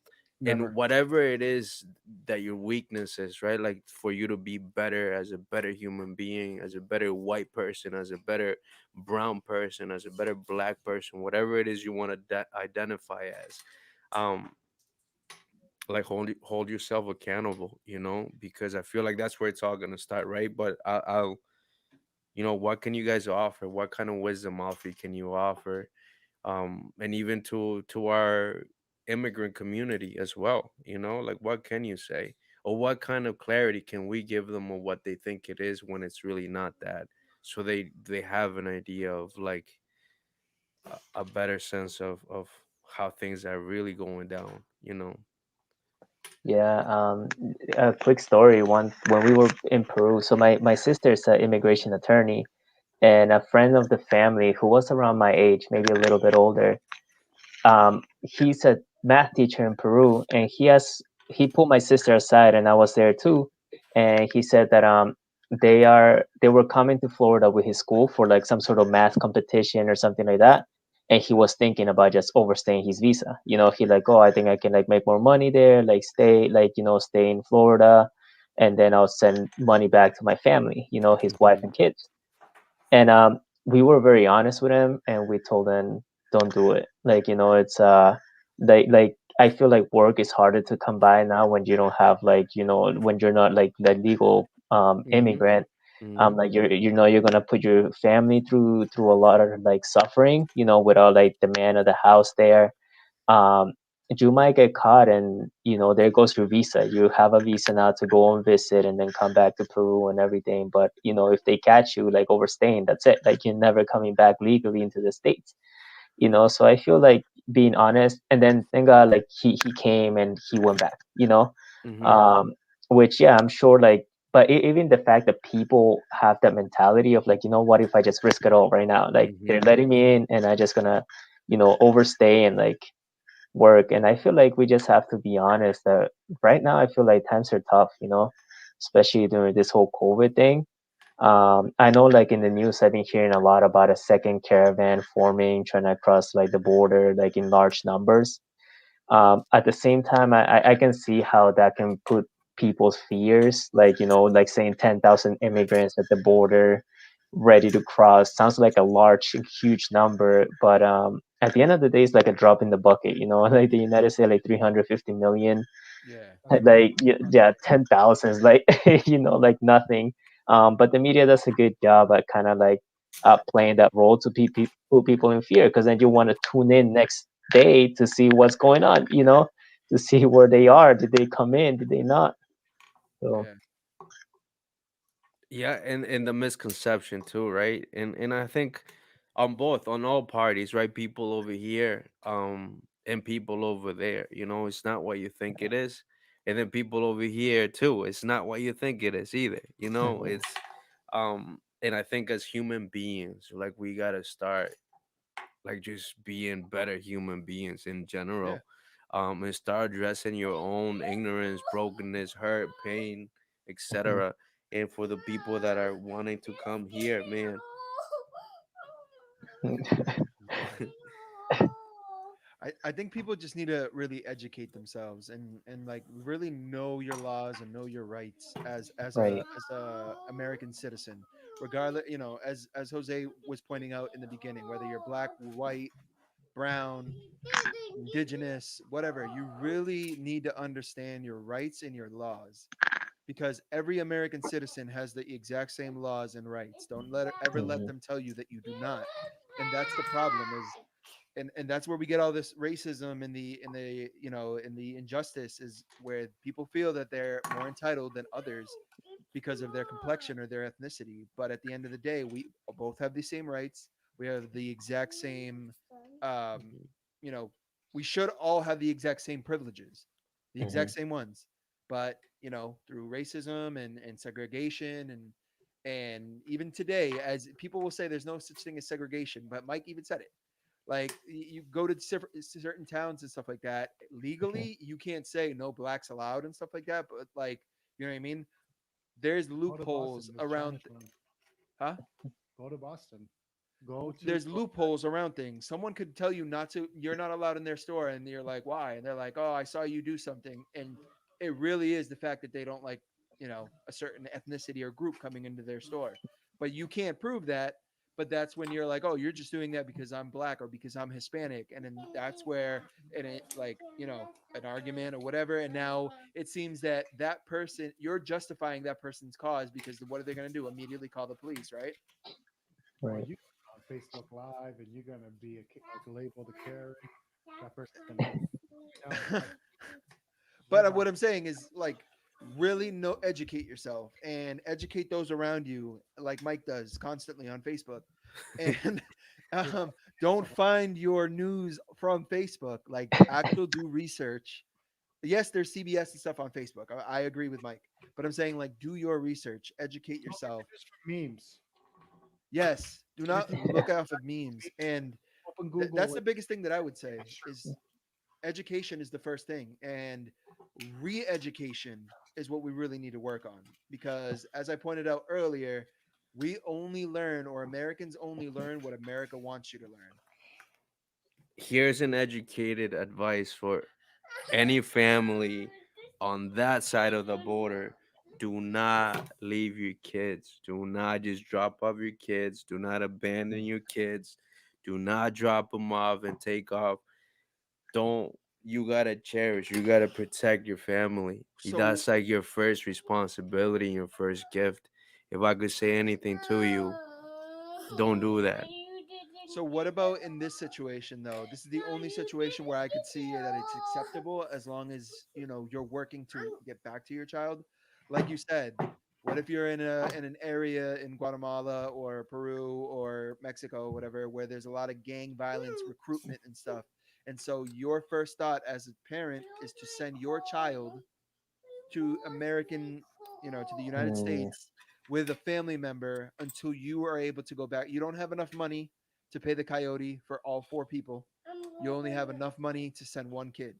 S1: And
S3: never.
S1: whatever it is that your weakness is, right? Like for you to be better as a better human being, as a better white person, as a better brown person, as a better black person, whatever it is you want to identify as. Um, like hold yourself accountable, you know, because I feel like that's where it's all gonna start, right? But I'll what can you guys offer? What kind of wisdom offer can you offer? And even to our immigrant community as well, like what can you say, or what kind of clarity can we give them of what they think it is when it's really not that, so they have an idea of like a better sense of how things are really going down.
S4: Yeah, a quick story. One when we were in Peru, so my sister's an immigration attorney, and a friend of the family who was around my age, maybe a little bit older. He's a math teacher in Peru, and he pulled my sister aside, and I was there too, and he said that they were coming to Florida with his school for like some sort of math competition or something like that, and he was thinking about just overstaying his visa. He like, oh, I think I can like make more money there, like stay like stay in Florida, and then I'll send money back to my family, his wife
S1: Mhm.
S4: and kids. And we were very honest with him, and we told him, don't do it. Like it's like I feel like work is harder to come by now when you don't have like when you're not like the legal
S1: Mhm.
S4: immigrant.
S1: Mhm.
S4: Like you're gonna put your family through a lot of like suffering, without like the man of the house there. um, you might get caught, and there goes your visa. You have a visa now to go and visit and then come back to Peru and everything. But if they catch you like overstaying, that's it. Like you're never coming back legally into the States. So I feel like being honest, and then thank God, like he came and he went back.
S1: Mhm.
S4: Um, which, yeah, I'm sure, like, but even the fact that people have that mentality of like, what if I just risk it all right now? Like they're
S1: Mhm.
S4: letting me in, and I just gonna overstay and like work. And I feel like we just have to be honest that right now I feel like times are tough, especially during this whole COVID thing. I know like in the news I've been hearing a lot about a second caravan forming, trying to cross like the border like in large numbers. At the same time, I can see how that can put people's fears, like like saying 10,000 immigrants at the border ready to cross sounds like a large, huge number, but at the end of the day, it's like a drop in the bucket. Like the United States, like 350 million,
S2: Yeah.
S3: That's
S4: like
S3: crazy.
S4: yeah, 10,000 is like like nothing. But the media does a good job at kind of like playing that role to put people in fear, because then you want to tune in next day to see what's going on, to see where they are. Did they come in? Did they not? So
S2: Yeah.
S1: Yeah, and the misconception too, right? And I think on both, on all parties, right? People over here, and people over there. It's not what you think it is. And then people over here too, it's not what you think it is either. It's and I think as human beings, like we gotta start like just being better human beings in
S2: Yeah.
S1: general. And start addressing your own ignorance, brokenness, hurt, pain, etc. And for the people that are wanting to come here, man.
S2: I think people just need to really educate themselves and like really know your laws and know your rights
S4: right.
S2: as a American citizen, regardless, as Jose was pointing out in the beginning, whether you're black, white, brown, indigenous, whatever, you really need to understand your rights and your laws, because every American citizen has the exact same laws and rights. Don't ever let
S4: Mhm.
S2: them tell you that you do not. And that's the problem is, and that's where we get all this racism and the in the injustice, is where people feel that they're more entitled than others because of their complexion or their ethnicity. But at the end of the day, we both have the same rights. We have the exact same, um,
S1: Mhm.
S2: you know, we should all have the exact same privileges, the exact
S4: Mhm.
S2: same ones. But through racism and segregation and even today, as people will say, there's no such thing as segregation. But Mike even said it, like you go to certain towns and stuff like that.
S4: Mhm.
S2: Legally, you can't say no blacks allowed and stuff like that. But like, you know what I mean? There's
S3: Go to Boston.
S2: loopholes
S3: There's
S2: around,
S3: Chinatown.
S2: huh?
S3: Go to Boston. Go to
S2: There's loopholes around things. Someone could tell you not to, you're not allowed in their store, and you're like, why? And they're like, oh, I saw you do something, and it really is the fact that they don't like, a certain ethnicity or group coming into their store, but you can't prove that. but that's when you're like, oh, you're just doing that because I'm black or because I'm Hispanic, and then that's where it like an argument or whatever, and now it seems that that person you're justifying that person's cause because what are they going to do? Immediately call the police, right?
S3: Or
S4: Right.
S3: you on Facebook Live and you're gonna be like labeled a Karen. That person's gonna, like what
S2: But
S3: about
S2: what I'm saying is like really know educate yourself and educate those around you like Mike does constantly on Facebook. And
S3: your
S2: um, don't find your news from Facebook. Like actual do research. Yes, there's CBS and stuff on Facebook. I agree with Mike, but I'm saying like do your research, educate yourself.
S3: just for memes?
S2: Yes, do not
S3: Anything
S2: look off of memes, and
S3: open Google
S2: that's the
S3: with
S2: biggest thing that I would say is education is the first thing, and re-education is what we really need to work on, because as I pointed out earlier, we only learn, or Americans only learn what America wants you to learn.
S1: Here's an educated advice for any family on that side of the border. Do not leave your kids. Do not just drop off your kids. Do not abandon your kids. Do not drop them off and take off. Don't. You gotta cherish, you gotta protect your family.
S2: So
S1: That's like your first responsibility, your first gift. If I could say anything to you, don't do that.
S2: so what about in this situation though? This is the only situation where I could see that it's acceptable as long as you're working to get back to your child. Like you said, what if you're in an area in Guatemala or Peru or Mexico, whatever, where there's a lot of gang violence, recruitment and stuff. And so your first thought as a parent is to send your child to American, to the United
S4: Mm,
S2: States with a family member until you are able to go back. You don't have enough money to pay the coyote for all four people. You only have enough money to send one kid.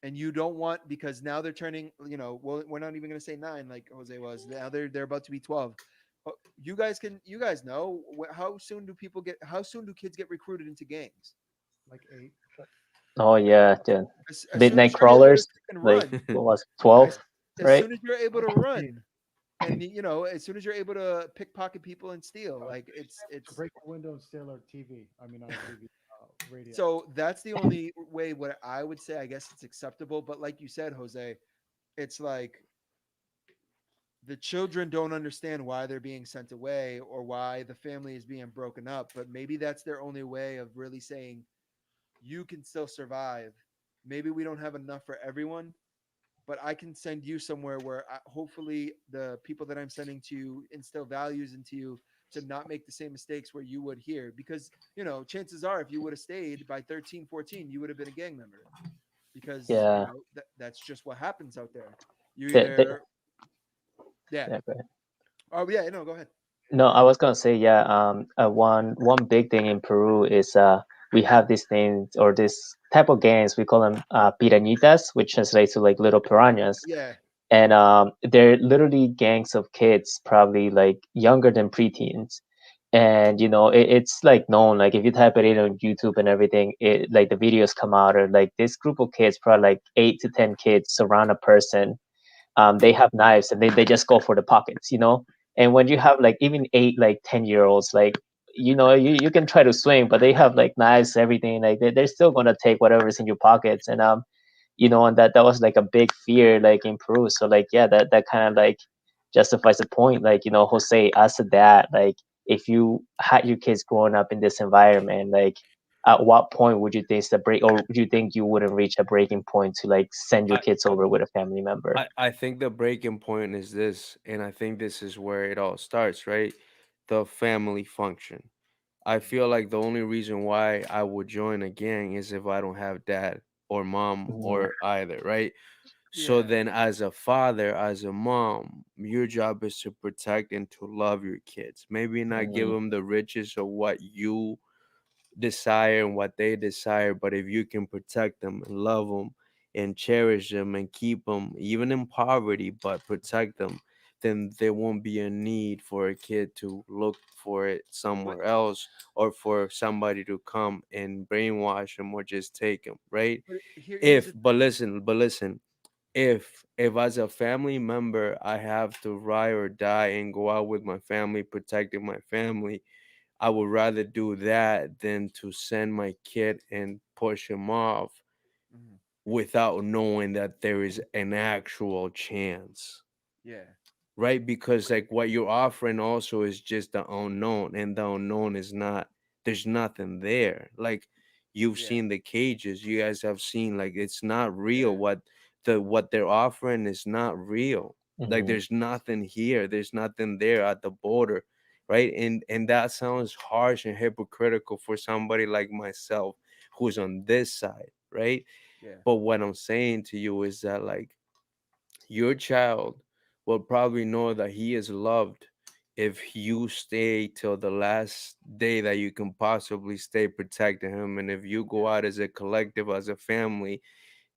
S2: And you don't want, because now they're turning, well, we're not even going to say 9 like Jose was. Now they're about to be 12. But you guys know how soon do kids get recruited into gangs?
S3: like 8.
S4: oh yeah, the
S2: As soon
S4: midnight
S2: as you're able to
S4: crawlers,
S2: freaking
S4: like
S2: run.
S4: what was 12,
S2: as, as
S4: right?
S2: soon as you're able to run, and as soon as you're able to pickpocket people and steal, like
S3: To
S2: it's
S3: break the window and steal our TV. I mean, not a TV, radio.
S2: so that's the only way what I would say, I guess it's acceptable. But like you said, Jose, it's like the children don't understand why they're being sent away or why the family is being broken up, but maybe that's their only way of really saying you can still survive. Maybe we don't have enough for everyone, but I can send you somewhere where hopefully the people that I'm sending to you instill values into you to not make the same mistakes where you would here. Because, chances are if you would have stayed by 13, 14, you would have been a gang member, because,
S4: Yeah.
S2: that's just what happens out there. You
S4: The,
S2: either, yeah.
S4: yeah,
S2: Oh, yeah, no, go ahead.
S4: no, I was gonna say, yeah. One big thing in Peru is we have these things or this type of gangs. We call them pirañitas, which translates to like little piranhas,
S2: Yeah.
S4: and they're literally gangs of kids, probably like younger than preteens. And it's like known. Like if you type it in on YouTube and everything, it like the videos come out, or like this group of kids, probably like 8 to 10 kids, surround a person. They have knives and they just go for the pockets. And when you have like even 8 like 10 year olds, like you can try to swing, but they have like knives, everything, like they're still gonna take whatever's in your pockets. And that was like a big fear like in Peru. So like yeah, that kind of like justifies the point, like Jose, as a dad, like if you had your kids growing up in this environment, like at what point would you think the break, or would you think you wouldn't reach a breaking point to like send your
S1: I,
S4: kids over with a family member?
S1: I think the breaking point is this, and I think this is where it all starts, right? The family function. I feel like the only reason why I would join a gang is if I don't have dad or mom
S4: Mm,
S1: or either, right? So
S2: Yeah.
S1: then, as a father, as a mom, your job is to protect and to love your kids. Maybe not give
S4: mm,
S1: them the riches of what you desire and what they desire, but if you can protect them and love them and cherish them and keep them even in poverty, but protect them, then there won't be a need for a kid to look for it
S2: But
S1: somewhere else, or for somebody to come and brainwash them or just take them, right?
S2: here's
S1: If
S2: the
S1: but
S2: thing.
S1: listen, but listen, if as a family member I have to ride or die and go out with my family, protecting my family, I would rather do that than to send my kid and push him off
S2: Mhm.
S1: without knowing that there is an actual chance,
S2: Yeah.
S1: right? Because like what you're offering also is just the unknown, and the unknown is not, there's nothing there. Like you've
S2: Yeah.
S1: seen the cages, you guys have seen, like it's not real.
S2: Yeah.
S1: What they're offering is not real. Like
S4: Mhm.
S1: there's nothing here, there's nothing there at the border, right? And that sounds harsh and hypocritical for somebody like myself who's on this side, right?
S2: Yeah.
S1: But what I'm saying to you is that like your child will probably know that he is loved if you stay till the last day that you can possibly stay protecting him. And if you go
S2: Yeah.
S1: out as a collective, as a family,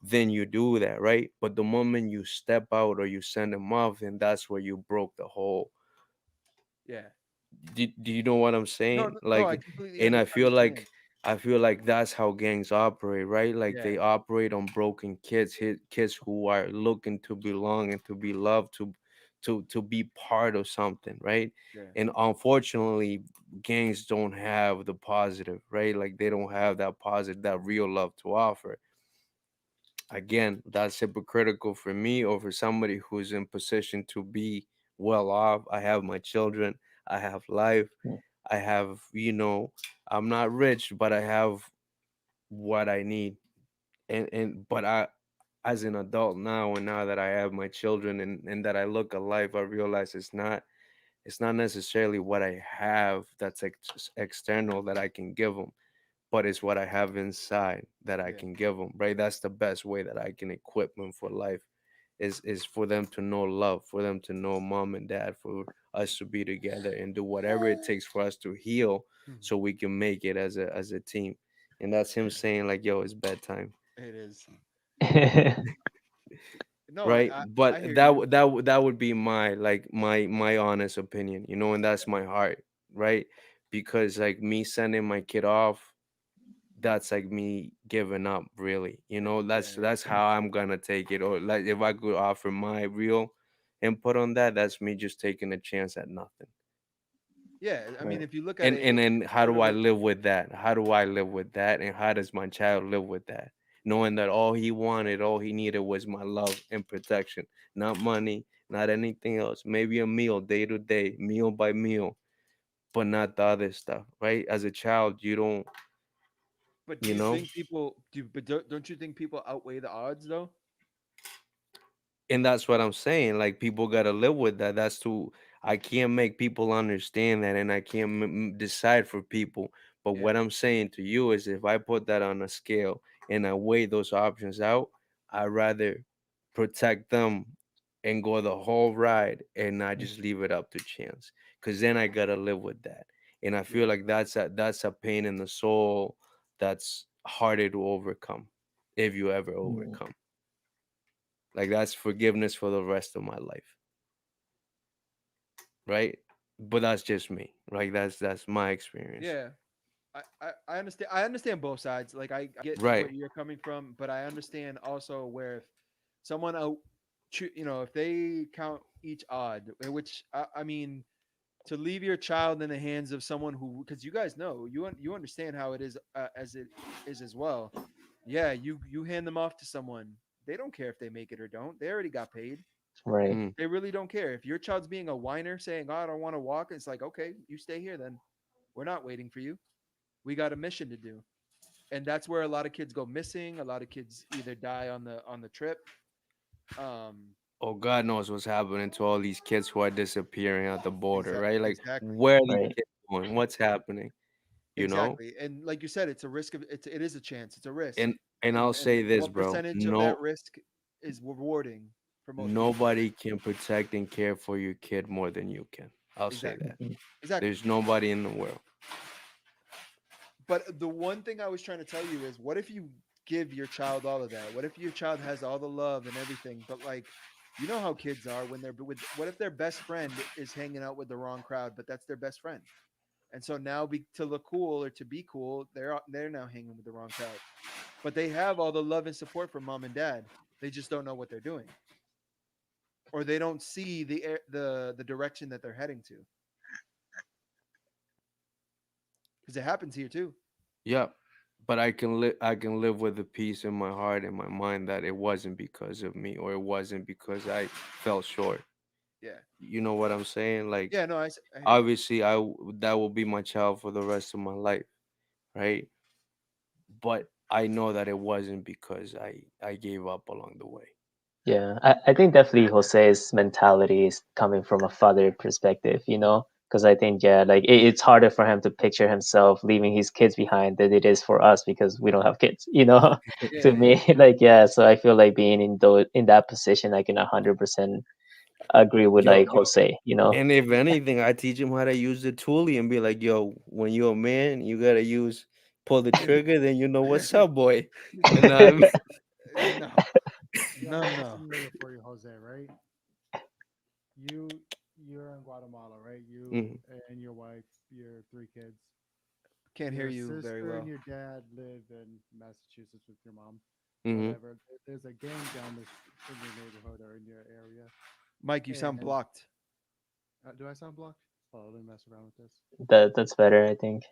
S1: then you do that, right? But the moment you step out or you send him off, then that's where you broke the whole.
S2: Yeah.
S1: Do you know what I'm
S2: No,
S1: saying?
S2: no, I
S1: Like,
S2: completely
S1: and
S2: understand.
S1: I feel like that's how gangs operate, right? Like
S2: Yeah.
S1: they operate on broken kids, hit kids who are looking to belong and to be loved, to be part of something, right?
S2: Yeah.
S1: And unfortunately, gangs don't have the positive, right? Like they don't have that positive, that real love to offer. Again, that's hypocritical for me or for somebody who's in position to be well off. I have my children, I have life,
S4: Mm.
S1: I have, I'm not rich, but I have what I need. And but I, as an adult now, and now that I have my children, and that I look at life, I realize it's not necessarily what I have that's external that I can give them, but it's what I have inside that I
S2: Yeah.
S1: can give them, right? That's the best way that I can equip them for life, is for them to know love, for them to know mom and dad, for us to be together and do whatever it takes for us to heal
S2: Mhm.
S1: so we can make it as a team. And that's him
S2: Yeah.
S1: saying like, yo, it's bedtime,
S2: It is. No,
S1: right?
S2: I
S1: But
S2: hear
S1: that
S2: you.
S1: would that would that would be my, like my honest opinion, and that's my heart, right? Because like me sending my kid off, that's like me giving up, really. That's
S2: Yeah.
S1: that's how I'm gonna take it. Or like if I could offer my real input on that, that's me just taking a chance at nothing.
S2: Yeah. I mean,
S4: Right.
S2: if you look at
S1: and
S2: it,
S1: and then how
S2: put
S1: do
S2: it
S1: I
S2: like
S1: live with that? How do I live with that? And how does my child live with that, knowing that all he wanted, all he needed was my love and protection, not money, not anything else, maybe a meal day to day, meal by meal, but not the other stuff, right? As a child, you don't,
S2: but do
S1: you
S2: you
S1: know
S2: think people do? But don't you think people outweigh the odds though?
S1: And that's what I'm saying. Like people gotta live with that. That's too. I can't make people understand that, and I can't decide for people. But
S2: Yeah.
S1: what I'm saying to you is, if I put that on a scale and I weigh those options out, I'd rather protect them and go the whole ride and not
S4: Mm.
S1: just leave it up to chance. Cause then I gotta live with that, and I feel
S2: Yeah.
S1: like that's a pain in the soul that's harder to overcome, if you ever
S4: Mm.
S1: overcome. Like that's forgiveness for the rest of my life, right? But that's just me. Like that's my experience.
S2: Yeah. I understand. I understand both sides. Like I get
S1: Right.
S2: what you're coming from, but I understand also where if someone out, if they count each odd, which I mean, to leave your child in the hands of someone who, because you guys know, you understand how it is, as it is as well. Yeah, you hand them off to someone. They don't care if they make it or don't. They already got paid.
S4: Right.
S1: Mm.
S2: They really don't care. If your child's being a whiner, saying, "Oh, I don't want to walk," it's like, okay, you stay here then. We're not waiting for you. We got a mission to do. And that's where a lot of kids go missing. A lot of kids either die on the trip. Um,
S1: Oh, God knows what's happening to all these kids who are disappearing at the border, right? Like,
S2: exactly,
S1: where are these
S4: Right.
S1: kids going? What's happening? You know?
S2: exactly. And like you said, it's a risk of it is a chance. It's a risk.
S1: And I'll
S2: And
S1: say this,
S2: what
S1: bro.
S2: percentage of that
S1: No,
S2: risk is rewarding for most people?
S1: nobody can protect and care for your kid more than you can. I'll say
S2: Exactly,
S1: that.
S4: Mhm.
S2: exactly.
S1: There's nobody in the world.
S2: But the one thing I was trying to tell you is, what if you give your child all of that? What if your child has all the love and everything, but like, you know how kids are when they're with. What if their best friend is hanging out with the wrong crowd, but that's their best friend, and so now to look cool or to be cool, they're now hanging with the wrong crowd, but they have all the love and support from mom and dad. They just don't know what they're doing, or they don't see the direction that they're heading to. Because it happens here too.
S1: Yeah, but I can live with the peace in my heart and my mind that it wasn't because of me, or it wasn't because I fell short.
S2: Yeah.
S1: You know what I'm saying? Like,
S2: Yeah. No, I hear you.
S1: obviously that will be my child for the rest of my life, right? But I know that it wasn't because I gave up along the way.
S4: Yeah, I think definitely Jose's mentality is coming from a father perspective, because I think, yeah, like it's harder for him to picture himself leaving his kids behind than it is for us because we don't have kids,
S2: Yeah.
S4: to
S2: Yeah.
S4: me. Like, yeah, so I feel like being in that position, I can 100% agree with
S1: Yo,
S4: like Jose.
S1: and if anything, I teach him how to use the toolie and be like, yo, when you're a man, you gotta pull the trigger, then you know what's up, boy. You know what I mean?
S2: No.
S3: Yeah,
S2: No.
S3: I have a
S2: No.
S3: scenario for you, Jose. Right? You you're in Guatemala, right? You
S1: Mhm,
S3: and your wife, your three kids.
S2: Can't hear
S3: Your
S2: you very
S3: sister and
S2: well.
S3: your dad live in Massachusetts with your mom.
S1: mhm.
S3: Whatever. There's a gang down this in your neighborhood or in your area.
S2: Mike, you sound
S3: And
S2: blocked.
S3: do I sound blocked? Oh, let me mess around with this.
S4: That's better, I think.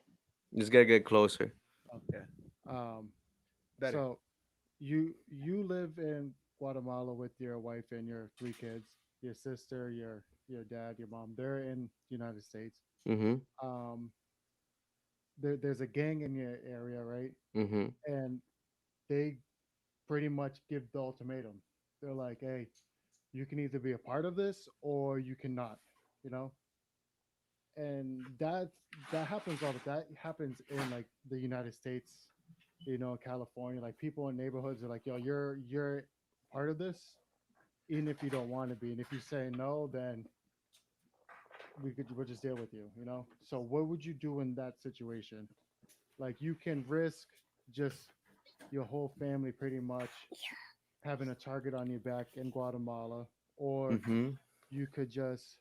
S1: Just gotta get closer.
S3: Okay.
S2: Yeah.
S3: Um.
S2: Better.
S3: So you live in Guatemala with your wife and your three kids. Your sister, your dad, your mom. They're in the United States.
S1: Mhm,
S3: Um. There's a gang in your area, right?
S1: mhm.
S3: And they pretty much give the ultimatum. They're like, "Hey, you can either be a part of this or you cannot," you know. And that happens all the that happens in like the United States, California. Like people in neighborhoods are like, "Yo, you're part of this, even if you don't want to be. And if you say no, then we'll just deal with you." So what would you do in that situation? Like you can risk just your whole family pretty much having a target on your back in Guatemala, or
S1: Mhm.
S3: you could just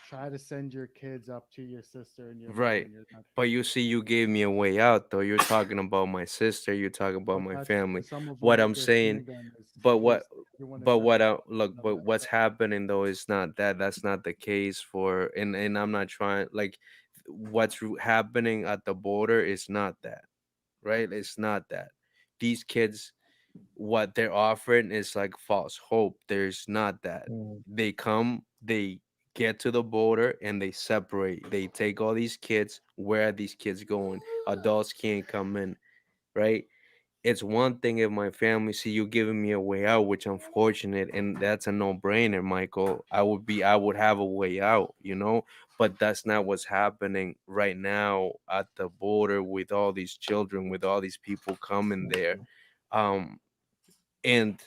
S3: try to send your kids up to your sister and your mom
S1: Right.
S3: and your dad.
S1: But you see, you gave me a way out, though. You're talking about my sister. You're talking about
S3: But
S1: my
S3: that's
S1: family.
S3: some of them,
S1: What
S3: what
S1: I'm
S3: they're
S1: saying,
S3: saying then is
S1: but
S3: is
S1: what,
S3: you want to
S1: but what
S3: separate
S1: I look,
S3: of
S1: but
S3: that
S1: what's
S3: stuff.
S1: happening though is not that. That's not the case for, and I'm not trying like happening at the border is not that, right? It's not that. These kids, what they're offering is like false hope. There's not that.
S4: Mm.
S1: They come, they get to the border and they separate. They take all these kids. Where are these kids going? Adults can't come in, right? It's one thing if my family see you giving me a way out, which I'm fortunate, and that's a no-brainer, Michael. I would have a way out, but that's not what's happening right now at the border with all these children, with all these people coming there. Um, and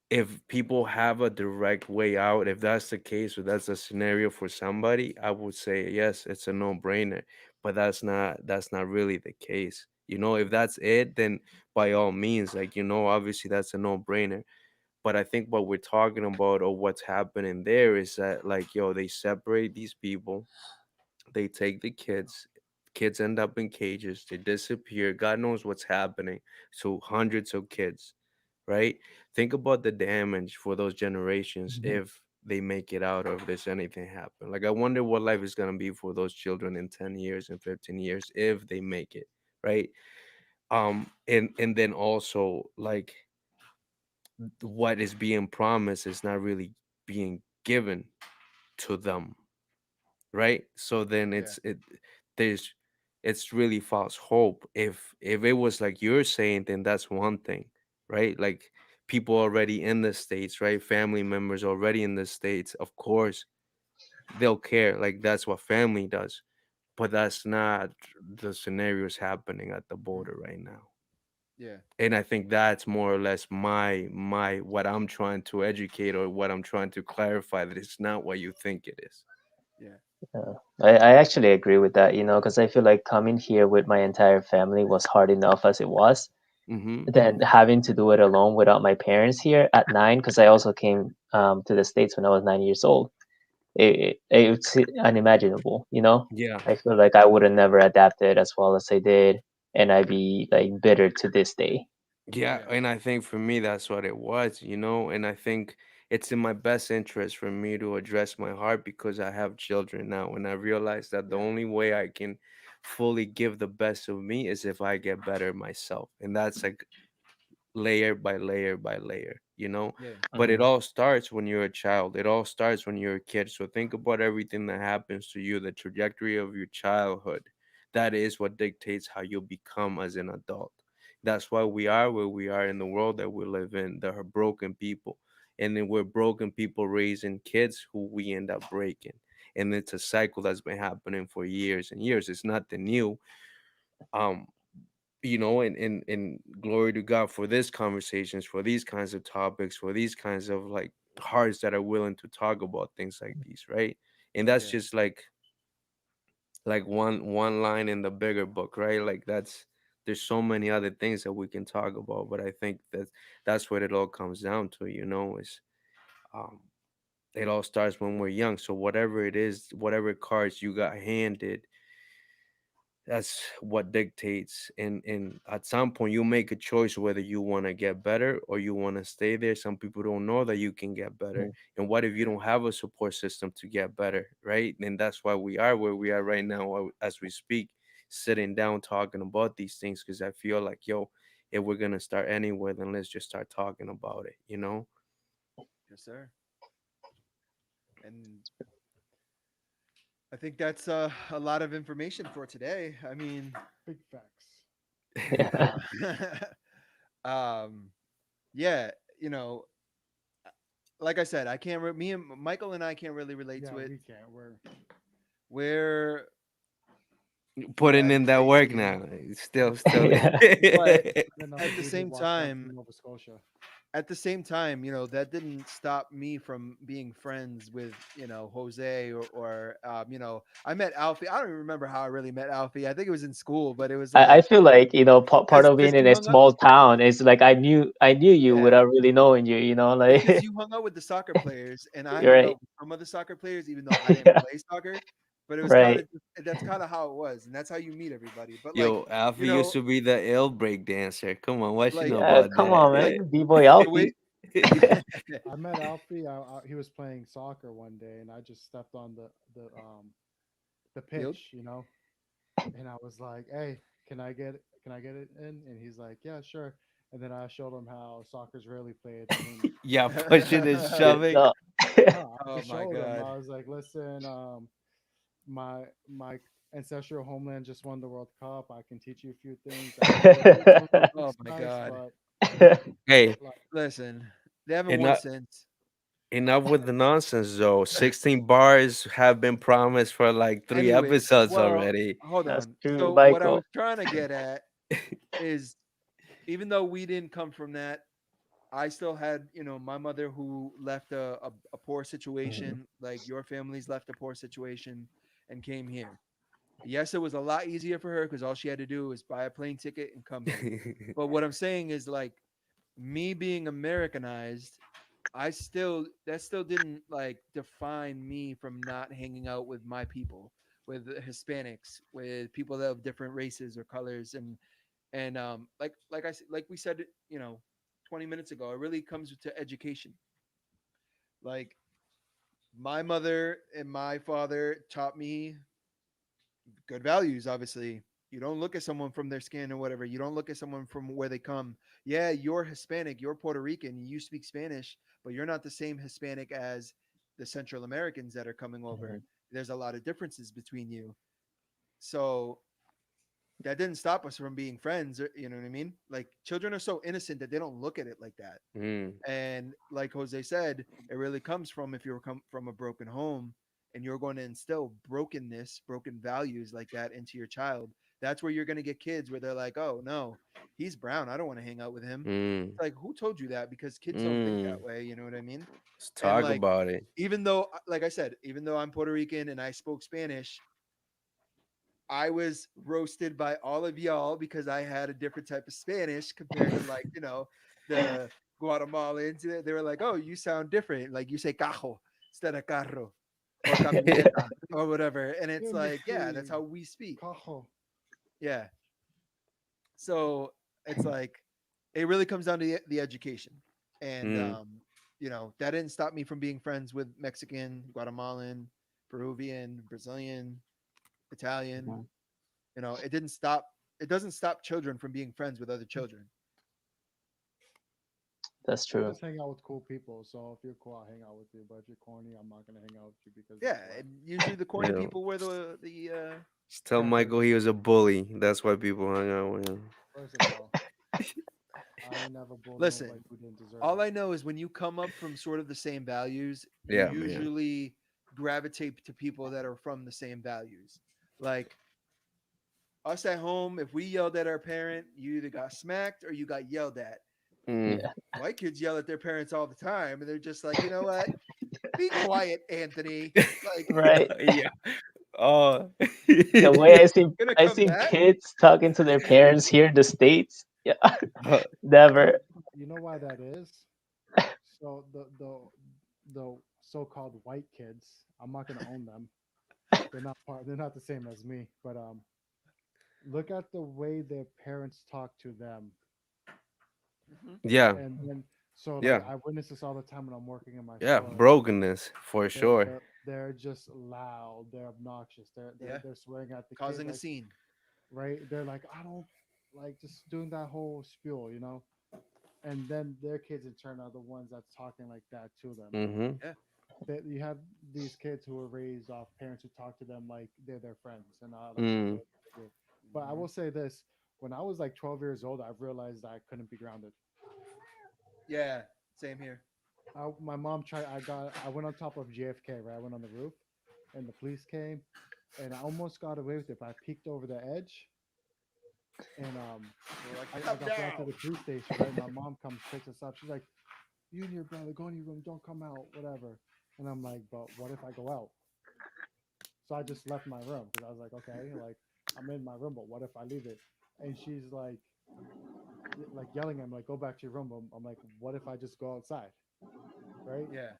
S1: if people have a direct way out, if that's the case, or that's a scenario for somebody, I would say yes, it's a no-brainer. But that's not really the case. If that's it, then by all means, like, obviously that's a no-brainer. But I think what we're talking about, or what's happening there, is that, like, yo, they separate these people, they take the kids end up in cages, they disappear, God knows what's happening to hundreds of kids, right? Think about the damage for those generations
S4: Mhm.
S1: if they make it out, or if there's anything happen. Like, I wonder what life is going to be for those children in 10 years and 15 years if they make it, right? And then also, like, what is being promised is not really being given to them, right? So then
S2: Yeah.
S1: there's it's really false hope. If it was like you're saying, then that's one thing, right? Like, people already in the States, right? Family members already in the States, of course they'll care. Like, that's what family does. But that's not the scenarios happening at the border right now.
S2: Yeah.
S1: And I think that's more or less my what I'm trying to educate, or what I'm trying to clarify, that it's not what you think it is.
S2: Yeah.
S4: Yeah. I actually agree with that, because I feel like coming here with my entire family was hard enough as it was.
S1: Mm-hmm.
S4: Then having to do it alone without my parents here at 9, because I also came to the States when I was 9 years old. It's unimaginable,
S1: Yeah.
S4: I feel like I would have never adapted as well as I did, and I'd be like bitter to this day.
S1: Yeah,
S2: Yeah.
S1: and I think for me that's what it was, and I think it's in my best interest for me to address my heart because I have children now, and I realize that the
S2: Yeah.
S1: only way I can fully give the best of me is if I get better myself. And that's like layer by layer by layer.
S2: Yeah.
S1: But it
S4: Mhm.
S1: all starts when you're a child. It all starts when you're a kid. So think about everything that happens to you, the trajectory of your childhood. That is what dictates how you become as an adult. That's why we are where we are in the world that we live in. There are broken people. And then we're broken people raising kids who we end up breaking. And it's a cycle that's been happening for years and years. It's nothing new. Um, and glory to God for this conversations, for these kinds of topics, for these kinds of like hearts that are willing to talk about things like these, right? And that's
S2: Yeah.
S1: just like one line in the bigger book, right? Like there's so many other things that we can talk about, but I think that's what it all comes down to, is um it all starts when we're young. So whatever it is, whatever cards you got handed, that's what dictates, and at some point you make a choice whether you want to get better or you want to stay there. Some people don't know that you can get better,
S4: Mhm.
S1: and what if you
S2: Yeah.
S1: don't have a support system to get better, right? And that's why we are where we are right now, as we speak, sitting down talking about these things, because I feel like, yo, if we're gonna start anywhere, then let's just start talking about it.
S2: Yes, sir. And I think that's a lot of information for today. I mean,
S3: Big facts.
S4: Yeah.
S2: um, yeah, you know, like I said, I can't. Me and Michael and I can't really relate
S3: Yeah,
S2: to it.
S3: we can't.
S2: We're
S1: Putting
S2: at
S1: in
S2: the
S1: that
S2: same,
S1: work now, still.
S4: Yeah.
S2: but
S3: Then I'm a
S2: at the
S3: JV
S2: same
S3: Wildcat
S2: time,
S3: from Nova Scotia.
S2: that didn't stop me from being friends with, Jose or I met Alfie. I don't even remember how I really met Alfie. I think it was in school, but it was
S4: I
S2: like
S4: feel like part of
S2: because
S4: being in
S2: you
S4: a
S2: hung out,
S4: small town is like I knew you
S2: yeah,
S4: without really knowing you.
S2: because
S4: Like
S2: you hung out with the soccer players, and I
S4: you're
S2: hung
S4: right.
S2: out with some other soccer players, even though I didn't play soccer. But it was kind
S4: Right.
S2: of that's kind of how it was, and that's how you meet everybody. But like,
S1: Yo,
S2: you
S1: Alfie used
S2: know,
S1: to be the ill break dancer. Come on, what you
S2: like
S1: know about
S4: Come on,
S2: like
S1: that?
S4: man. B-boy
S2: the way
S4: Alfie.
S3: I met Alfie. He was playing soccer one day, and I just stepped on the
S2: field.
S3: pitch, and I was like, "Hey, can I get it in?" And he's like, "Yeah, sure." And then I showed him how soccer's really played, and
S1: Yeah, pushing and
S4: Good
S1: shoving.
S4: stuff.
S3: no, I
S2: Oh
S3: just
S2: my
S3: showed him.
S2: god.
S3: I was like, "Listen, my ancestral homeland just won the World Cup. I can teach you a few things. I know
S2: Oh
S3: it's
S2: my
S3: nice,
S2: god.
S3: but
S1: Hey,
S3: like,
S2: Listen, they haven't won
S1: enough
S2: since.
S1: enough with the nonsense though. 16 bars have been promised for like three
S2: Anyways,
S1: episodes
S2: well,
S1: already.
S2: hold
S4: That's
S2: on.
S4: true,
S2: So what I
S4: Michael.
S2: was trying to get at is, even though we didn't come from that, I still had, my mother who left a poor
S4: Mhm.
S2: situation, like your family's left a poor situation and came here. Yes, it was a lot easier for her because all she had to do was buy a plane ticket and come here. But what I'm saying is, like, me being Americanized, that still didn't like define me from not hanging out with my people, with the Hispanics, with people that of different races or colors, and like we said, 20 minutes ago, it really comes to education. Like, my mother and my father taught me good values. Obviously, you don't look at someone from their skin or whatever. You don't look at someone from where they come. Yeah, you're Hispanic, you're Puerto Rican, you speak Spanish, but you're not the same Hispanic as the Central Americans that are coming over.
S4: Mhm.
S2: There's a lot of differences between you. So that didn't stop us from being friends. You know what I mean? Like, children are so innocent that they don't look at it like that.
S1: Mm.
S2: And like Jose said, it really comes from, if you're come from a broken home and you're going to instill brokenness, broken values like that into your child. That's where you're going to get kids where they're like, "Oh no, he's brown. I don't want to hang out with him."
S1: Mm.
S2: It's like, who told you that? Because kids don't think
S1: Mm.
S2: that way. You know what I mean?
S1: Let's
S2: And
S1: talk
S2: like,
S1: about it.
S2: even though, like I said, even though I'm Puerto Rican and I spoke Spanish, I was roasted by all of y'all because I had a different type of Spanish compared to, like, the Guatemalans. They were like, "Oh, you sound different. Like, you say cajo instead of carro or camioneta or whatever." And it's
S3: give me
S2: like, yeah, that's
S3: free
S2: how we speak.
S3: cajo.
S2: Yeah. So it's like, it really comes down to the education. And
S1: Mm.
S2: that didn't stop me from being friends with Mexican, Guatemalan, Peruvian, Brazilian, Italian.
S4: Mhm.
S2: It doesn't stop children from being friends with other children.
S4: That's
S3: I
S4: true.
S3: just hang out with cool people. So if you're cool, I'll hang out with you. But if you're corny, I'm not gonna hang out with you because
S2: Yeah,
S3: you're black.
S2: and usually the corny
S1: Yeah.
S2: people were the
S1: Just tell Michael he was a bully. That's why people hung out with him.
S3: First of all, I ain't never bullied nobody
S2: listen.
S3: who didn't deserve
S2: All
S3: it.
S2: I know is when you come up from sort of the same values, you
S1: Yeah, man.
S2: usually gravitate to people that are from the same values. Like us at home, if we yelled at our parent, you either got smacked or you got yelled at.
S1: Mm.
S4: Yeah.
S2: White kids yell at their parents all the time, and they're just like, you know what? Be quiet, Anthony. Like,
S4: Right.
S1: Yeah. Oh.
S4: The way
S2: gonna
S4: I
S2: come
S4: see
S2: back?
S4: kids talking to their parents here in the States. Yeah.
S1: Uh,
S4: Never.
S3: You know why that is? So the so-called white kids, I'm not gonna own them. They're not part. They're not the same as me. But look at the way their parents talk to them,
S2: Mhm.
S1: yeah.
S3: and then so like
S1: Yeah.
S3: I witness this all the time when I'm working in my
S1: Yeah.
S3: store.
S1: Brokenness for
S3: They're,
S1: sure.
S3: they're, they're just loud. They're obnoxious.
S2: Yeah,
S3: They're swearing at the kid.
S2: causing a
S3: Like
S2: scene.
S3: right? They're like, I don't like just doing that whole spiel, you know. And then their kids in turn are the ones that's talking like that to them.
S1: Mm-hmm.
S2: Yeah.
S3: That you have these kids who are raised off parents who talk to them like they're their friends and not like what
S1: Mm.
S3: they're supposed to do. But I
S2: Mhm.
S3: will say this: when I was like 12 years old, I've realized that I couldn't be grounded.
S2: Yeah, same here.
S3: My mom tried. I went on top of JFK. Right, I went on the roof, and the police came, and I almost got away with it. But I peeked over the edge, and
S2: We're like,
S3: I
S2: come
S3: got brought to
S2: down.
S3: the police station. Right, my mom comes, picks us up. She's like, "You and your brother go in your room. Don't come out. Whatever." And I'm like, "But what if I go out?" So I just left my room because I was like, okay, like I'm in my room, but what if I leave it? And she's like yelling at me, like, go back to your room. I'm like, what if I just go outside, right?
S2: Yeah.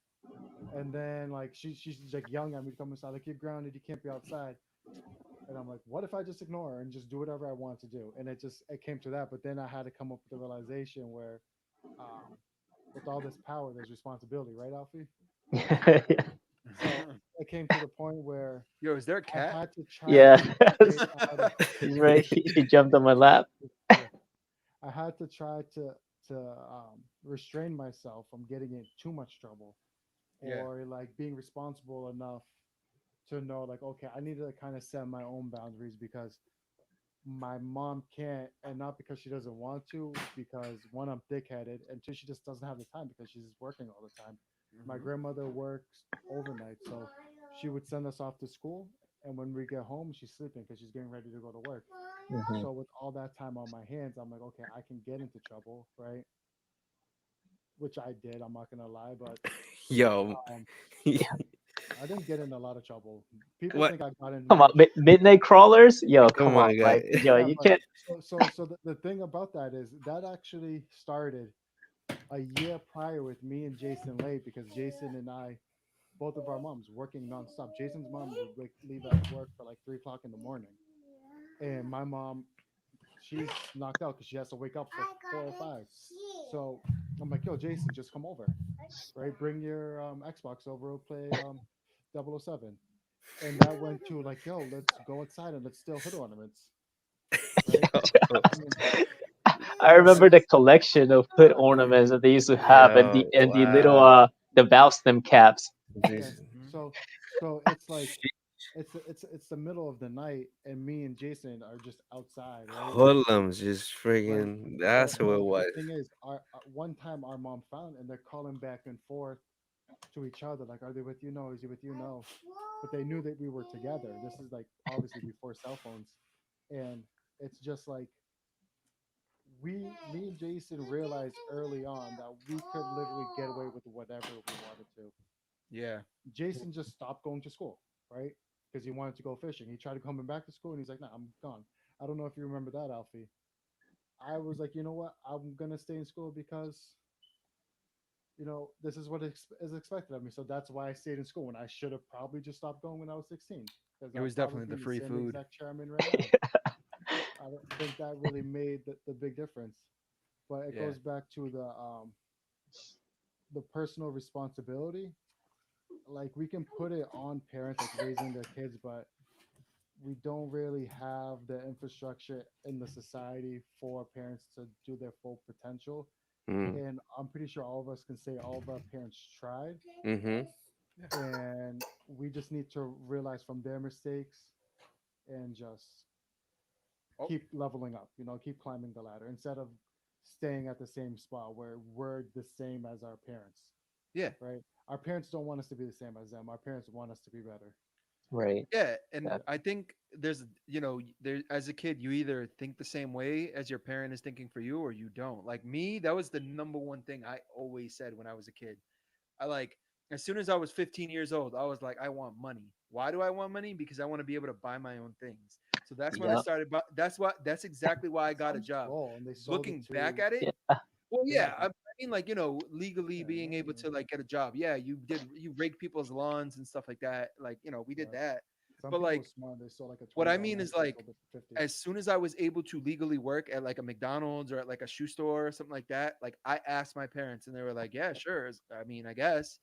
S3: And then like she's like yelling at me to come inside, like you're grounded, you can't be outside. And I'm like, what if I just ignore her and just do whatever I want to do? And it came to that, but then I had to come up with the realization where, um, with all this power, there's responsibility, right, Alfie? So it came to the point where
S2: Yo, is there a
S3: I
S2: cat?
S3: had to try
S4: Yeah.
S3: to stay out of
S4: He's right. He jumped on my lap.
S3: yeah, I had to try to restrain myself from getting in too much trouble,
S2: Yeah.
S3: or like being responsible enough to know like okay, I need to kind of set my own boundaries because my mom can't, and not because she doesn't want to, because one, I'm thick-headed, and two, she just doesn't have the time because she's working all the time. My
S2: Mhm.
S3: grandmother works overnight, so she would send us off to school, and when we get home, she's sleeping because she's getting ready to go to work.
S4: Mhm.
S3: So with all that time on my hands, I'm like, okay, I can get into trouble, right? Which I did. I'm not gonna lie, but
S1: Yo.
S3: um, I didn't get in a lot of trouble. People
S1: What?
S3: think I got in
S4: Come on,
S3: more.
S4: midnight crawlers. Yo,
S1: Come
S4: come on,
S1: on,
S4: Mike.
S1: guy.
S4: Yo,
S3: Yeah,
S4: you
S3: but
S4: can't.
S3: so the thing about that is that actually started a year prior with me and Jason late because Jason and I, both of our moms, working nonstop. Jason's mom would leave at work for like 3 o'clock in the morning, and my mom, she's knocked out because she has to wake up for 4:05. So I'm like, yo, Jason, just come over, right? Bring your Xbox over. We'll play 007. And that went to like, yo, let's go outside and let's steal hood ornaments, right?
S1: Yo.
S3: And
S4: I remember the collection of hood ornaments that they used to have, and
S1: Yo.
S4: the little
S1: Wow.
S4: the Valstem caps.
S3: yeah,
S1: This
S2: Mhm.
S3: so it's like it's the middle of the night and me and Jason are just outside, right?
S1: hoodlums just
S3: Right.
S1: friggin'
S3: But
S1: that's who it
S3: the
S1: was.
S3: thing is, our one time our mom found and they're calling back and forth to each other, like, are they with you? No. Is he with you? No. But they knew that we were together. This is like obviously before cell phones, and it's just like me and Jason realized early on that we could literally get away with whatever we wanted to.
S2: Yeah.
S3: Jason just stopped going to school, right? Because he wanted to go fishing. He tried to come back to school and he's like, nah, I'm gone. I don't know if you remember that, Alfie. I was like, you know what? I'm gonna stay in school because this is what is expected of me. So that's why I stayed in school when I should have probably just stopped going when I was 16. Because
S2: It
S3: I'd
S2: was
S3: probably
S2: definitely
S3: be
S2: the
S3: in the
S2: free
S3: same
S2: food.
S3: exact chair I'm in right now. I don't think that really made the big difference. but it
S1: Yeah.
S3: goes back to the personal responsibility. Like we can put it on parents like raising their kids, but we don't really have the infrastructure in the society for parents to do their full potential.
S1: Mm.
S3: And I'm pretty sure all of us can say all of our parents tried,
S1: Mm-hmm.
S3: and we just need to realize from their mistakes and just
S2: Oh.
S3: keep leveling up, keep climbing the ladder instead of staying at the same spot where we're the same as our parents,
S2: Yeah.
S3: right? Our parents don't want us to be the same as them. Our parents want us to be better.
S4: Right.
S2: Yeah, and
S4: Yeah.
S2: I think there's, there as a kid, you either think the same way as your parent is thinking for you, or you don't. Like me, that was the number one thing I always said when I was a kid. I like as soon as I was 15 years old, I was like, I want money. Why do I want money? Because I want to be able to buy my own things. So that's when I
S4: Yep.
S2: started. That's exactly why I got a job.
S3: Oh, and they sold
S2: Looking
S3: it
S2: back
S3: to
S2: at it,
S4: Yeah.
S2: well, yeah,
S3: Yeah.
S2: I mean, like legally
S3: Yeah,
S2: being able
S3: yeah.
S2: to like get a job. Yeah, you raked people's lawns and stuff like that. Like we did
S3: Yeah.
S2: that.
S3: Some
S2: But
S3: people
S2: like
S3: were smart. They sold like a
S2: what I
S3: $20
S2: mean is
S3: one, they
S2: like
S3: sold it for 50.
S2: as soon as I was able to legally work at like a McDonald's or at like a shoe store or something like that, like I asked my parents and they were like, "Yeah, sure. I mean, I guess."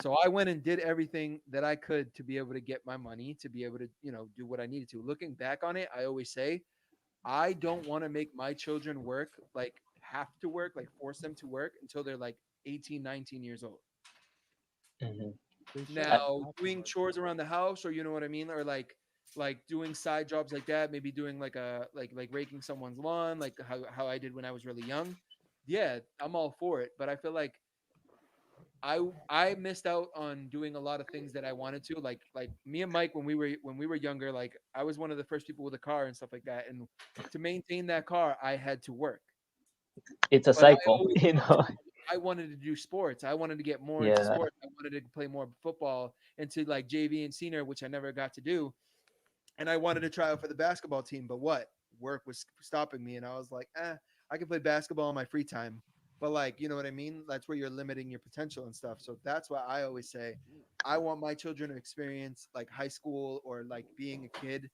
S2: So I went and did everything that I could to be able to get my money to be able to, do what I needed to. Looking back on it, I always say I don't want to make my children work, like have to work, like force them to work until they're like 18, 19 years old.
S4: Mhm.
S3: They shouldn't
S2: Now,
S3: have to
S2: doing
S3: work.
S2: chores around the house, or you know what I mean, or like doing side jobs like that, maybe doing like a like raking someone's lawn, like how I did when I was really young. Yeah, I'm all for it, but I feel like I missed out on doing a lot of things that I wanted to. Like me and Mike when we were younger, like I was one of the first people with a car and stuff like that. And to maintain that car, I had to work.
S4: It's a
S2: But I
S4: cycle,
S2: always
S4: you know.
S2: I wanted to do sports. I wanted to get more into
S4: Yeah.
S2: sports. I wanted to play more football into like JV and senior, which I never got to do. And I wanted to try out for the basketball team, but what? Work was stopping me, and I was like, I can play basketball in my free time. But like, you know what I mean? That's where you're limiting your potential and stuff. So that's why I always say I want my children to experience like high school or like being a kid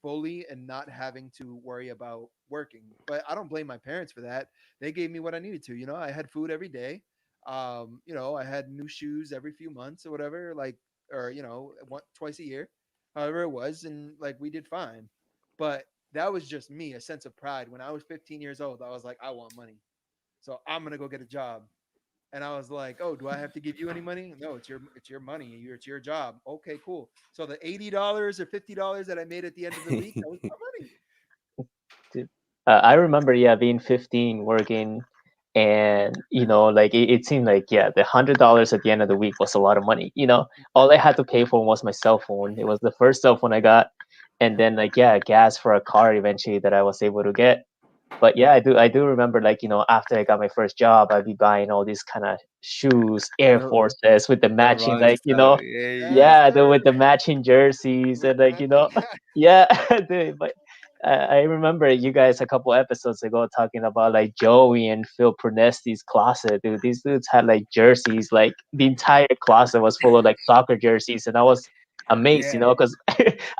S2: fully and not having to worry about working. But I don't blame my parents for that. They gave me what I needed to. I had food every day. I had new shoes every few months or whatever, like or twice a year, however it was, and like we did fine. But that was just me, a sense of pride. When I was 15 years old, I was like, I want money. So I'm gonna go get a job. And I was like, "Oh, do I have to give you any money? No, it's your money. It's your job. Okay, cool. So the $80 or $50 that I made at the end of the week, that was my money.
S4: Dude, I remember, yeah, being 15, working, and like it seemed like, yeah, the $100 at the end of the week was a lot of money. All I had to pay for was my cell phone. It was the first cell phone I got, and then like, yeah, gas for a car eventually that I was able to get. But yeah, I do remember, like, after I got my first job, I'd be buying all these kind of shoes, Air
S1: The
S4: Forces with the
S1: the
S4: matching,
S1: run
S4: like,
S1: stuff. Yeah, yeah.
S2: Yes,
S4: yeah, with
S2: sir.
S4: the matching jerseys,
S2: With
S4: and
S2: the
S4: like,
S2: matching.
S4: yeah, dude, but I remember you guys a couple episodes ago talking about like Joey and Phil Pernesti's closet, dude. These dudes had like jerseys, like the entire closet was full of like soccer jerseys, and I was amazed,
S1: Yeah,
S4: because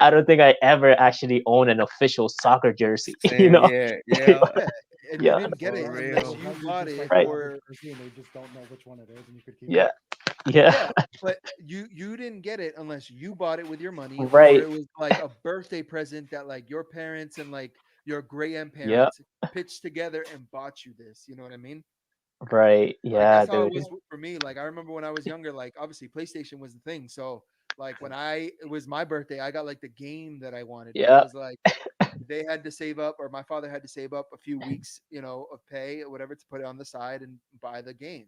S4: I don't think I ever actually owned an official soccer jersey,
S1: same. Yeah, yeah.
S2: Yeah, and you
S4: Yeah,
S2: didn't get
S1: For
S2: it
S3: Some
S2: unless
S3: people
S1: real.
S2: you
S3: have you
S2: bought
S3: just
S2: it
S3: like a
S4: right,
S3: rubber
S2: for.
S3: jersey and they just don't know which one it is, and you could keep it.
S4: yeah, yeah,
S2: Yeah, but you didn't get it unless you bought it with your money, or
S4: right,
S2: it was like a birthday present that like your parents and like your great
S4: yeah,
S2: grandparents pitched together and bought you this. You know what I mean?
S4: right,
S2: Like
S4: yeah,
S2: that's how it
S4: dude,
S2: was for me. Like I remember when I was younger, like obviously PlayStation was the thing. So like when it was my birthday, I got like the game that I wanted, but it
S4: yeah,
S2: was like they had to save up, or my father had to save up a few weeks, of pay or whatever to put it on the side and buy the game.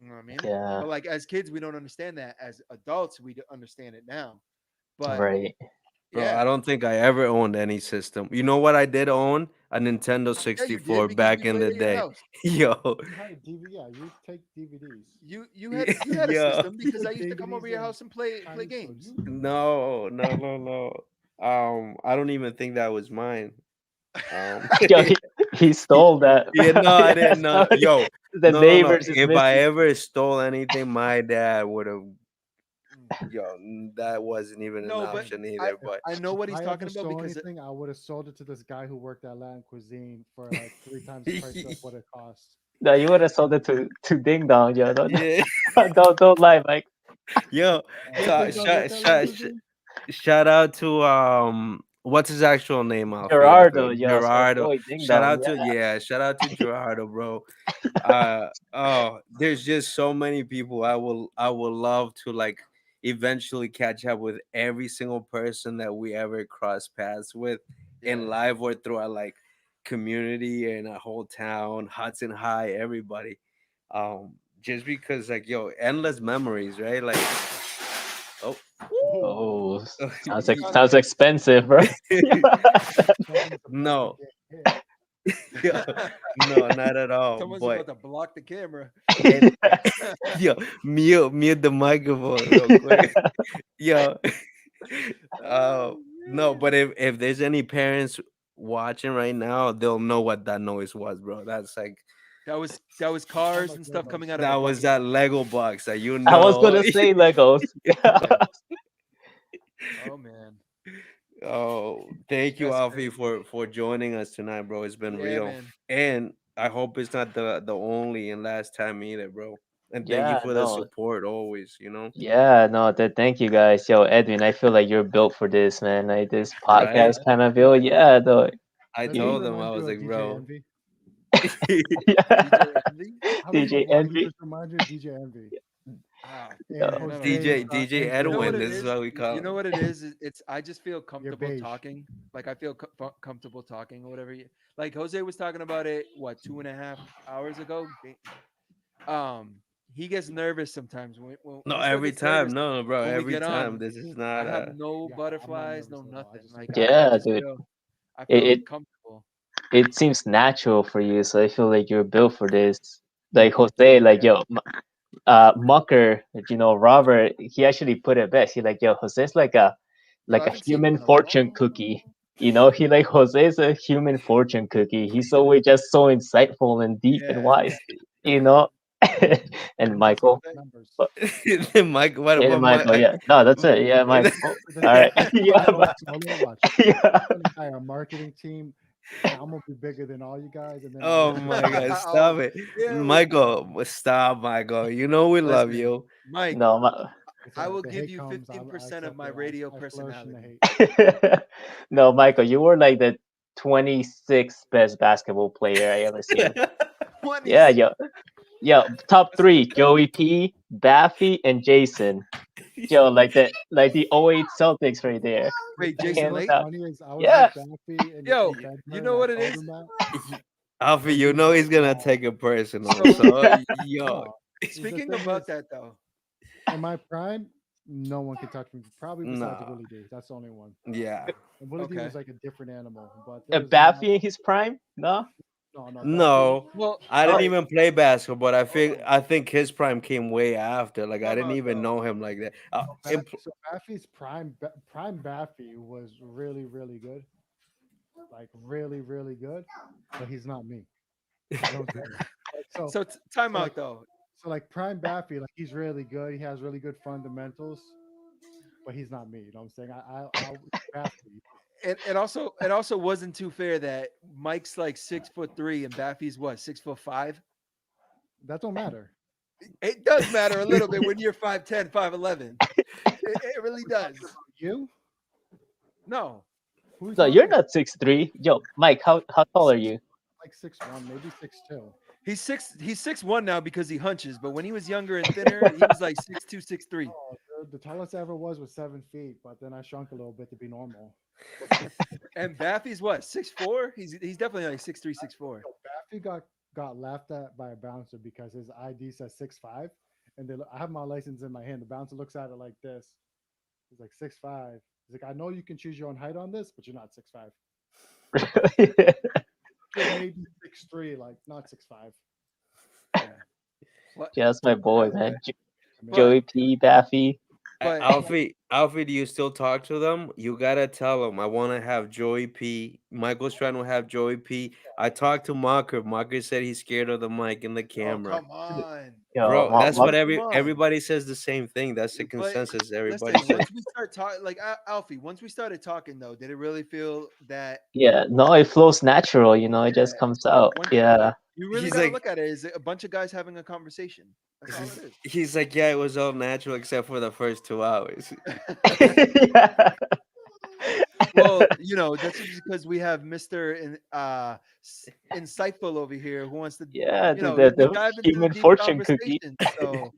S2: You know what I mean?
S4: yeah,
S2: But like as kids, we don't understand that. As adults, we understand it now. But
S4: right.
S1: Bro, I
S2: yeah,
S1: don't think I ever owned any system. You know what I did own? A Nintendo
S2: yeah, you did
S1: 64
S2: because
S1: back
S2: we
S1: in
S2: played
S1: the
S2: at your
S1: day.
S2: house.
S1: Yo.
S3: You had a DVD. Yeah, you take DVDs.
S2: You had a
S1: Yo.
S2: system because I used to come over
S3: DVDs
S2: your
S3: and
S2: house and play
S3: Chinese food.
S2: games.
S1: No, no, no, no. I don't even think that was mine.
S4: Yo, he stole that.
S1: Yeah, no, I
S4: Yeah,
S1: didn't. No,
S4: somebody,
S1: yo,
S4: the
S1: no, no, no.
S4: neighbors is
S1: If I
S4: missing.
S1: ever stole anything, my dad would have that wasn't even an
S2: No, but
S1: option either. But
S2: I know what he's
S3: I
S2: talking
S3: ever
S2: about
S3: saw
S2: because
S3: anything, I would have sold it to this guy who worked at Latin Cuisine for like 3 times the price of what it cost.
S4: No, you would have sold it to Ding Dong, yo. Don't
S1: yeah,
S4: don't lie, Mike.
S1: yo,
S3: Hey,
S1: so,
S3: Ding Dong worked at Latin Cuisine?
S1: shout out to what's his actual name, Alfie? I
S4: Gerardo,
S1: forgot.
S4: yo, so
S1: Gerardo.
S4: boy, Ding
S1: Shout
S4: Dong,
S1: out
S4: yeah.
S1: to shout out to Gerardo, bro. Oh, there's just so many people I will love to like eventually catch up with every single person that we ever cross paths with in
S2: Yeah.
S1: life or through our like community and a whole town, Hudson High, everybody. Just because like endless memories, right? Like oh
S4: Oh,
S1: Ye-
S4: sounds expensive, bro.
S3: Someone's about
S1: no,
S3: to get hit.
S1: yo, no, not at all.
S2: someone's
S1: But
S2: about to block the camera.
S1: and, yo, mute the microphone real quick. Yo, no, but if there's any parents watching right now, they'll know what that noise was, bro. That's like
S2: That was cars
S3: like
S2: and stuff
S3: Legos.
S2: coming out of
S1: that
S2: a
S1: was
S2: bucket.
S1: that Lego box that
S4: I was gonna say Legos.
S2: Oh man.
S1: Oh, thank you,
S2: That's
S1: Alfie, for joining us tonight, bro. It's been
S2: Yeah,
S1: real,
S2: man.
S1: and I hope it's not the only and last time either, bro. And thank you
S4: Yeah,
S1: for the
S4: no.
S1: support always.
S4: Yeah, no, thank you guys. Yo, Edwin, I feel like you're built for this, man. Like this
S1: Right?
S4: podcast kind of build. Yeah, though.
S1: I
S3: Does he
S1: told them
S3: remind
S1: I
S3: you
S1: was
S3: of
S1: like,
S3: DJ
S1: bro.
S3: Envy?
S2: DJ Envy?
S3: I don't know
S4: DJ
S3: why he
S4: Envy.
S3: just reminds you of DJ Envy.
S2: Ah,
S3: And
S4: Yeah.
S2: man, I don't know.
S3: Jose,
S1: DJ
S2: You know what
S1: Edwin.
S2: it
S1: This is
S2: is?
S1: what we call
S2: You know
S1: him.
S2: what it is? It's I just feel comfortable
S3: beige.
S2: talking. Like I feel comfortable talking or whatever. Like Jose was talking about it. What 2.5 hours ago? He gets nervous sometimes. When
S1: No,
S2: he still
S1: every
S2: gets
S1: time.
S2: nervous
S1: No, bro.
S2: when we
S1: Every
S2: get
S1: time.
S2: on.
S1: This is
S2: I
S1: not
S2: have
S1: a.
S2: no
S3: Yeah, I'm not
S2: butterflies, no
S3: nervous at all. I
S2: nothing.
S3: just
S2: Like
S3: feel
S2: I
S4: Yeah,
S2: just
S4: dude.
S2: I
S4: It,
S2: feel
S4: it
S2: comfortable.
S4: it seems natural for you, so I feel like you're built for this. Like
S3: Thank
S4: Jose,
S3: you.
S4: like Mucker, Robert, he actually put it best. He like, yo, Jose's like
S2: Yo, I
S4: a
S2: haven't seen you
S4: human
S2: in a
S4: fortune
S2: long.
S4: cookie. He like Jose's a human fortune cookie. He's always just so insightful and deep and
S2: Yeah.
S4: wise, you know. And Michael,
S3: Numbers.
S4: but
S1: Mike, what
S4: yeah,
S1: about
S4: Michael, yeah, no, that's it. Yeah, Michael. All right, yeah, but,
S3: Watch.
S4: yeah.
S3: I'm gonna hire a marketing team. And I'm gonna be bigger than all you guys. And then
S1: Oh my God!
S2: Oh,
S1: Stop it,
S2: yeah,
S1: Michael. Stop, Michael. You know we love
S2: Listen,
S1: you.
S2: Mike,
S4: No,
S3: it's
S2: I
S3: like
S2: will
S3: the
S2: give
S3: hate
S2: you
S3: comes, I
S2: 15% of
S3: accept
S2: my
S3: it.
S2: radio
S3: I flourish in the
S2: personality.
S3: hate.
S4: no, Michael, you were like the 26th best basketball player I ever seen. Yeah,
S2: 26.
S4: yo, top 3: Joey P, Baffy, and Jason. Yo, like the '08 Celtics right there.
S2: Wait,
S3: You know
S2: Jason
S4: Hands
S3: what's
S2: Late?
S4: up.
S3: funny is I was
S4: Yeah.
S3: with Baffy and
S2: Yo,
S3: Bednar,
S2: you
S3: and
S2: know
S3: I
S2: what it
S3: told
S2: is?
S3: him that.
S1: Alfie,
S3: And
S1: you
S3: he
S1: know
S3: was
S1: he's gonna
S3: mad.
S1: take it personal.
S2: So-
S1: So, yo,
S3: No, the
S2: Speaking
S3: thing
S2: about
S3: is,
S2: that though,
S3: in my prime, no one can touch me. Probably besides
S1: Nah.
S3: Willie D. That's the only one.
S1: yeah,
S3: And Willie D
S2: Okay.
S3: was like a different animal. But there was
S4: Baffy in his prime? No.
S3: no,
S1: no,
S2: well,
S1: I didn't
S2: alright,
S1: even play basketball, but
S3: on.
S1: I think his prime came way after. Like I
S2: Time
S1: didn't
S2: out,
S1: even
S2: though.
S1: know him like that.
S3: So Baffy's prime Baffy was really, really good. Like really, really good. But he's not me. You know what I'm saying? Like,
S2: So time
S3: so,
S2: out
S3: like-
S2: though.
S3: So like prime Baffy, like he's really good. He has really good fundamentals, but he's not me. You know what I'm saying? I Baffy.
S2: It also wasn't too fair that Mike's like 6'3" and Baffy's what 6'5".
S3: That don't matter.
S2: It does matter a little bit when you're 5'10", 5'11". It really does.
S3: You?
S2: No,
S3: Who's
S4: No, you're
S3: talking?
S4: not 6'3". Yo, Mike, how tall are you?
S3: Like 6'1", maybe 6'2".
S2: he's 6'1" now because he hunches. But when he was younger and thinner, he was like 6'2", 6'3".
S3: Oh, the tallest I ever was 7 feet, but then I shrunk a little bit to be normal.
S2: And Baffy's what 6'4". He's definitely like 6'3", 6'4".
S3: Baffy got laughed at by a bouncer because his ID says 6'5", and I have my license in my hand. The bouncer looks at it like this. He's like 6'5". He's like, I know you can choose your own height on this, but you're not 6'5". You're maybe 6'3", like not 6'5".
S4: Yeah, that's my boy, man.
S3: Man,
S4: Joey P, Baffy.
S2: But-
S1: Alfie, do you still talk to them? You gotta tell them I want to have Joey P, Michael's trying to have Joey P. I talked to Marker. Marker said he's scared of the mic and the
S2: Oh,
S1: camera.
S2: come on.
S4: Yo,
S1: Bro, that's what
S2: Come on.
S1: everybody says the same thing. That's the
S2: But
S1: consensus. Everybody
S2: listen,
S1: says.
S2: once we start talking, like Alfie, once we started talking though, did it really feel that?
S4: yeah, no, it flows natural, you know, it just
S2: Yeah.
S4: comes out.
S2: Once
S4: Yeah.
S2: you really
S1: He's
S2: got to
S1: like,
S2: look at it as a bunch of guys having a conversation. That's all it
S1: he's like, yeah, it was all natural except for the first 2 hours.
S2: is.
S4: Yeah.
S2: Well, that's just because we have Mr. Insightful over here who wants to,
S4: Yeah, dude,
S2: to
S4: the
S2: dive into the
S4: human
S2: deep
S4: fortune cookie.
S2: conversation. So,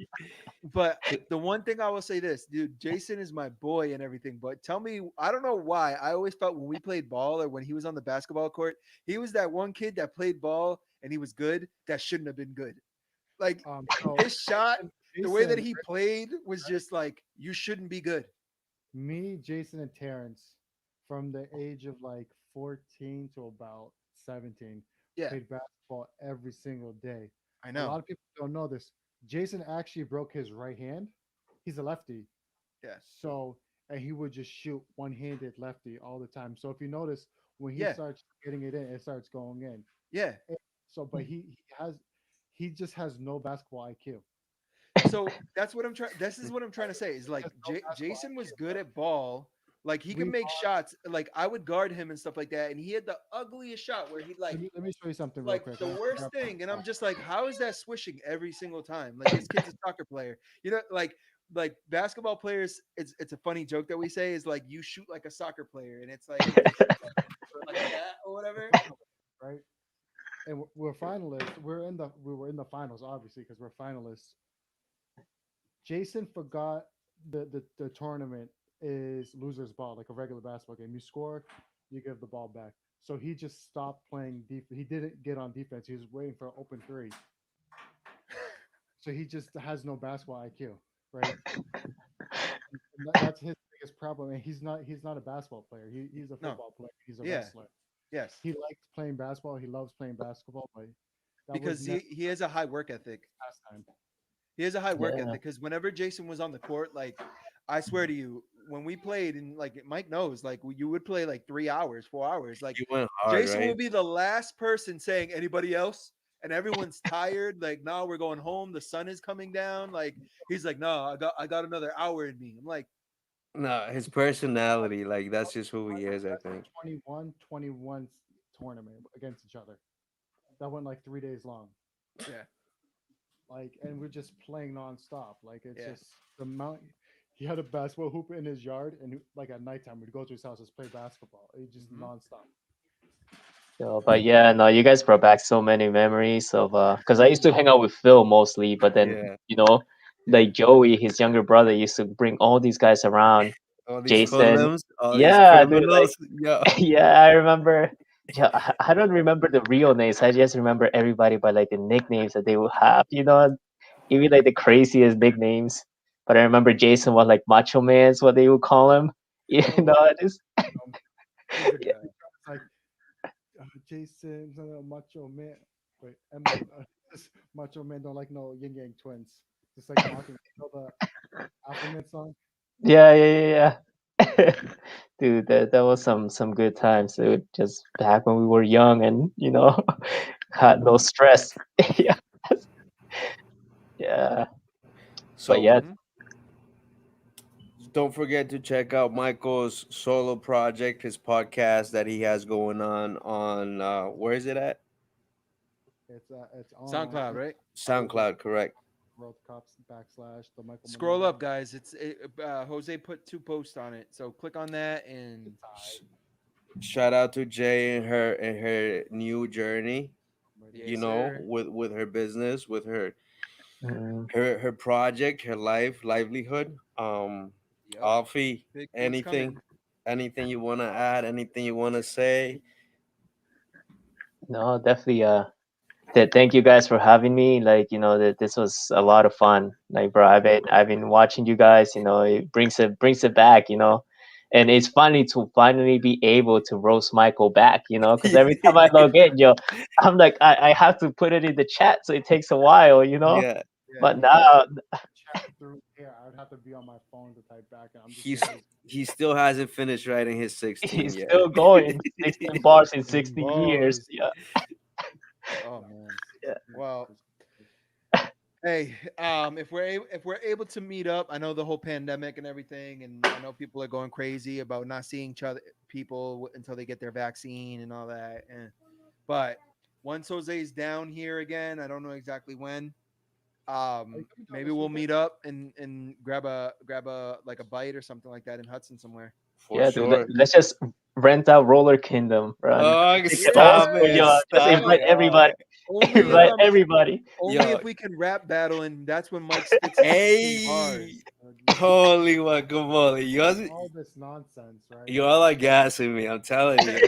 S2: but the one thing I will say this, dude, Jason is my boy and everything. But tell me, I don't know why. I always felt when we played ball or when he was on the basketball court, he was that one kid that played ball and he was good that shouldn't have been good. Like
S3: So
S2: his shot, the way that
S3: Jason,
S2: he played was just like, you shouldn't be good.
S3: me, Jason, and Terrence, from the age of like 14 to about 17,
S2: Yeah,
S3: played basketball every single day.
S2: I
S3: A lot
S2: know.
S3: of people don't know this. Jason actually broke his right hand. He's a lefty.
S2: Yeah,
S3: So, and he would just shoot one-handed lefty all the time. So if you notice, when he
S2: yeah,
S3: starts getting it in, it starts going in.
S2: yeah.
S3: So, but he just has no basketball IQ.
S2: So that's what I'm trying. This is what I'm trying to say. Is
S3: He
S2: like
S3: has no basketball
S2: Jason was
S3: IQ.
S2: good at ball. Like he could
S3: We
S2: make shots. Like I would guard him and stuff like that. And he had the ugliest shot where he
S3: let me show you something real
S2: like
S3: quick.
S2: the
S3: I'm gonna
S2: worst
S3: grab
S2: thing. And
S3: my
S2: I'm just like, how is that swishing every single time? Like this kid's a soccer player. Like basketball players. It's a funny joke that we say is like you shoot like a soccer player, and it's like you shoot like that or whatever.
S3: phone, right? And we're finalists. We were in the finals, obviously, because we're finalists. Jason forgot the tournament is loser's ball, like a regular basketball game. You score, you give the ball back. So he just stopped playing defense. He didn't get on defense. He was waiting for an open three. So he just has no basketball IQ, right? And that's his biggest problem. And he's not a basketball player. He's a
S2: No.
S3: football player. He's a
S2: Yeah.
S3: wrestler.
S2: Yes.
S3: He likes playing basketball. He loves playing basketball, but that
S2: Because
S3: was never
S2: he has a high work ethic.
S3: pastime.
S2: He has a high work
S4: Yeah.
S2: ethic because whenever Jason was on the court, like I swear to you, when we played and like Mike knows, like you would play like 3 hours, 4 hours. Like
S1: You went hard,
S2: Jason will
S1: right?
S2: be the last person saying anybody else, and everyone's tired. Like, no, we're going home. The sun is coming down. Like he's like, no, I got another hour in me. I'm like,
S1: No, his personality, like that's just who he is. I think.
S3: 21 tournament against each other. That went like 3 days long.
S2: yeah,
S3: Like, and we're just playing nonstop. Like, it's
S2: Yeah.
S3: just the amount. He had a basketball hoop in his yard, and like at nighttime, we'd go to his house and play basketball. It just
S2: Mhm.
S3: nonstop.
S4: So, but yeah, no, you guys brought back so many memories of because I used to hang out with Phil mostly, but then
S1: Yeah.
S4: like Joey, his younger brother, used to bring all these guys around.
S1: All these
S4: Jason,
S1: hoodlums, all these
S4: yeah, dude, like
S1: criminals. Yeah.
S4: yeah, I remember. Yeah, I don't remember the real names. I just remember everybody by like the nicknames that they would have. Even like the craziest nicknames. But I remember Jason was like Macho Man's what they would call him. It is.
S3: He's a
S4: Yeah.
S3: guy. It's like Jason, Macho Man. Wait, Macho Man don't like no Yin Yang twins. Just like mocking. The Alphabet song.
S4: Yeah. Dude, that was some good times, dude. Just back when we were young and had no stress. Yeah, yeah.
S1: So
S4: But yeah,
S1: don't forget to check out Michael's solo project, his podcast that he has going on where is it at?
S3: It's on
S2: SoundCloud, right?
S1: SoundCloud, correct.
S3: World Cups / the Michael.
S2: Scroll
S3: Malone.
S2: up, guys. Jose put 2 posts on it, so click on that and
S1: Shout out to Jay and her new journey,
S2: Yes, sir.
S1: with her business, with her
S4: mm,
S1: her project, her livelihood.
S2: Yep.
S1: Alfie,
S2: Big things coming.
S1: anything you want to add, anything you want to say?
S4: no, definitely. Thank you guys for having me. Like, that this was a lot of fun. Like, bro, I've been watching you guys. It brings it back. And it's funny to finally be able to roast Michael back. Because every time I log in, I'm like, I have to put it in the chat, so it takes a while.
S1: Yeah.
S2: Yeah.
S4: But now,
S3: Chat through AI. here, I would have to be on my phone to type back, and I'm just
S1: He's
S3: so lazy.
S1: he still hasn't finished writing his 16
S4: He's
S1: yet.
S4: still going 16 bars in 60 years.
S3: Bars.
S4: Yeah.
S2: Oh man.
S4: Yeah.
S2: Well, hey, if we're able to meet up, I know the whole pandemic and everything, and I know people are going crazy about not seeing people until they get their vaccine and all that. But once Jose's down here again, I don't know exactly when. Maybe we'll meet up and grab a like a bite or something like that in Hudson somewhere.
S1: For
S4: Yeah, dude.
S1: sure.
S4: Let's just rent out Roller Kingdom, bro.
S1: Oh,
S4: Take
S1: stop
S4: calls,
S1: it!
S4: yo, just
S1: Stop
S4: invite
S1: it.
S4: everybody.
S2: Only if
S4: Invite
S2: I'm-
S4: everybody.
S2: Only
S1: Yo.
S2: if we can rap battle, and that's when Mike spits his bars.
S1: Hey, holy guacamole!
S3: All this nonsense, right?
S1: You all are gassing me. I'm telling you.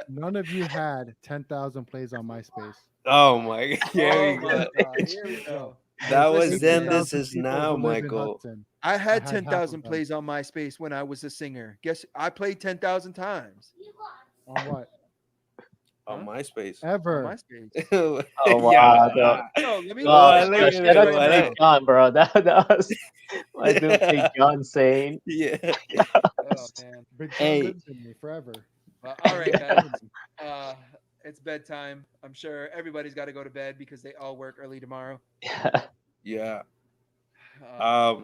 S3: None of you had 10,000 plays on MySpace.
S1: Oh my God! Here
S2: Oh
S1: we
S2: my
S1: go.
S2: god! Here we go.
S1: That was
S2: Listen,
S1: then.
S3: 18,000
S1: This is
S3: people
S1: now,
S3: who live in
S1: Michael.
S3: Hudson.
S2: I
S3: had
S2: had
S3: half
S2: 10,000
S3: of them.
S2: plays on MySpace when I was a singer. Guess I played 10,000 times
S3: On what?
S1: On MySpace.
S2: on
S3: Ever.
S2: MySpace.
S4: Oh
S1: Yeah.
S4: wow, no.
S2: Yo, let me
S1: Oh,
S2: look
S1: look
S2: at
S1: at
S2: my
S4: Shout out
S1: it,
S4: to
S1: what
S4: Big
S1: up?
S4: John, bro. That was my dude Big John saying.
S1: Yeah.
S2: Oh man.
S3: Big John
S1: Hey.
S3: lives in me forever.
S2: Well, all right, guys. It's bedtime. I'm sure everybody's got to go to bed because they all work early tomorrow.
S1: Yeah.
S2: Uh,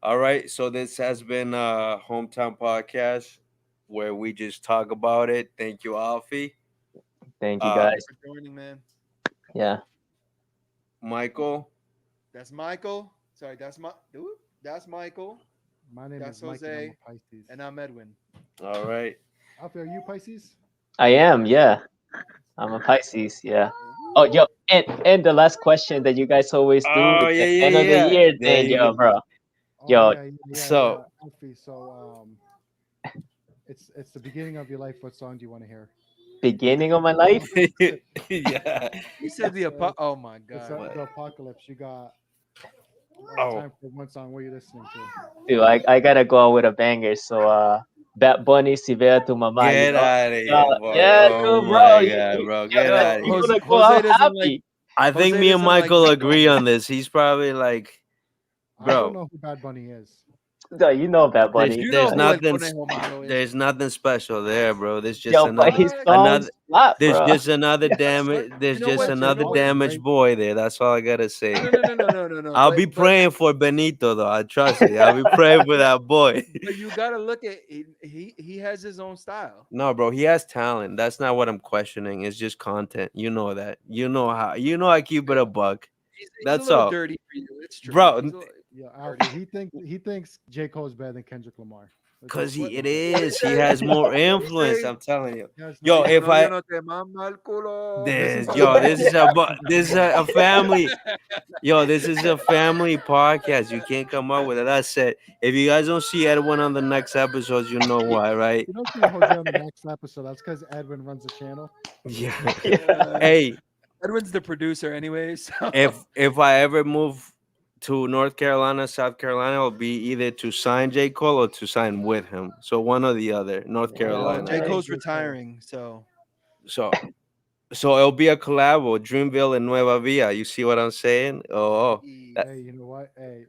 S1: All right. So this has been Hometown Podcast where we just talk about it. Thank you, Alfie.
S4: Thank you
S1: Uh,
S4: guys.
S2: thanks for joining, man.
S4: Yeah.
S1: Michael.
S2: That's Michael. Sorry, that's Michael,
S3: My name
S2: That's
S3: is Mike, and I'm
S2: Jose,
S3: a Pisces.
S2: and I'm Edwin.
S1: All right.
S3: Alfie, are you Pisces?
S4: I am, yeah. I'm a Pisces, yeah. Oh, yo, and the last question that you guys always do,
S1: Oh,
S4: it's
S1: yeah,
S4: the
S1: yeah,
S4: end of
S1: yeah.
S4: the year
S1: There
S4: thing,
S1: you
S4: yo,
S1: go.
S4: bro.
S3: Oh,
S4: Yo,
S1: so-
S3: Alfie, so it's the beginning of your life. What song do you want to hear?
S4: Beginning of my life.
S1: Yeah.
S2: He said the oh my
S3: It's
S2: god.
S3: the apocalypse. You got
S1: Oh.
S3: time for one song. What are you listening to?
S4: Dude, I gotta go out with a banger. So Bad Bunny, Si Vea Tu Mamá.
S1: Get out of here,
S4: Yeah,
S1: boy.
S4: yeah,
S1: Oh
S4: dude,
S1: my
S4: bro.
S1: God, bro.
S4: Yo,
S1: Get
S2: yo,
S1: out of
S4: you're
S1: here.
S2: Jose-
S4: gonna go
S2: Jose
S4: out
S2: doesn't like-
S4: happy.
S1: I think
S2: Jose
S1: me and
S2: doesn't like
S1: Michael
S2: Bad
S1: agree
S2: Bunny.
S1: on this. He's probably like,
S3: I
S1: Bro.
S3: don't know who Bad Bunny is.
S4: No, you know Bad Bunny.
S2: You
S1: there's
S2: know who El
S1: nothing.
S2: Conejo Malo is.
S1: There's nothing special there, bro. There's just
S4: Yo, but
S1: another.
S4: his
S2: What?
S4: songs
S1: another-
S4: slap,
S1: There's
S4: bro.
S1: just another
S4: Yes.
S1: damage. There's
S2: You know
S1: just
S2: what?
S1: another
S3: Right?
S1: damaged boy there. That's all I gotta say.
S2: No.
S1: I'll
S2: but-
S1: be
S2: but-
S1: praying for Benito though. I trust you. I'll be praying for that boy.
S2: But you gotta look at he has his own style.
S1: No, bro, he has talent. That's not what I'm questioning. It's just content. You know that. You know how. You know I keep it a buck,
S2: He's
S1: That's
S2: a little
S1: all.
S2: dirty for you. It's true.
S1: Bro.
S2: He's a little-
S3: Yeah, Alfie. He thinks J. Cole's better than Kendrick Lamar.
S1: Cause
S2: What-
S1: it
S2: what
S1: is.
S2: did
S1: He
S2: you say?
S1: has more
S2: What did you
S1: influence.
S2: say?
S1: I'm telling you.
S3: Yes,
S1: Yo,
S3: no,
S1: if I-
S2: no te mama el culo.
S1: This is a family. Yo, this is a family podcast. You can't come up with it. I said, if you guys don't see Edwin on the next episodes, you know why, right?
S3: you don't see Jose on the next episode. That's because Edwin runs the channel.
S1: Yeah.
S2: Yeah.
S1: Hey,
S2: Edwin's the producer, anyways. So.
S1: if I ever move to North Carolina, South Carolina, it'll be either to sign J. Cole or to sign with him. So one or the other. North
S4: Yeah,
S1: Carolina.
S2: J.
S4: J.
S2: Cole's
S3: Cole.
S2: retiring, so
S1: So it'll be a collabo, Dreamville and Nueva Villa. You see what I'm saying? Oh. That-
S3: Hey, you know what? Hey,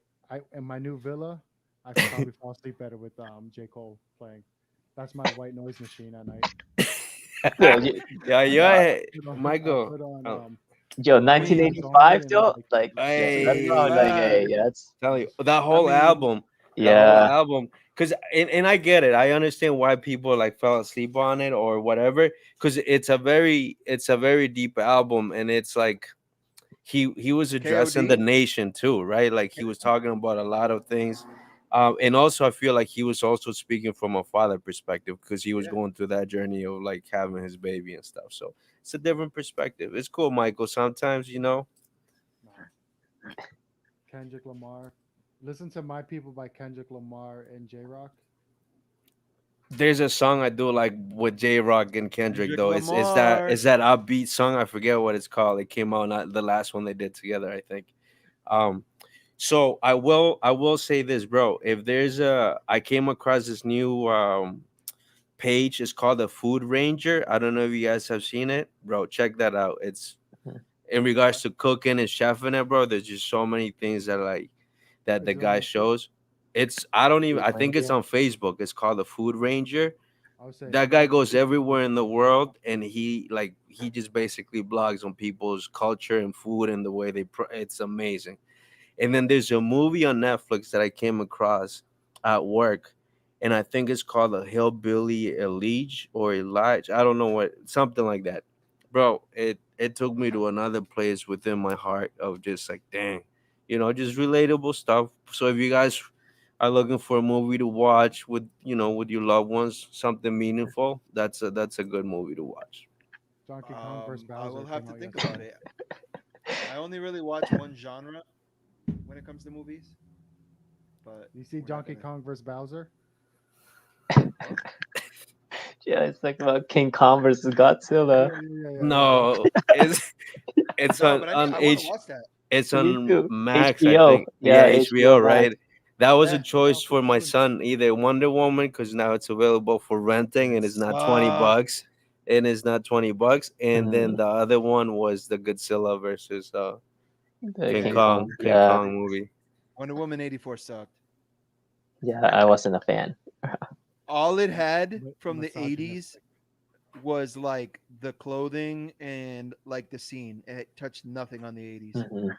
S3: in my new villa, I could probably fall asleep better with J. Cole playing. That's my white noise machine at night.
S4: Yo, you-
S1: Yeah, yeah.
S3: Put on- I
S1: Michael.
S3: put on,
S1: Oh.
S4: yo, 1985, yo. Like,
S1: Hey,
S4: that's how, like, hey, yeah, that's
S1: Tell you that whole
S2: mean,
S1: album. The whole
S4: yeah.
S1: album. Because and I get it. I understand why people like fell asleep on it or whatever. Because it's a very deep album, and it's like he was addressing the
S2: KOD?
S1: nation too, right? Like he was talking about a lot of things. And also I feel like he was also speaking from a father perspective because he was
S2: Yeah.
S1: going through that journey of like having his baby and stuff. So it's a different perspective. It's cool, Michael. Sometimes,
S3: Kendrick Lamar. Listen to My People by Kendrick Lamar and J Rock.
S1: there's a song I do like with J Rock and Kendrick,
S2: Kendrick
S1: though. It's
S2: Lamar.
S1: that upbeat song. I forget what it's called. It came out not the last one they did together, I think. So I will say this, bro. If there's I came across this new page. It's called the Food Ranger. I don't know if you guys have seen it, bro. Check that out. It's in regards to cooking and chefing it, bro. There's just so many things that like that the
S3: Is it on
S1: guy
S3: Netflix?
S1: shows. I don't even,
S4: Food
S1: I think it's
S4: Ranger.
S1: on Facebook. It's called The Food Ranger.
S3: I would say
S1: That guy goes everywhere in the world, and he just basically blogs on people's culture and food and the way it's amazing. And then there's a movie on Netflix that I came across at work, and I think it's called A Hillbilly Elijah or Elijah. I don't know what, something like that. Bro, it took me to another place within my heart of just like, dang, just relatable stuff. So if you guys are looking for a movie to watch with, with your loved ones, something meaningful, that's a good movie to watch.
S3: Donkey Kong versus
S2: I
S3: Bowser
S2: will have
S3: came
S2: to
S3: out
S2: think about
S3: yesterday.
S2: it. I only really watch one genre when it comes to movies, but
S3: You see
S2: we're not
S3: Donkey
S2: gonna-
S3: Kong versus Bowser?
S4: Yeah, it's like about King Kong versus Godzilla.
S1: No, it's
S2: No,
S1: on
S2: but I
S1: on
S2: want to
S1: H
S2: watch that.
S1: it's
S4: Me
S1: on
S4: too.
S1: Max, I
S4: HBO.
S1: think.
S4: Yeah,
S1: Yeah,
S4: HBO
S1: HBO,
S4: Max.
S1: right? That was a
S2: Yeah.
S1: choice
S3: for
S1: for my
S3: sure.
S1: son, either Wonder Woman, because now it's available for renting and it's not 20 bucks. And it's not 20 bucks. And then
S4: Mm,
S1: the other one was the Godzilla versus
S4: the
S1: King
S4: King
S1: Kong,
S4: Kong.
S1: King
S4: Yeah,
S1: Kong movie.
S2: Wonder Woman 84 sucked.
S4: yeah. I wasn't a fan.
S2: All it had
S3: Mi-
S2: from the
S3: misogynistic.
S2: 80s was like the clothing and like the scene, and it touched nothing on the 80s.
S4: Mhm.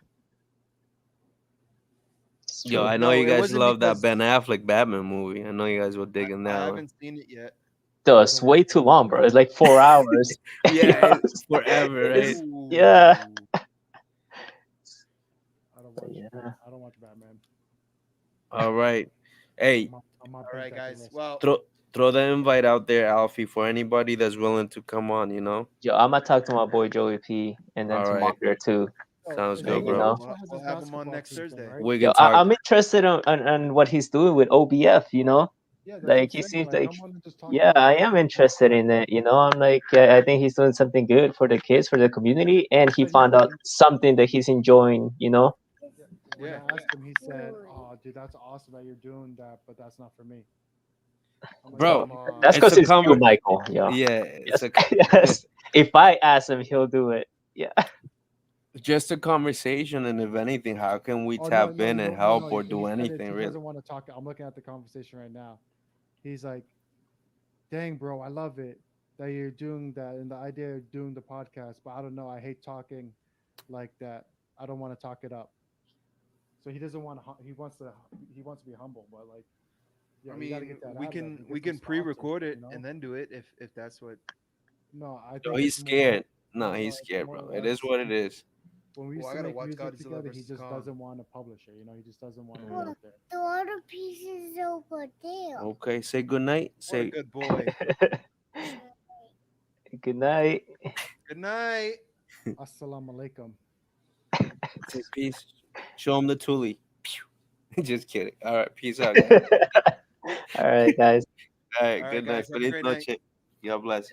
S4: It's
S1: Yo,
S4: true.
S1: I know
S2: No,
S1: you
S2: it
S1: guys
S2: wasn't
S1: love that
S2: because
S1: Ben Affleck Batman movie. I know you guys were
S2: I,
S1: digging
S2: I
S1: that one.
S2: haven't seen it yet.
S4: Though it's way too long, bro. It's like 4 hours.
S1: Yeah, it's forever, right?
S4: It's- yeah.
S2: Ooh.
S3: I don't watch.
S4: Yeah.
S3: I don't watch Batman.
S1: All right. Hey,
S3: I'm not
S2: All
S3: putting
S2: right,
S3: that to
S2: guys.
S3: list.
S2: Well,
S1: throw the invite out there, Alfie, for anybody that's willing to come on.
S4: Yo, I'm gonna talk to my boy Joey P and then
S1: All
S4: to
S1: right.
S4: Walker too.
S1: Sounds
S3: is
S1: good,
S3: he-
S4: you
S1: bro.
S4: know.
S3: he has
S2: we'll
S3: his
S2: have him on
S3: basketball
S2: next
S3: team thing,
S2: Thursday.
S3: right?
S1: We
S4: Yo,
S1: can talk.
S4: I'm interested on what he's doing with OBF. You know,
S3: Yeah, that's
S4: like
S3: what
S4: he
S3: I'm saying.
S4: seems
S3: Like,
S4: like
S3: I'm gonna just talk
S4: yeah,
S3: about
S4: I am interested in it. You know, I'm like I think he's doing something good for the kids, for the community, and he
S3: Yeah,
S4: found out something that he's enjoying. You know.
S3: When
S2: Yeah.
S3: I asked him, he said, "Oh, dude, that's awesome that you're doing that, but that's not for me." I'm like,
S1: Bro,
S2: Come on.
S4: That's
S1: It's
S4: because
S1: a
S4: it's you,
S1: conver-
S4: Michael. Yeah.
S1: Yeah,
S4: Yes.
S1: it's a
S4: Yes. If I ask him, he'll do it. Yeah.
S1: just a conversation, and if anything, how can we
S3: "Oh,
S1: tap in and help or
S3: He
S1: do
S3: said it.
S1: anything,
S3: He
S1: really?
S3: doesn't want to talk. I'm looking at the conversation right now. He's like, "Dang, bro, I love it that you're doing that and the idea of doing the podcast, but I don't know. I hate talking like that. I don't want to talk it up." So he doesn't want to. He wants to be humble, but like, yeah,
S2: I
S3: you gotta
S2: mean,
S3: get that
S2: we
S3: out of
S2: can
S3: them
S2: we
S3: because
S2: can
S3: they're sponsors,
S2: pre-record it
S3: you know?
S2: and then do it if that's what.
S3: No, I
S1: Yo,
S3: think
S1: he's
S3: it's more-
S1: scared. No,
S3: no,
S1: he's
S3: it's
S1: scared,
S3: more
S1: bro.
S3: or
S1: It is
S3: less-
S1: what it is.
S3: When we
S2: Well,
S3: used
S2: I
S3: to
S2: gotta
S3: make
S2: watch
S3: music
S2: Godzilla
S3: together, he
S2: versus
S3: just
S2: Kong.
S3: doesn't want to publish it. You know, he just doesn't want to
S4: Mm.
S3: put it there.
S5: The other pieces over there.
S1: Okay, say good night.
S2: What a
S1: Say
S2: good boy.
S4: Good night.
S2: Good night.
S3: Assalamu alaikum.
S1: say peace. Show him the Thule. Pew. Just kidding. All right, peace out, guys.
S4: All right, guys.
S1: All right,
S2: All right,
S1: good night.
S2: guys, have a
S1: Feliz
S2: great night.
S1: noche. God bless.